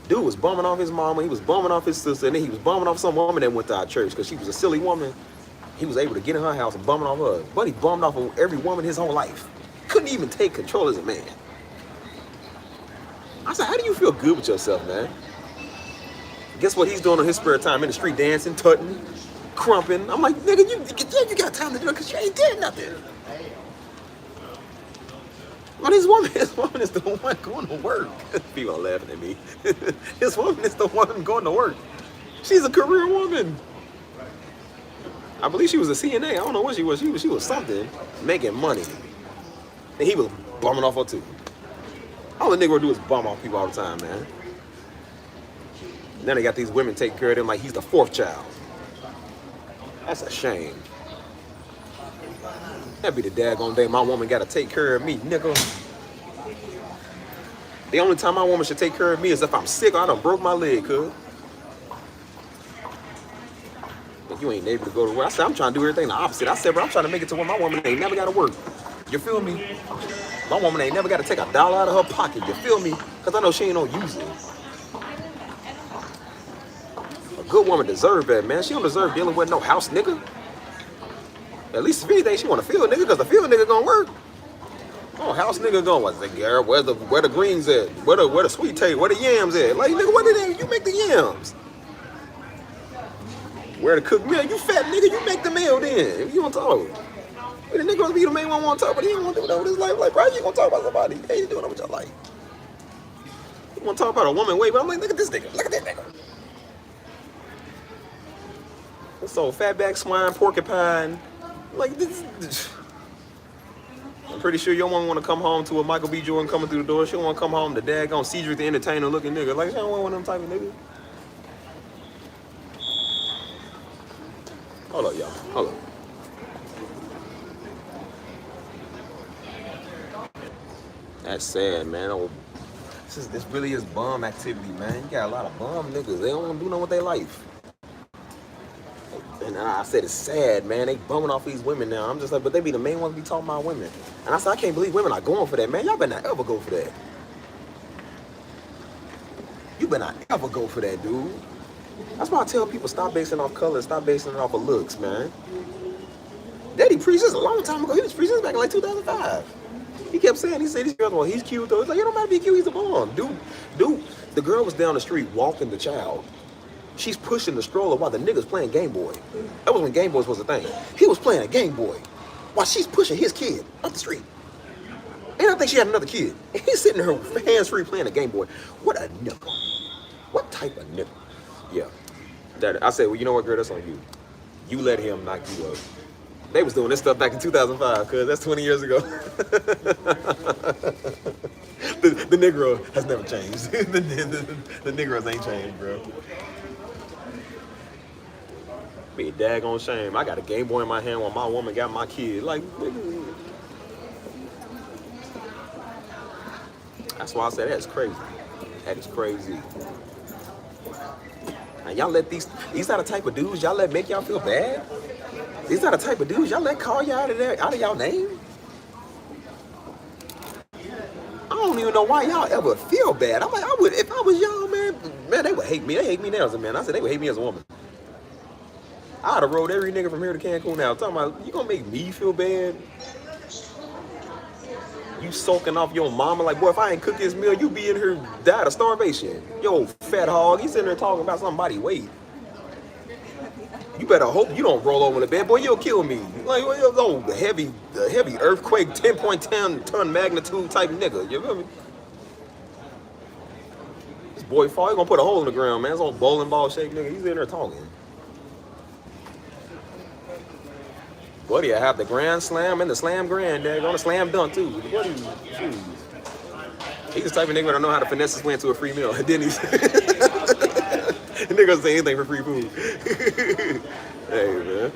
Dude was bumming off his mama, he was bumming off his sister, and then he was bumming off some woman that went to our church because she was a silly woman. He was able to get in her house and bumming off her. Buddy bummed off on every woman his whole life. Couldn't even take control as a man. I said, how do you feel good with yourself, man? Guess what he's doing on his spare time? In the street dancing, tutting, crumping. I'm like, nigga, you got time to do it because you ain't did nothing. Well, his woman is the one going to work. People are laughing at me. His woman is the one going to work. She's a career woman. I believe she was a CNA. I don't know what she was. She was something, making money. And he was bumming off her too. All the nigga would do is bum off people all the time, man. Now they got these women taking care of them like he's the 4th child. That's a shame. That'd be the daggone day my woman gotta take care of me, nigga. The only time my woman should take care of me is if I'm sick or I done broke my leg, cuz. But you ain't able to go to work. I said, I'm trying to do everything the opposite. I said, bro, I'm trying to make it to where my woman ain't never got to work. You feel me? My woman ain't never got to take $1 out of her pocket. You feel me? Because I know she ain't gonna use it. A good woman deserve that, man. She don't deserve dealing with no house nigga. At least if anything, she want to feel nigga, because the field nigga gonna work. Oh, house nigga going, what's the girl? Where the greens at? Where the sweet taste? Where the yams at? Like nigga, what did you make the yams? Where the cooked meal? You fat nigga, you make the meal then. If you want to talk. But the nigga gonna be the main one want to talk, but he don't want to do that with his life. Like, bro, you gonna talk about somebody? Hey, you doing it with your life? You want to talk about a woman? Wait, but I'm like, look at this nigga. Look at that nigga. So fatback swine, porcupine, like this. I'm pretty sure your woman want to come home to a Michael B. Jordan coming through the door. She don't want to come home to daggone Cedric the Entertainer looking nigga. Like, she don't want one of them type of niggas. Hold up, y'all. Hold up. That's sad, man. Oh, this really is bum activity, man. You got a lot of bum niggas. They don't want to do nothing with their life. And I said it's sad, man. They bumming off these women now. I'm just like, but they be the main ones be talking about women. And I said, I can't believe women are going for that, man. Y'all better not ever go for that. You better not ever go for that, dude. That's why I tell people, stop basing off color, stop basing it off of looks, man. Daddy preached this a long time ago. He was preaching this back in like 2005. He kept saying, he said, these girls, well, he's cute though. It's like, it don't matter if he's cute, he's a bomb. Dude, the girl was down the street walking the child. She's pushing the stroller while the nigga's playing Game Boy. That was when Game Boys was a thing. He was playing a Game Boy while she's pushing his kid up the street. And I think she had another kid. And he's sitting there hands-free playing a Game Boy. What a nigga. What type of nigga? Yeah. I said, well, you know what, girl, that's on you. You let him knock you up. They was doing this stuff back in 2005, cuz that's 20 years ago. the Negro has never changed. the Negroes ain't changed, bro. Be a daggone shame. I got a Game Boy in my hand while my woman got my kid. Like, that's why I said that's crazy. That is crazy. And y'all let these are the type of dudes y'all let make y'all feel bad? These are the type of dudes y'all let call you out of y'all name? I don't even know why y'all ever feel bad. I'm like, I would, if I was y'all, man, they would hate me. They hate me now as a man. I said they would hate me as a woman. I'd have rode every nigga from here to Cancun now. Talking about, you gonna make me feel bad? You soaking off your mama like, boy, if I ain't cook this meal, you be in here died of starvation. Yo, fat hog, he's sitting there talking about somebody weight. You better hope you don't roll over in the bed, boy, you'll kill me. Like, yo, the heavy earthquake, 10.10 ton magnitude type nigga, you feel me? This boy fall, he gonna put a hole in the ground, man. This old bowling ball shaped nigga, he's in there talking. What do you have, the grand slam and the slam grand, dad? On the slam dunk too. What do you choose? He's the type of nigga that don't know how to finesse his way into a free meal. Then he's nigga say anything for free food. Hey man.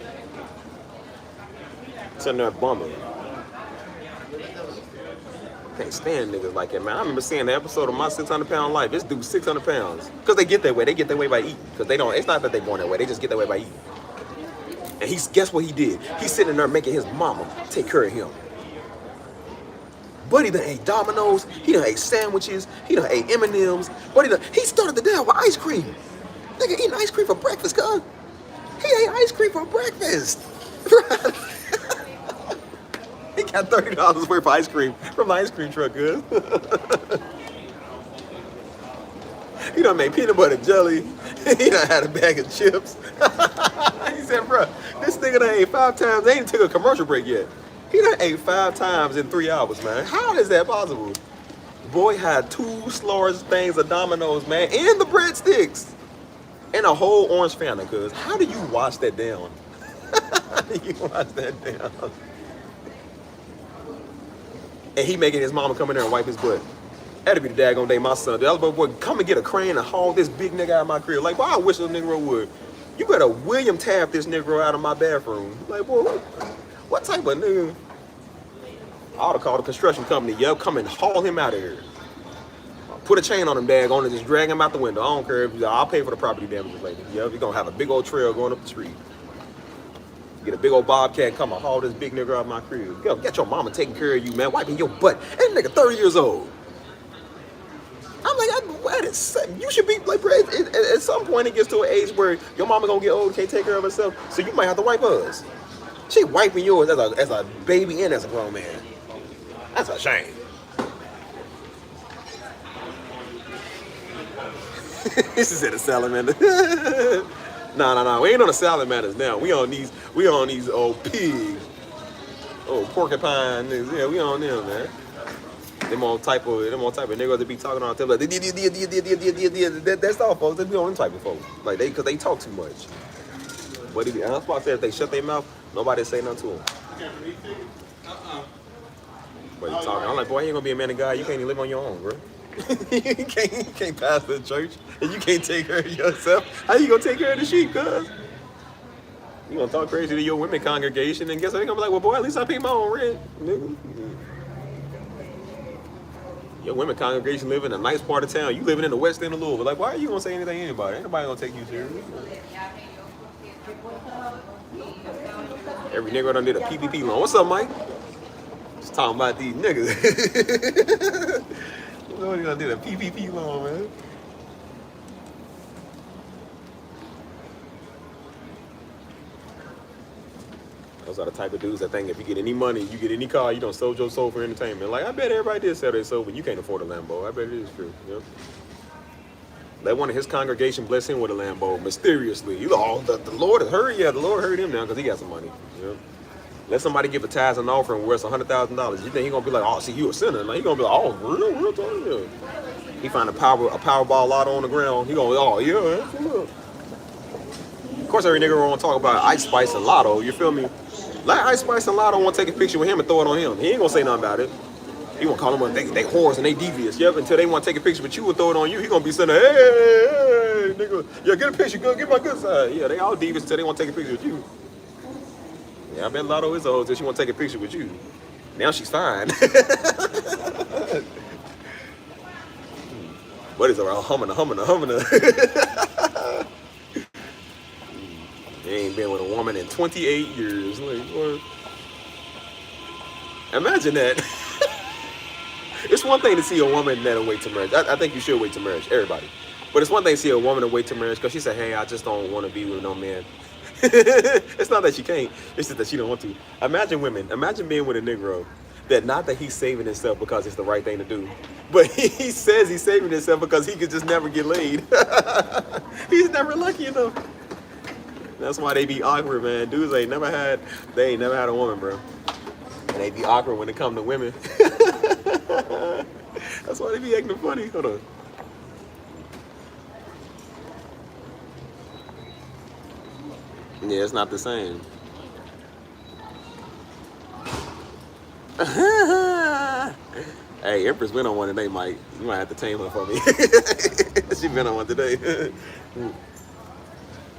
Sitting there bumming. Can't stand niggas like that, man. I remember seeing the episode of My 600-Pound Life. This dude's 600 pounds. Because they get that way. They get that way by eating. Because they don't, it's not that they born that way. They just get that way by eating. And guess what he did? He's sitting there making his mama take care of him. Buddy done ate Domino's. He done ate sandwiches. He done ate M&M's. He started the day with ice cream. Nigga eating ice cream for breakfast, cuz. He ate ice cream for breakfast. He got $30 worth of ice cream from the ice cream truck, cuz. He done made peanut butter jelly. He done had a bag of chips. He said, bro, this nigga done ate 5 times. They ain't took a commercial break yet. He done ate 5 times in 3 hours, man. How is that possible? Boy had 2 large things of Domino's, man, and the breadsticks. And a whole orange Fanta, cuz. How do you wash that down? How do you wash that down? And he making his mama come in there and wipe his butt. That'd be the daggone day my son. The other boy, come and get a crane and haul this big nigga out of my crib. Like, boy, I wish a Negro would. You better William Taft this Negro out of my bathroom. Like, boy, what type of nigga? I ought to call the construction company. Yep, come and haul him out of here. Put a chain on them, dag on it, just drag him out the window. I don't care if I'll pay for the property damages later. Yeah, we're gonna have a big old trail going up the street. Get a big old bobcat, come and haul this big nigga out of my crib. Yo, get your mama taking care of you, man, wiping your butt. That nigga 30 years old. I'm like, you should be like, bro, at some point it gets to an age where your mama gonna get old and can't take care of herself, so you might have to wipe hers. She wiping yours as a baby and as a grown man. That's a shame. This is at a salamander. No. We ain't on the salamanders now. We on these old pigs. Oh, porcupine niggas. Yeah, we on them, man. Them all type of niggas that be talking on like that's all folks. They be on them type of folks. Like cause they talk too much. But that's why I said if they shut their mouth, nobody say nothing to them. But you talking, I'm like, boy, you ain't gonna be a man of God. You can't even live on your own, bro. you can't pass the church and you can't take care of yourself. How you gonna take care of the sheep, cuz? You gonna talk crazy to your women congregation and guess what? They gonna be like, well, boy, at least I pay my own rent, nigga. Your women congregation live in a nice part of town. You living in the west end of Louisville. Like, why are you gonna say anything to anybody? Ain't nobody gonna take you serious. Every nigga done did a PPP loan. What's up, Mike? Just talking about these niggas. Nobody gonna do a PPP loan, man. Those are the type of dudes that think if you get any money, you get any car, you don't sold your soul for entertainment. Like, I bet everybody did sell their soul, but you can't afford a Lambo. I bet it is true. Yep. Let one of his congregation bless him with a Lambo mysteriously. You know, the Lord heard, yeah, the Lord heard him now because he got some money. Yep. Let somebody give a tithe and offering worth $100,000. You think he gonna be like, oh, see, you a sinner? Like, he gonna be like, oh, real time, yeah. He find a Powerball lotto on the ground. He gonna, oh yeah, man. Of course, every nigga wanna talk about Ice Spice and Lotto. You feel me? Like Ice Spice and Lotto wanna take a picture with him and throw it on him. He ain't gonna say nothing about it. He gonna call them they whores and they devious. Yep, until they wanna take a picture with you and throw it on you. He gonna be saying, hey, nigga, yeah, get a picture, good, get my good side. Yeah, they all devious until they wanna take a picture with you. Yeah, I bet Lotto is old until she wanna take a picture with you. Now she's fine. What is it? Humming. He ain't been with a woman in 28 years. Like, what? Imagine that. It's one thing to see a woman that'll wait to marriage. I think you should wait to marriage, everybody. But it's one thing to see a woman to wait to marriage because she said, hey, I just don't want to be with no man. It's not that she can't. It's just that she don't want to. Imagine being with a Negro that not that he's saving himself because it's the right thing to do, but he says he's saving himself because he could just never get laid. He's never lucky enough. That's why they be awkward, man. Dudes ain't never had a woman, bro. And they be awkward when it come to women. That's why they be acting funny. Hold on. Yeah, it's not the same. Hey, Empress went on one today, Mike. You might have to tame her for me. She been on one today.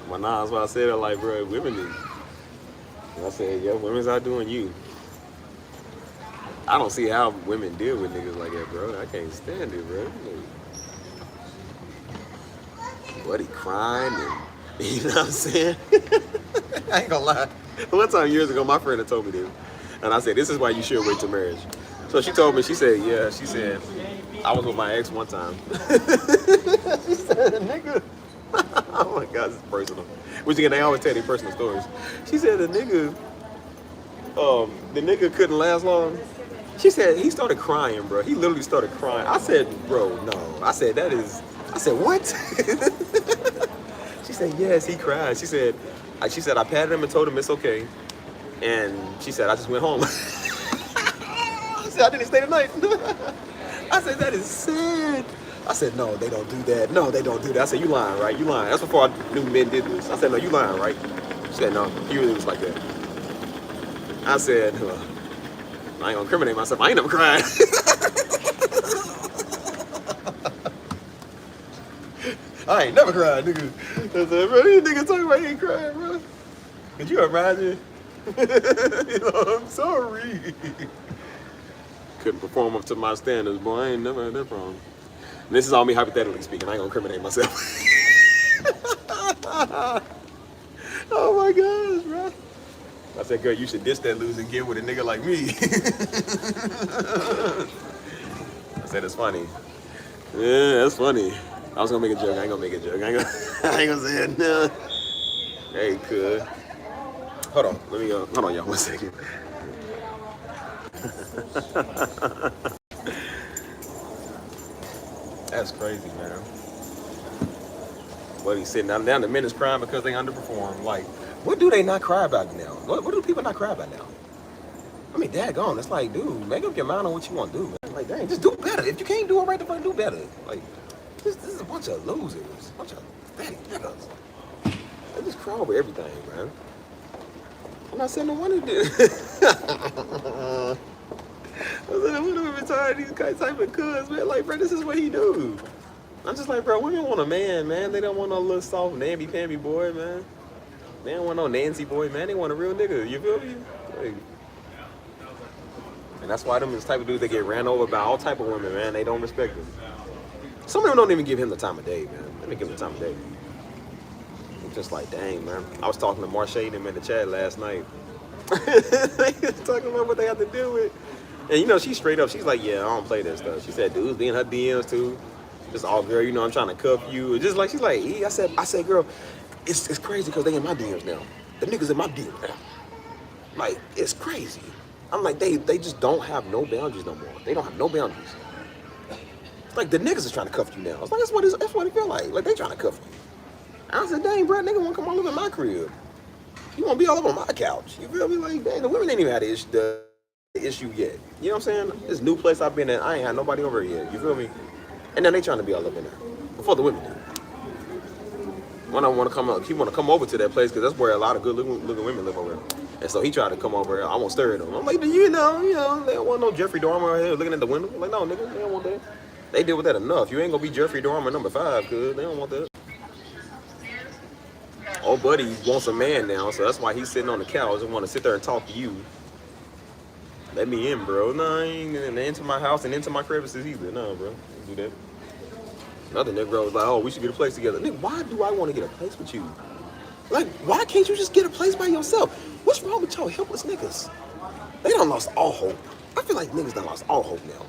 Well, nah, that's why I said it, like, bro, women need. And I said, yeah, women's out doing you. I don't see how women deal with niggas like that, bro. I can't stand it, bro. What, he crying and, you know what I'm saying? I ain't gonna lie. One time years ago, my friend had told me this. And I said, this is why you should wait till marriage. So she told me, she said, I was with my ex one time. She said, nigga. Oh my God, this is personal. Which again, they always tell their personal stories. She said the nigga couldn't last long. She said he started crying, bro. He literally started crying. I said, bro, no. I said, what? She said, yes, he cried. She said, I patted him and told him it's okay. And she said, I just went home. She said, I didn't stay the night. I said, that is sad. I said, no, they don't do that. No, they don't do that. I said, you lying, right? You lying. That's before I knew men did this. I said, no, you lying, right? She said, no, he really was like that. I said, I ain't gonna incriminate myself. I ain't never cried. I ain't never cried, nigga. I said, bro, these niggas talking about he ain't crying, bro. Could you imagine? You know, I'm sorry. Couldn't perform up to my standards, boy. I ain't never had that problem. This is all me hypothetically speaking. I ain't gonna incriminate myself. Oh my gosh, bro. I said, girl, you should ditch that lose and get with a nigga like me. I said, it's funny. Yeah, that's funny. I was gonna make a joke. I ain't gonna make a joke. I ain't gonna say it. No. Hey, could. Hold on. Let me go. Hold on, y'all. 1 second. That's crazy, man. What he's sitting down. The men is crying because they underperform. Like, what do they not cry about now? What do people not cry about now? I mean, daggone. It's like, dude, make up your mind on what you want to do, man. Like, dang, just do better. If you can't do it right, then do better. Like, this is a bunch of losers. A bunch of daddy niggas. They just cry over everything, man. I'm not saying no one did. I said, I wonder if it's tired of these type of cuz, man. Like, bro, this is what he do. I'm just like, bro, women want a man, man. They don't want no little soft, namby-pamby boy, man. They don't want no Nancy boy, man. They want a real nigga. You feel me? Like, and that's why them is the type of dudes that get ran over by all type of women, man. They don't respect them. Some of them don't even give him the time of day, man. They don't give him the time of day. I'm just like, dang, man. I was talking to Marsha and them in the chat last night. They was talking about what they have to deal with. And you know, she's straight up. She's like, yeah, I don't play that stuff. She said, dudes be in her DMs too. Just all girl, you know, I'm trying to cuff you. Just like, she's like, I said, girl, it's crazy because they in my DMs now. The niggas in my DMs now. Like, it's crazy. I'm like, they just don't have no boundaries no more. They don't have no boundaries. It's like the niggas is trying to cuff you now. It's like, that's what it feel like. Like, they trying to cuff you. I said, dang, bro, nigga want to come all over in my crib. You want to be all over on my couch. You feel me? Like, dang, the women ain't even had the issue yet. You know what I'm saying? This new place I've been in, I ain't had nobody over here yet. You feel me? And then they trying to be all up in there. Before the women do. One of them want to come up. He want to come over to that place because that's where a lot of good looking women live over there. And so he tried to come over. I won't stir at him. I'm like, you know, they don't want no Jeffrey Dahmer here looking at the window. I'm like, no, nigga, they don't want that. They deal with that enough. You ain't gonna be Jeffrey Dahmer number 5, cuz they don't want that. Old buddy wants a man now, so that's why he's sitting on the couch and want to sit there and talk to you. Let me in, bro. No, I ain't into my house and into my crevices either. No, bro. Don't do that. Another nigga was like, oh, we should get a place together. Nigga, why do I want to get a place with you? Like, why can't you just get a place by yourself? What's wrong with y'all helpless niggas? They done lost all hope. I feel like niggas done lost all hope now.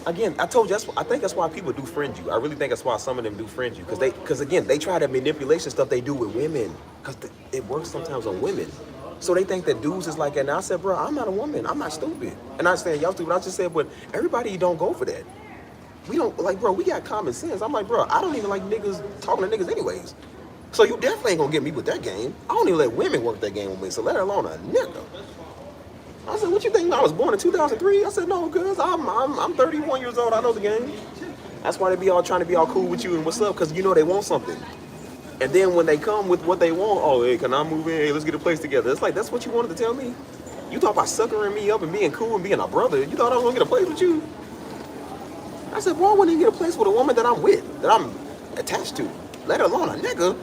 Again, I told you, I think that's why people do friend you. I really think that's why some of them do friend you. Because again, they try that manipulation stuff they do with women. Because it works sometimes on women. So they think that dudes is like that. And I said, bro, I'm not a woman. I'm not stupid. And I said, y'all stupid. I just said, but everybody don't go for that. We don't, like, bro, we got common sense. I'm like, bro, I don't even like niggas talking to niggas anyways. So you definitely ain't gonna get me with that game. I don't even let women work that game with me, so let alone a nigga. I said, what you think? I was born in 2003? I said, no, cuz I'm 31 years old. I know the game. That's why they be all trying to be all cool with you and what's up, because you know they want something. And then when they come with what they want, oh, hey, can I move in? Hey, let's get a place together. It's like, that's what you wanted to tell me? You thought by suckering me up and being cool and being a brother, you thought I was gonna get a place with you? I said, well, I wouldn't even get a place with a woman that I'm with, that I'm attached to, let alone a nigga.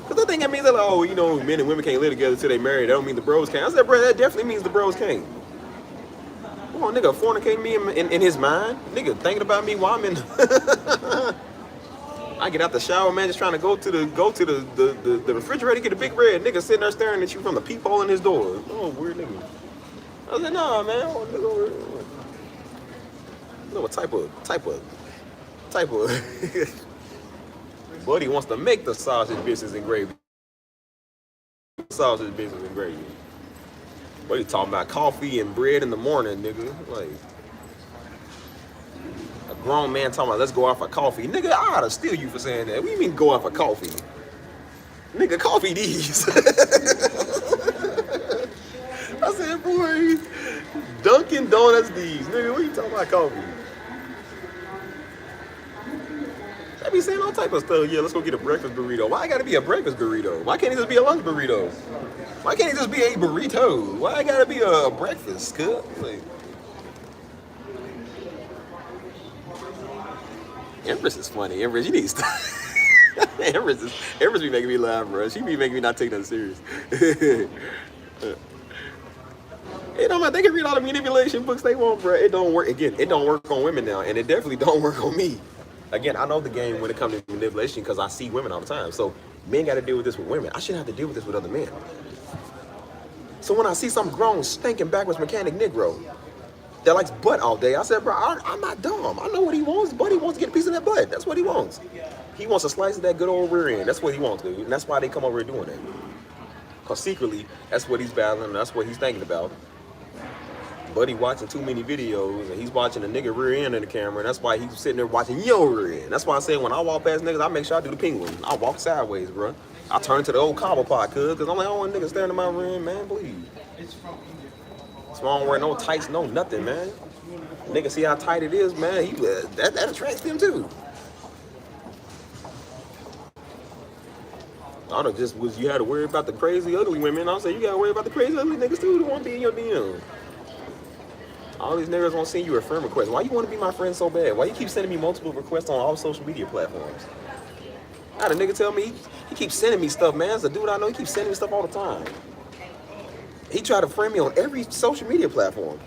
Because the thing that means that, like, oh, you know, men and women can't live together till they marry. That don't mean the bros can't. I said, bro, that definitely means the bros can't. Come on, nigga, fornicating me in his mind. Nigga, thinking about me while I'm in. I get out the shower, man, just trying to go to the refrigerator, get a big red. Nigga sitting there staring at you from the peephole in his door. Oh, weird nigga. I said, nah, man. Oh, nigga, what type of Buddy wants to make the sausage biscuits and gravy. Sausage biscuits and gravy. What you talking about? Coffee and bread in the morning, nigga. Like a grown man talking about let's go out for coffee. Nigga, I ought to steal you for saying that. What do you mean go out for coffee? Nigga, coffee these. I said, boy, Dunkin' Donuts these. Nigga, what you talking about coffee? I be saying all type of stuff. Yeah, let's go get a breakfast burrito. Why I gotta be a breakfast burrito? Why can't it just be a lunch burrito? Why can't it just be a burrito? Why I gotta be a breakfast? Cuz? Like, Empress is funny. Empress, you need to stop. Empress be making me laugh, bro. She be making me not take that serious. It don't matter. They can read all the manipulation books they want, bro. It don't work. Again, it don't work on women now, and it definitely don't work on me. Again, I know the game when it comes to manipulation because I see women all the time. So men got to deal with this with women. I shouldn't have to deal with this with other men. So when I see some grown, stinking, backwards mechanic Negro that likes butt all day, I said, bro, I'm not dumb. I know what he wants. But he wants to get a piece of that butt. That's what he wants. He wants a slice of that good old rear end. That's what he wants, dude. And that's why they come over here doing that. Because secretly, that's what he's battling. And that's what he's thinking about. Buddy watching too many videos, and he's watching a nigga rear end in the camera, and that's why he's sitting there watching your rear end. That's why I say when I walk past niggas, I make sure I do the penguin. I walk sideways, bro. I turn to the old cobble pot, cuz I'm like, I don't want niggas staring at my rear end, man, please. That's why I don't wear no tights, no nothing, man. Nigga see how tight it is, man. That attracts them too. I don't just was you had to worry about the crazy ugly women. I'll say you gotta worry about the crazy ugly niggas too who want to be in your DM. All these niggas won't send you a friend request. Why you want to be my friend so bad? Why you keep sending me multiple requests on all social media platforms? I had a nigga tell me he keeps sending me stuff, man. It's a dude I know. He keeps sending me stuff all the time. He tried to friend me on every social media platform.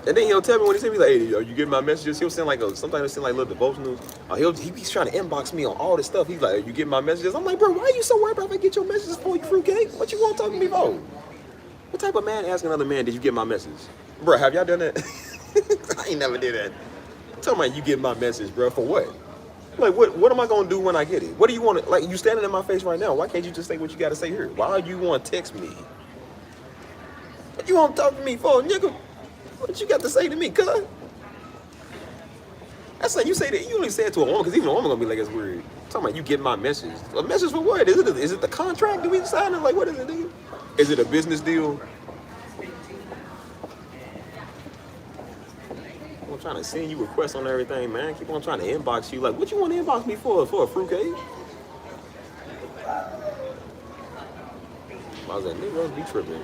And then he'll tell me when he sends me like, hey, yo, you get my messages? He'll send like sometimes he'll send like little devotionals. He's trying to inbox me on all this stuff. He's like, you get my messages? I'm like, bro, why are you so worried about if I get your messages for you fruitcake? What you want to talk to me about? What type of man asking another man, did you get my message? Bro, have y'all done that? I ain't never did that. Tell me you get my message, bro. For what? Like, what am I gonna do when I get it? What do you want to, like, you standing in my face right now. Why can't you just say what you gotta say here? Why do you want to text me? What you want to talk to me for, nigga? What you got to say to me, cuz? That's like you say that, you only say it to a woman, because even a woman gonna be like, it's weird. I'm talking about you get my message. A message for what? Is it the contract that we signed? Like, what is it, nigga? Is it a business deal? I'm trying to send you requests on everything, man. Keep on trying to inbox you. Like, what you want to inbox me for? For a fruitcake? I was like, nigga, be tripping.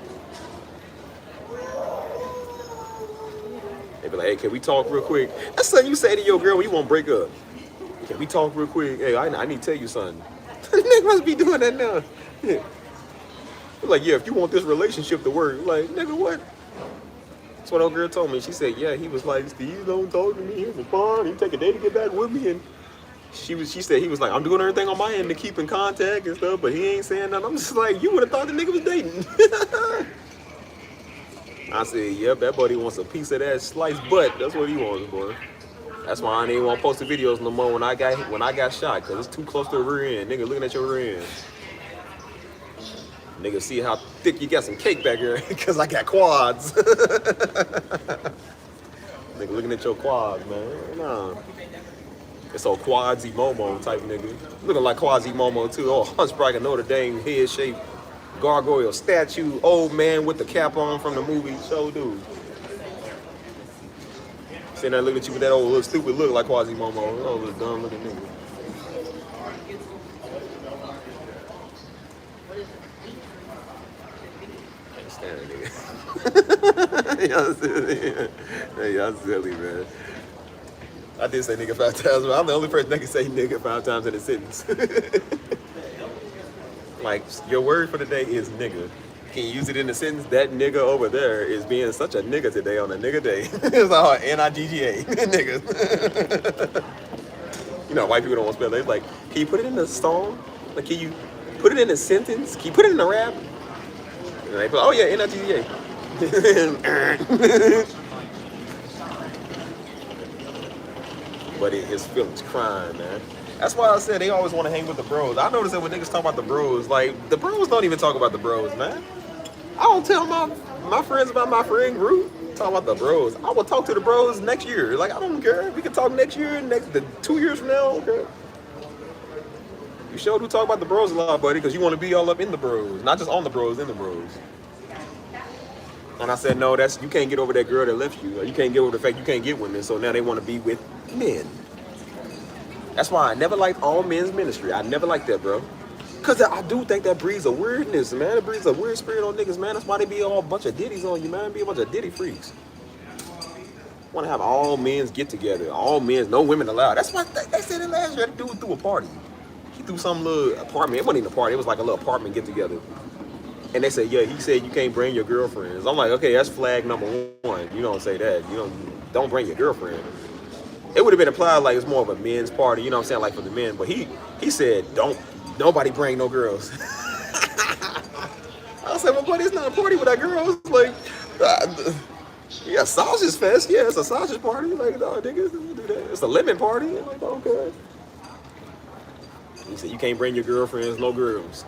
They be like, hey, can we talk real quick? That's something you say to your girl when you want to break up. Can we talk real quick? Hey, I need to tell you something. Nigga must be doing that now. Yeah. Like, yeah, if you want this relationship to work, like, nigga, what? That's what old girl told me. She said, yeah, he was like, Steve, don't talk to me. He was fine. He take a day to get back with me. And she said, he was like, I'm doing everything on my end to keep in contact and stuff, but he ain't saying nothing. I'm just like, you would have thought the nigga was dating. I said, yep, that buddy wants a piece of that sliced butt. That's what he wants, boy. That's why I ain't even want to post the videos no more when I got shot, because it's too close to the rear end. Nigga looking at your rear end. Nigga see how thick you got some cake back here, because I got quads. Nigga looking at your quads, man. Nah. It's old Quadsy Momo type nigga. Looking like Quadsy Momo too. Oh, Hunchback of Notre Dame, head shape, gargoyle statue, old man with the cap on from the movie. Show dude. Sitting there looking at you with that old little stupid look like Quadsy Momo. Oh, little dumb looking nigga. Y'all silly, man. I did say nigga 5 times, but I'm the only person that can say nigga 5 times in a sentence. Like, your word for the day is nigga. Can you use it in a sentence? That nigga over there is being such a nigga today on a nigga day. It's all N-I-G-G-A, nigga. You know, white people don't want to spell it. They're like, can you put it in a song? Like, can you put it in a sentence? Can you put it in a rap? And they put, oh yeah, N-I-G-G-A. But his feelings crying, man. That's why I said they always want to hang with the bros. I noticed that when niggas talk about the bros, like, the bros don't even talk about the bros, man. I don't tell my friends about my friend group. Talk about the bros. I will talk to the bros next year. Like, I don't care. We can talk next year, 2 years from now. Okay. You sure do talk about the bros a lot, buddy, because you want to be all up in the bros, not just on the bros, in the bros. And I said, no, you can't get over that girl that left you. You can't get over the fact you can't get women, so now they want to be with men. That's why I never liked all men's ministry. I never liked that, bro. Because I do think that breeds a weirdness, man. It breeds a weird spirit on niggas, man. That's why they be all a bunch of ditties on you, man. Be a bunch of ditty freaks. Want to have all men's get together. All men's, no women allowed. That's why they said it last year. The dude threw a party. He threw some little apartment. It wasn't even a party. It was like a little apartment get together. And they said, yeah, he said you can't bring your girlfriends. I'm like, okay, that's flag number one. You don't say that. You don't bring your girlfriend. It would have been implied like it's more of a men's party, you know what I'm saying, like for the men. But he said, don't nobody bring no girls. I said, well, buddy, it's not a party without girls. Like, yeah, sausage fest. Yeah, it's a sausage party. Like, no, niggas don't do that. It's a lemon party. I'm like, okay. He said, you can't bring your girlfriends, no girls.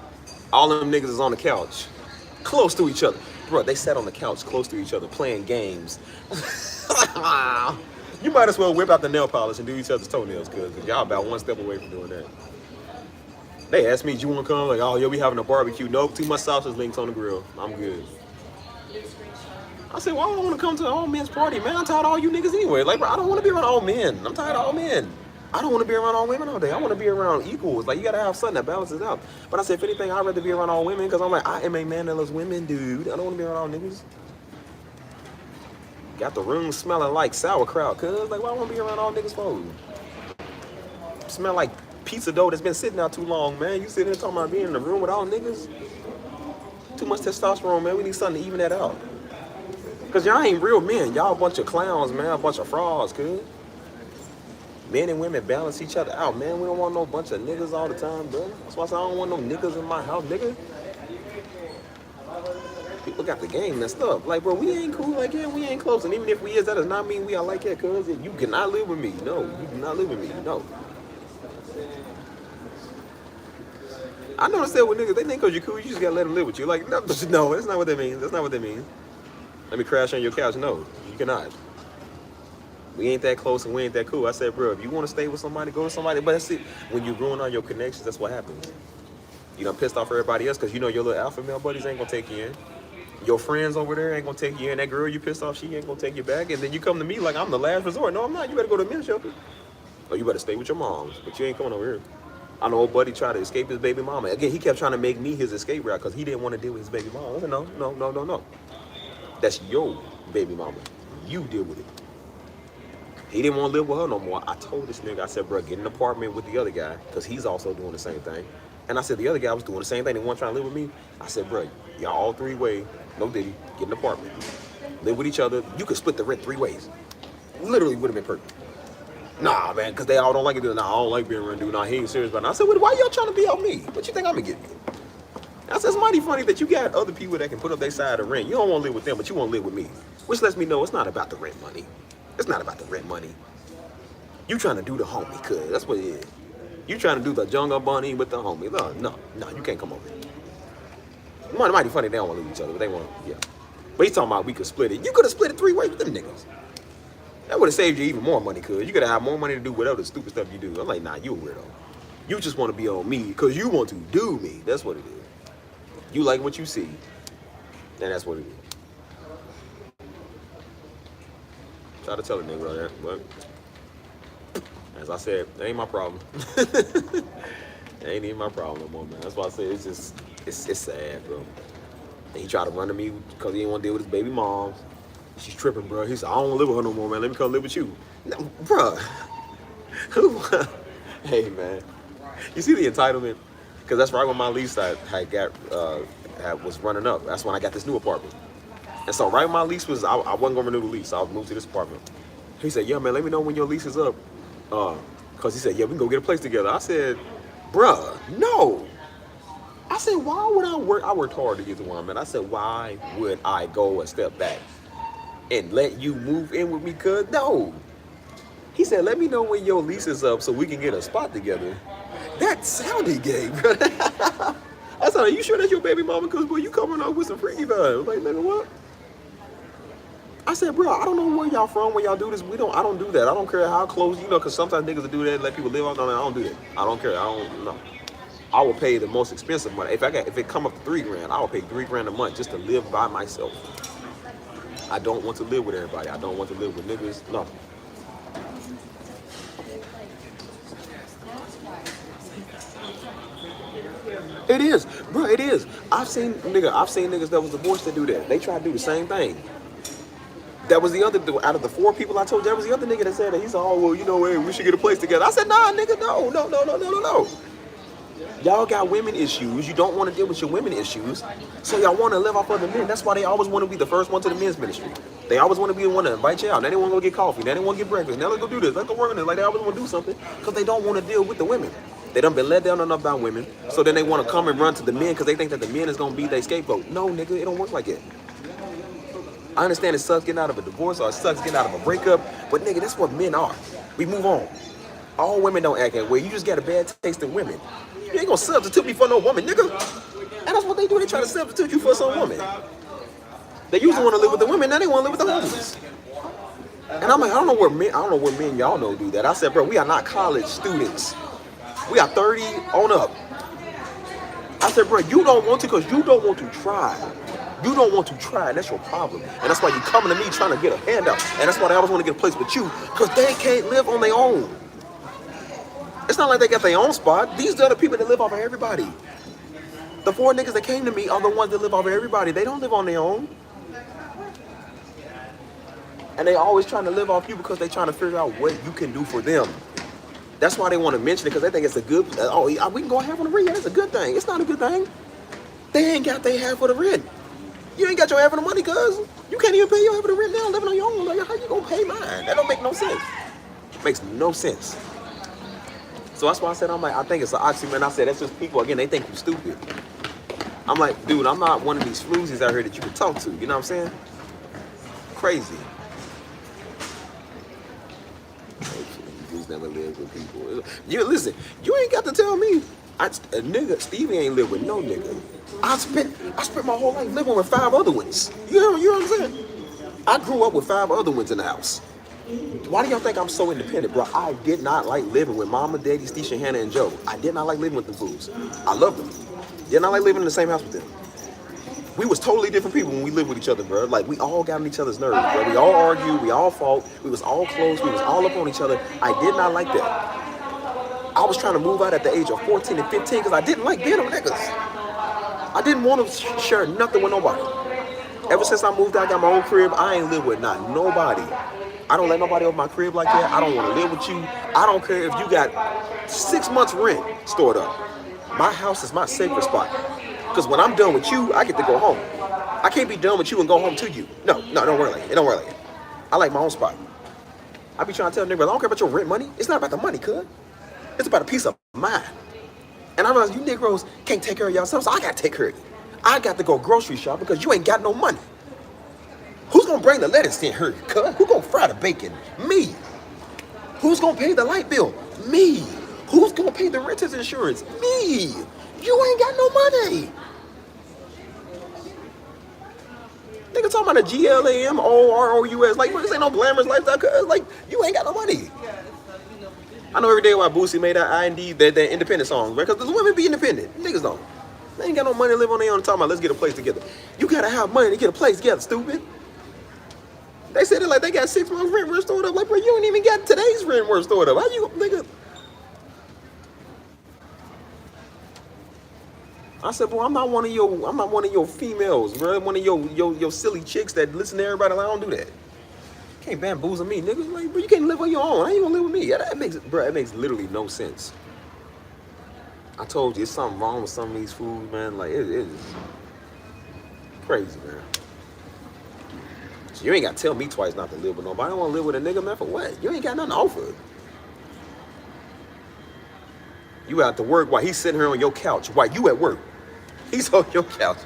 All them niggas is on the couch, close to each other. Bro, they sat on the couch close to each other, playing games. You might as well whip out the nail polish and do each other's toenails, cause y'all about one step away from doing that. They asked me, do you want to come? Like, oh, yeah, we having a barbecue. Nope, too much sausage links on the grill. I'm good. I said, well, I don't want to come to an all men's party, man. I'm tired of all you niggas anyway. Like, bro, I don't want to be around all men. I'm tired of all men. I don't want to be around all women all day. I want to be around equals. Like, you got to have something that balances out. But I said, if anything, I'd rather be around all women because I'm like, I am a man that loves women, dude. I don't want to be around all niggas. Got the room smelling like sauerkraut, cuz. Like, why I want to be around all niggas for? Smell like pizza dough that's been sitting out too long, man. You sitting there talking about being in the room with all niggas? Too much testosterone, man. We need something to even that out. Because y'all ain't real men. Y'all a bunch of clowns, man. A bunch of frauds, cuz. Men and women balance each other out, man. We don't want no bunch of niggas all the time, bro. That's why I said I don't want no niggas in my house, nigga. People got the game messed up. Like, bro, we ain't cool. Like, yeah, we ain't close. And even if we is, that does not mean we are like that, cuz. You cannot live with me. No, you cannot live with me. No. I noticed that with niggas, they think because you're cool, you just gotta let them live with you. Like, no, that's not what that means. That's not what that means. Let me crash on your couch. No, you cannot. We ain't that close and we ain't that cool. I said, bro, if you want to stay with somebody, go with somebody. But that's it. When you ruin all your connections, that's what happens. You done pissed off everybody else because you know your little alpha male buddies ain't gonna take you in. Your friends over there ain't gonna take you in. That girl you pissed off, she ain't gonna take you back. And then you come to me like I'm the last resort. No, I'm not. You better go to a men's shelter. Or you better stay with your moms. But you ain't coming over here. I know old buddy tried to escape his baby mama. Again, he kept trying to make me his escape route because he didn't want to deal with his baby mama. I said, no. That's your baby mama. You deal with it. He didn't want to live with her no more. I told this nigga, I said, bro, get an apartment with the other guy because he's also doing the same thing. And I said, the other guy was doing the same thing. They weren't trying to live with me. I said, bro, y'all all three way, no diddy, get an apartment. Live with each other. You could split the rent 3 ways. Literally would have been perfect. Nah, man, because they all don't like it. Nah, I don't like being around dude. Nah, he ain't serious about it. I said, well, why y'all trying to be on me? What you think I'm going to get? I said, it's mighty funny that you got other people that can put up their side of rent. You don't want to live with them, but you want to live with me. Which lets me know it's not about the rent money. It's not about the rent money. You trying to do the homie, cuz. That's what it is. You trying to do the jungle bunny with the homie. No, you can't come over here. Mighty funny they don't want to live with each other, but they want, yeah. But he's talking about we could split it. You could have split it 3 ways with them niggas. That would have saved you even more money, cuz. You could have had more money to do whatever the stupid stuff you do. I'm like, nah, you a weirdo. You just want to be on me because you want to do me. That's what it is. You like what you see. And that's what it is. Try to tell a nigga that, but as I said, that ain't my problem. That ain't even my problem no more, man. That's why I say it's just, it's sad, bro. And he tried to run to me because he didn't want to deal with his baby mom. She's tripping, bro. He said, I don't want to live with her no more, man. Let me come live with you. No, bro. Hey, man. You see the entitlement? Because that's right when my lease was running up. That's when I got this new apartment. And so right when my lease was, I wasn't going to renew the lease. I was moved to this apartment. He said, yeah, man, let me know when your lease is up. Because he said, yeah, we can go get a place together. I said, bruh, no. I said, why would I work? I worked hard to get to one, man. I said, why would I go a step back and let you move in with me, cuz? No. He said, let me know when your lease is up so we can get a spot together. That sounded gay, bro. I said, are you sure that's your baby mama? Because, boy, you coming up with some freaky vibes. Like, nigga, what? I said, bro, I don't know where y'all from when y'all do this. I don't do that. I don't care how close, you know, because sometimes niggas will do that and let people live off. No, I don't do that. I don't care. I will pay the most expensive money. If it come up to $3,000, I will pay $3,000 a month just to live by myself. I don't want to live with everybody. I don't want to live with niggas. No. It is, bro. It is. I've seen niggas that was divorced that do that. They try to do the same thing. That was the other, out of the 4 people I told you, that was the other nigga that said that. He said, oh, well, you know, hey, we should get a place together. I said, nah, nigga, no. Y'all got women issues. You don't want to deal with your women issues. So y'all want to live off other men. That's why they always want to be the first one to the men's ministry. They always want to be the one to invite you out. Now they want to go get coffee. Now they want to get breakfast. Now let's go do this. Let's go work on this. Like they always want to do something because they don't want to deal with the women. They done been let down enough by women. So then they want to come and run to the men because they think that the men is going to be their scapegoat. No, nigga, it don't work like that. I understand it sucks getting out of a divorce or it sucks getting out of a breakup. But nigga, that's what men are. We move on. All women don't act that way. You just got a bad taste in women. You ain't gonna substitute me for no woman, nigga. And that's what they do. They try to substitute you for some woman. They usually want to live with the women. Now they want to live with the homies. And I'm like, I don't know where men y'all know do that. I said, bro, we are not college students. We are 30 on up. I said, bro, you don't want to because you don't want to try. You don't want to try. That's your problem. And that's why you coming to me trying to get a handout. And that's why they always want to get a place with you because they can't live on their own. It's not like they got their own spot. These are the people that live off of everybody. The 4 niggas that came to me are the ones that live off of everybody. They don't live on their own. And they always trying to live off you because they trying to figure out what you can do for them. That's why they want to mention it because they think it's a good, we can go half on the rent. Yeah, it's a good thing. It's not a good thing. They ain't got their half of the rent. You ain't got your half of the money cuz you can't even pay your half of the rent now living on your own. Like, how you gonna pay mine? That don't make no sense. It makes no sense. So that's why I said, I think it's an oxymoron. I said, that's just people, again, they think you're stupid. I'm like, dude, I'm not one of these floozies out here that you can talk to. You know what I'm saying? Crazy. You just never live with people. You listen, you ain't got to tell me. Stevie ain't live with no nigga. I spent my whole life living with 5 other ones. You know what I'm saying? I grew up with 5 other ones in the house. Why do y'all think I'm so independent, bro? I did not like living with Mama, Daddy, Stisha, Hannah, and Joe. I did not like living with them fools. I loved them. Did not like living in the same house with them. We was totally different people when we lived with each other, bro. Like, we all got on each other's nerves, bro. We all argued, we all fought, we was all close, we was all up on each other. I did not like that. I was trying to move out at the age of 14 and 15 because I didn't like being with niggas. I didn't want to share nothing with nobody. Ever since I moved out, I got my own crib, I ain't live with not nobody. I don't let nobody over my crib like that. I don't want to live with you. I don't care if you got 6 months rent stored up. My house is my sacred spot. Because when I'm done with you, I get to go home. I can't be done with you and go home to you. No, don't work like it. It don't work like it. I like my own spot. I be trying to tell niggas, I don't care about your rent money. It's not about the money, cuz. It's about a peace of mind. And I realize you Negroes can't take care of yourselves, so I got to take care of you. I got to go grocery shop because you ain't got no money. Who's gonna bring the lettuce in here, cuz? Who's gonna fry the bacon? Me. Who's gonna pay the light bill? Me. Who's gonna pay the renter's insurance? Me. You ain't got no money. Nigga talking about a GLAMOROUS. Like, this ain't no glamorous lifestyle, cuz. Like, you ain't got no money. I know every day why Boosie made that IND, that independent song, right? Because the women be independent. Niggas don't. They ain't got no money to live on their own. Talking about, let's get a place together. You gotta have money to get a place together, stupid. They said it like they got 6 months rent stored up. Like, bro, you ain't even got today's rent stored up. How you, nigga? I said, boy, I'm not one of your females, bro. One of your silly chicks that listen to everybody. Like, I don't do that. You can't bamboozle me, nigga. Like, bro, you can't live on your own. How you gonna live with me? Yeah, that makes literally no sense. I told you, it's something wrong with some of these foods, man. Like, it is crazy, man. So you ain't got to tell me twice not to live with nobody. I don't want to live with a nigga, man, for what? You ain't got nothing to offer. You out to work while he's sitting here on your couch. While you at work. He's on your couch.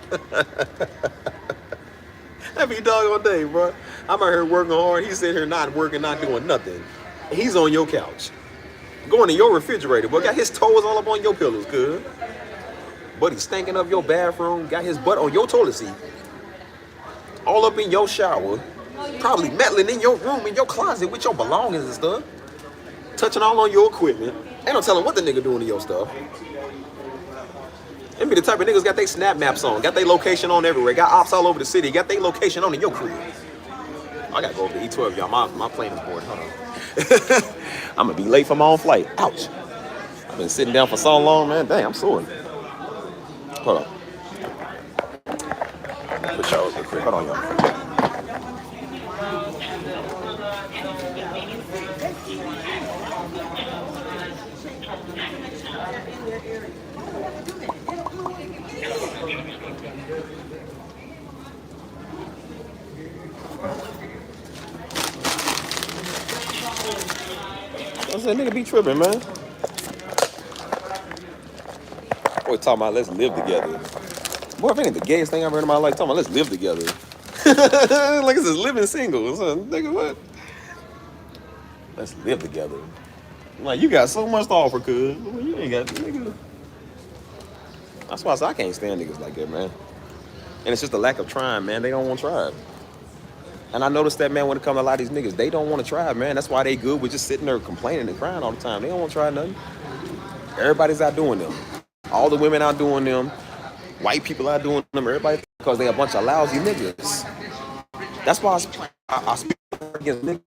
That be dog all day, bro. I'm out here working hard. He's sitting here not working, not doing nothing. He's on your couch. Going to your refrigerator, boy. Got his toes all up on your pillows, good. But he's stinking up your bathroom. Got his butt on your toilet seat. All up in your shower. Probably meddling in your room, in your closet with your belongings and stuff. Touching all on your equipment. Ain't no telling what the nigga doing to your stuff. Them be the type of niggas got their snap maps on. Got their location on everywhere. Got ops all over the city. Got their location on in your crib. I gotta go over to E12, y'all. My plane is boarding. Hold on. I'm gonna be late for my own flight. Ouch. I've been sitting down for so long, man. Dang, I'm sore. Hold on. Put y'all real quick. Hold on, y'all. said, nigga be tripping, man. Boy, talking about let's live together. Boy, if it ain't the gayest thing I've heard in my life, talking about let's live together. Like it's just living single. So, nigga, what? Let's live together. Like, you got so much to offer, cuz. You ain't got, nigga. That's why I say I can't stand niggas like that, man. And it's just a lack of trying, man. They don't want to try it. And I noticed that, man, when it comes to a lot of these niggas, they don't want to try it, man. That's why they good with just sitting there complaining and crying all the time. They don't want to try nothing. Everybody's out doing them. All the women out doing them. White people out doing them. Everybody, because they a bunch of lousy niggas. That's why I speak against niggas.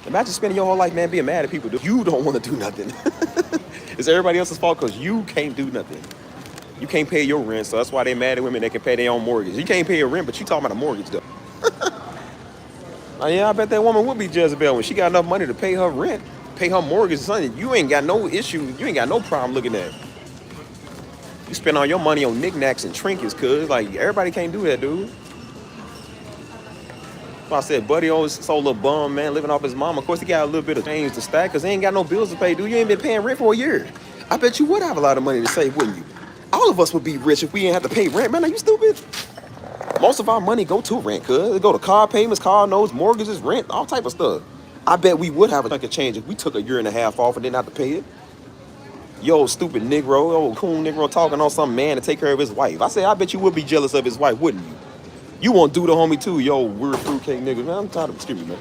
Imagine spending your whole life, man, being mad at people. You don't want to do nothing. It's everybody else's fault because you can't do nothing. You can't pay your rent, so that's why they mad at women that can pay their own mortgage. You can't pay your rent, but you talking about a mortgage, though. Yeah, I bet that woman would be Jezebel when she got enough money to pay her rent, pay her mortgage, son. You ain't got no issue. You ain't got no problem looking at it. You spend all your money on knickknacks and trinkets, cuz. Like, everybody can't do that, dude. So I said, Buddy always so little bum, man, living off his mom. Of course, he got a little bit of change to stack because he ain't got no bills to pay, dude. You ain't been paying rent for a year. I bet you would have a lot of money to save, wouldn't you? All of us would be rich if we didn't have to pay rent. Man, are you stupid? Most of our money go to rent, cuz. It go to car payments, car notes, mortgages, rent, all type of stuff. I bet we would have a chunk of change if we took a year and a half off and didn't have to pay it. Yo, stupid Negro, old coon Negro talking on some man to take care of his wife. I say, I bet you would be jealous of his wife, wouldn't you? You won't do the homie too, yo, weird fruitcake niggas. Man, I'm tired of, excuse me, man.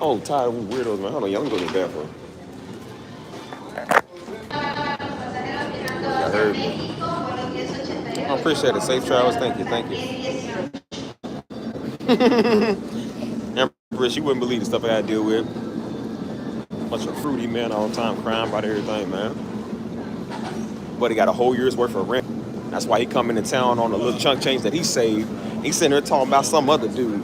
Oh, tired of weirdos, man. Hold on, y'all, let me go to the bathroom. I heard me. I appreciate it. Safe travels. Thank you. Thank you. Empress, you wouldn't believe the stuff I gotta deal with. Bunch of fruity men all the time crying about everything, man. But he got a whole year's worth of rent. That's why he come into town on a little chunk change that he saved. He's sitting there talking about some other dude.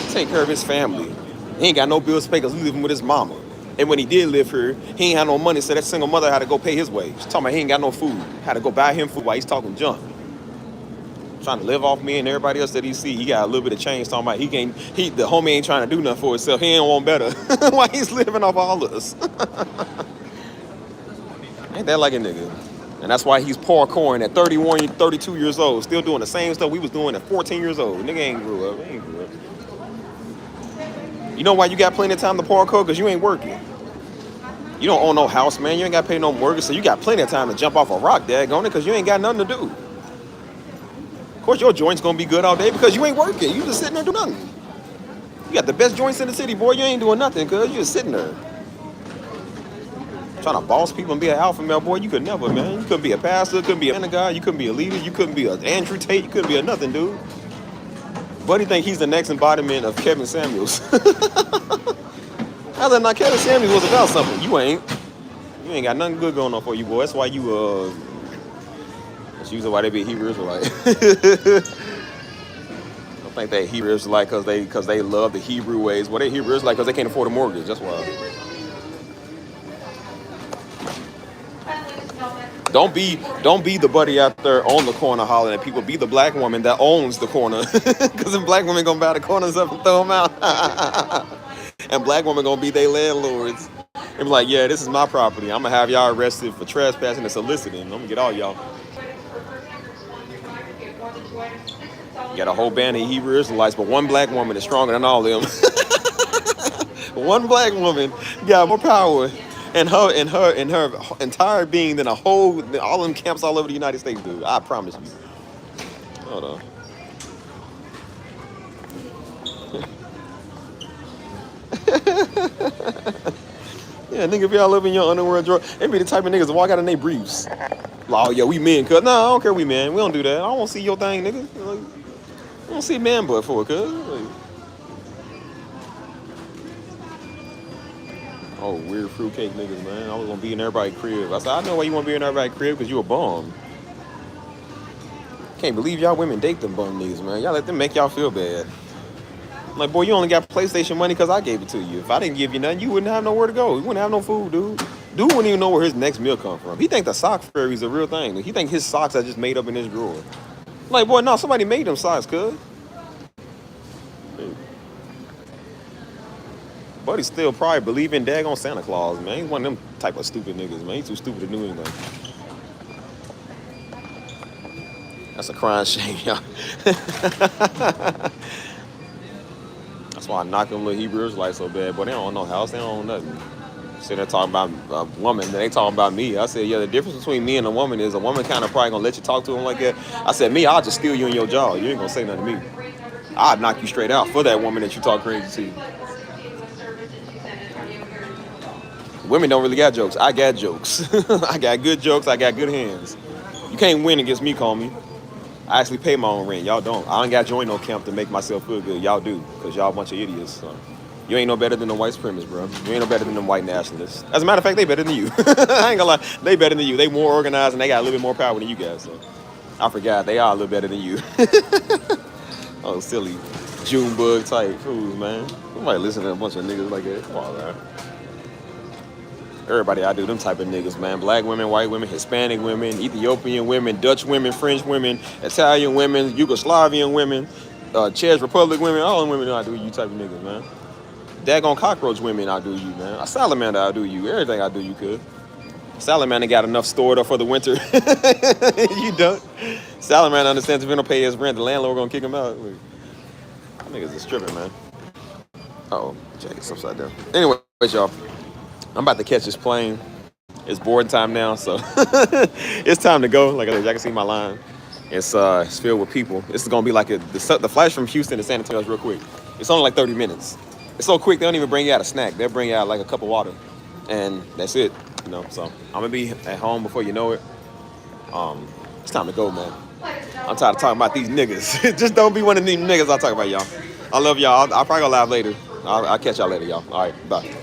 Take care of his family. He ain't got no bills to pay because he's living with his mama. And when he did live here, he ain't had no money, so that single mother had to go pay his wage. Talking about he ain't got no food. Had to go buy him food while he's talking junk. Trying to live off me and everybody else that he see. He got a little bit of change talking about the homie ain't trying to do nothing for himself. He ain't want better. Why he's living off all of us. Ain't that like a nigga? And that's why he's parkouring at 31, 32 years old, still doing the same stuff we was doing at 14 years old. Nigga ain't grew up. He ain't grew up. You know why you got plenty of time to parkour? Because you ain't working. You don't own no house, man. You ain't got to pay no mortgage, so you got plenty of time to jump off a rock, daggone it, because you ain't got nothing to do. Of course, your joints going to be good all day because you ain't working. You just sitting there doing nothing. You got the best joints in the city, boy. You ain't doing nothing because you just sitting there. Trying to boss people and be an alpha male, boy, you could never, man. You couldn't be a pastor, couldn't be a man of God, you couldn't be a leader, you couldn't be an Andrew Tate, you couldn't be a nothing, dude. Buddy think he's the next embodiment of Kevin Samuels. I said, now Kevin Samuels was about something. You ain't. You ain't got nothing good going on for you, boy. That's why you, that's usually why they be Hebrew Israelite. I think they Hebrew Israelite because they love the Hebrew ways. Well, they Hebrew Israelite because they can't afford a mortgage. That's why. Don't be the buddy out there on the corner hollering at people. Be the black woman that owns the corner. Because the black women gonna buy the corners up and throw them out. And black women gonna be their landlords. And be like, yeah, this is my property. I'm gonna have y'all arrested for trespassing and soliciting. I'm gonna get all y'all. You got a whole band of Hebrew Israelites, but one black woman is stronger than all of them. One black woman got more power in her entire being than all of them camps all over the United States do. I promise you. Hold on. Yeah, nigga, if y'all live in your underwear drawer, they be the type of niggas that walk out in their briefs. Like, oh, yeah, we men, cuz. No, I don't care we men. We don't do that. I don't want to see your thing, nigga. Like, I don't see man butt for it, cuz. Like, oh, weird fruitcake niggas, man. I was gonna be in everybody's crib. I said, I know why you wanna be in everybody's crib, because you a bum. Can't believe y'all women date them bum niggas, man. Y'all let them make y'all feel bad. I'm like, boy, you only got PlayStation money because I gave it to you. If I didn't give you nothing, you wouldn't have nowhere to go. You wouldn't have no food, dude. Dude wouldn't even know where his next meal come from. He think the sock fairy's a real thing. He think his socks are just made up in his drawer. I'm like, boy, no, somebody made them socks, cuz. Buddy still probably believe in daggone Santa Claus, man. He's one of them type of stupid niggas, man. He's too stupid to do anything. That's a crying shame, y'all. That's why I knock them little Hebrew Israelites so bad, but they don't own no house, they don't own nothing. Sitting there talking about a woman, they talking about me. I said, yeah, the difference between me and a woman is a woman kind of probably gonna let you talk to them like that. I said, me, I'll just steal you in your jaw. You ain't gonna say nothing to me. I'd knock you straight out for that woman that you talk crazy to. Women don't really got jokes. I got jokes. I got good jokes. I got good hands. You can't win against me, call me. I actually pay my own rent. Y'all don't. I ain't got to join no camp to make myself feel good. Y'all do, because y'all a bunch of idiots. So. You ain't no better than the white supremacists, bro. You ain't no better than them white nationalists. As a matter of fact, they better than you. I ain't gonna lie. They better than you. They more organized and they got a little bit more power than you guys. So I forgot. They are a little better than you. Oh, silly Junebug type fools, man. Nobody listen to a bunch of niggas like that. Come on, man. Everybody I do them type of niggas, man. Black women, white women, Hispanic women, Ethiopian women, Dutch women, French women, Italian women, Yugoslavian women, Czech Republic women. All them women I do you type of niggas, man. Daggone cockroach women I do you, man. A salamander I do you. Everything I do you could. Salamander got enough stored up for the winter. You don't. Salamander understands if he don't pay his rent, the landlord gonna kick him out. Niggas is tripping, man. Uh-oh, jacket's upside down. Anyway, y'all. I'm about to catch this plane. It's boarding time now, so it's time to go. Like I said, y'all can see my line. It's filled with people. This is gonna be like the flight from Houston to San Antonio is real quick. It's only like 30 minutes. It's so quick they don't even bring you out a snack. They'll bring you out like a cup of water, and that's it. You know. So I'm gonna be at home before you know it. It's time to go, man. I'm tired of talking about these niggas. Just don't be one of these niggas I talk about, y'all. I love y'all. I'll probably go live later. I'll catch y'all later, y'all. All right, bye.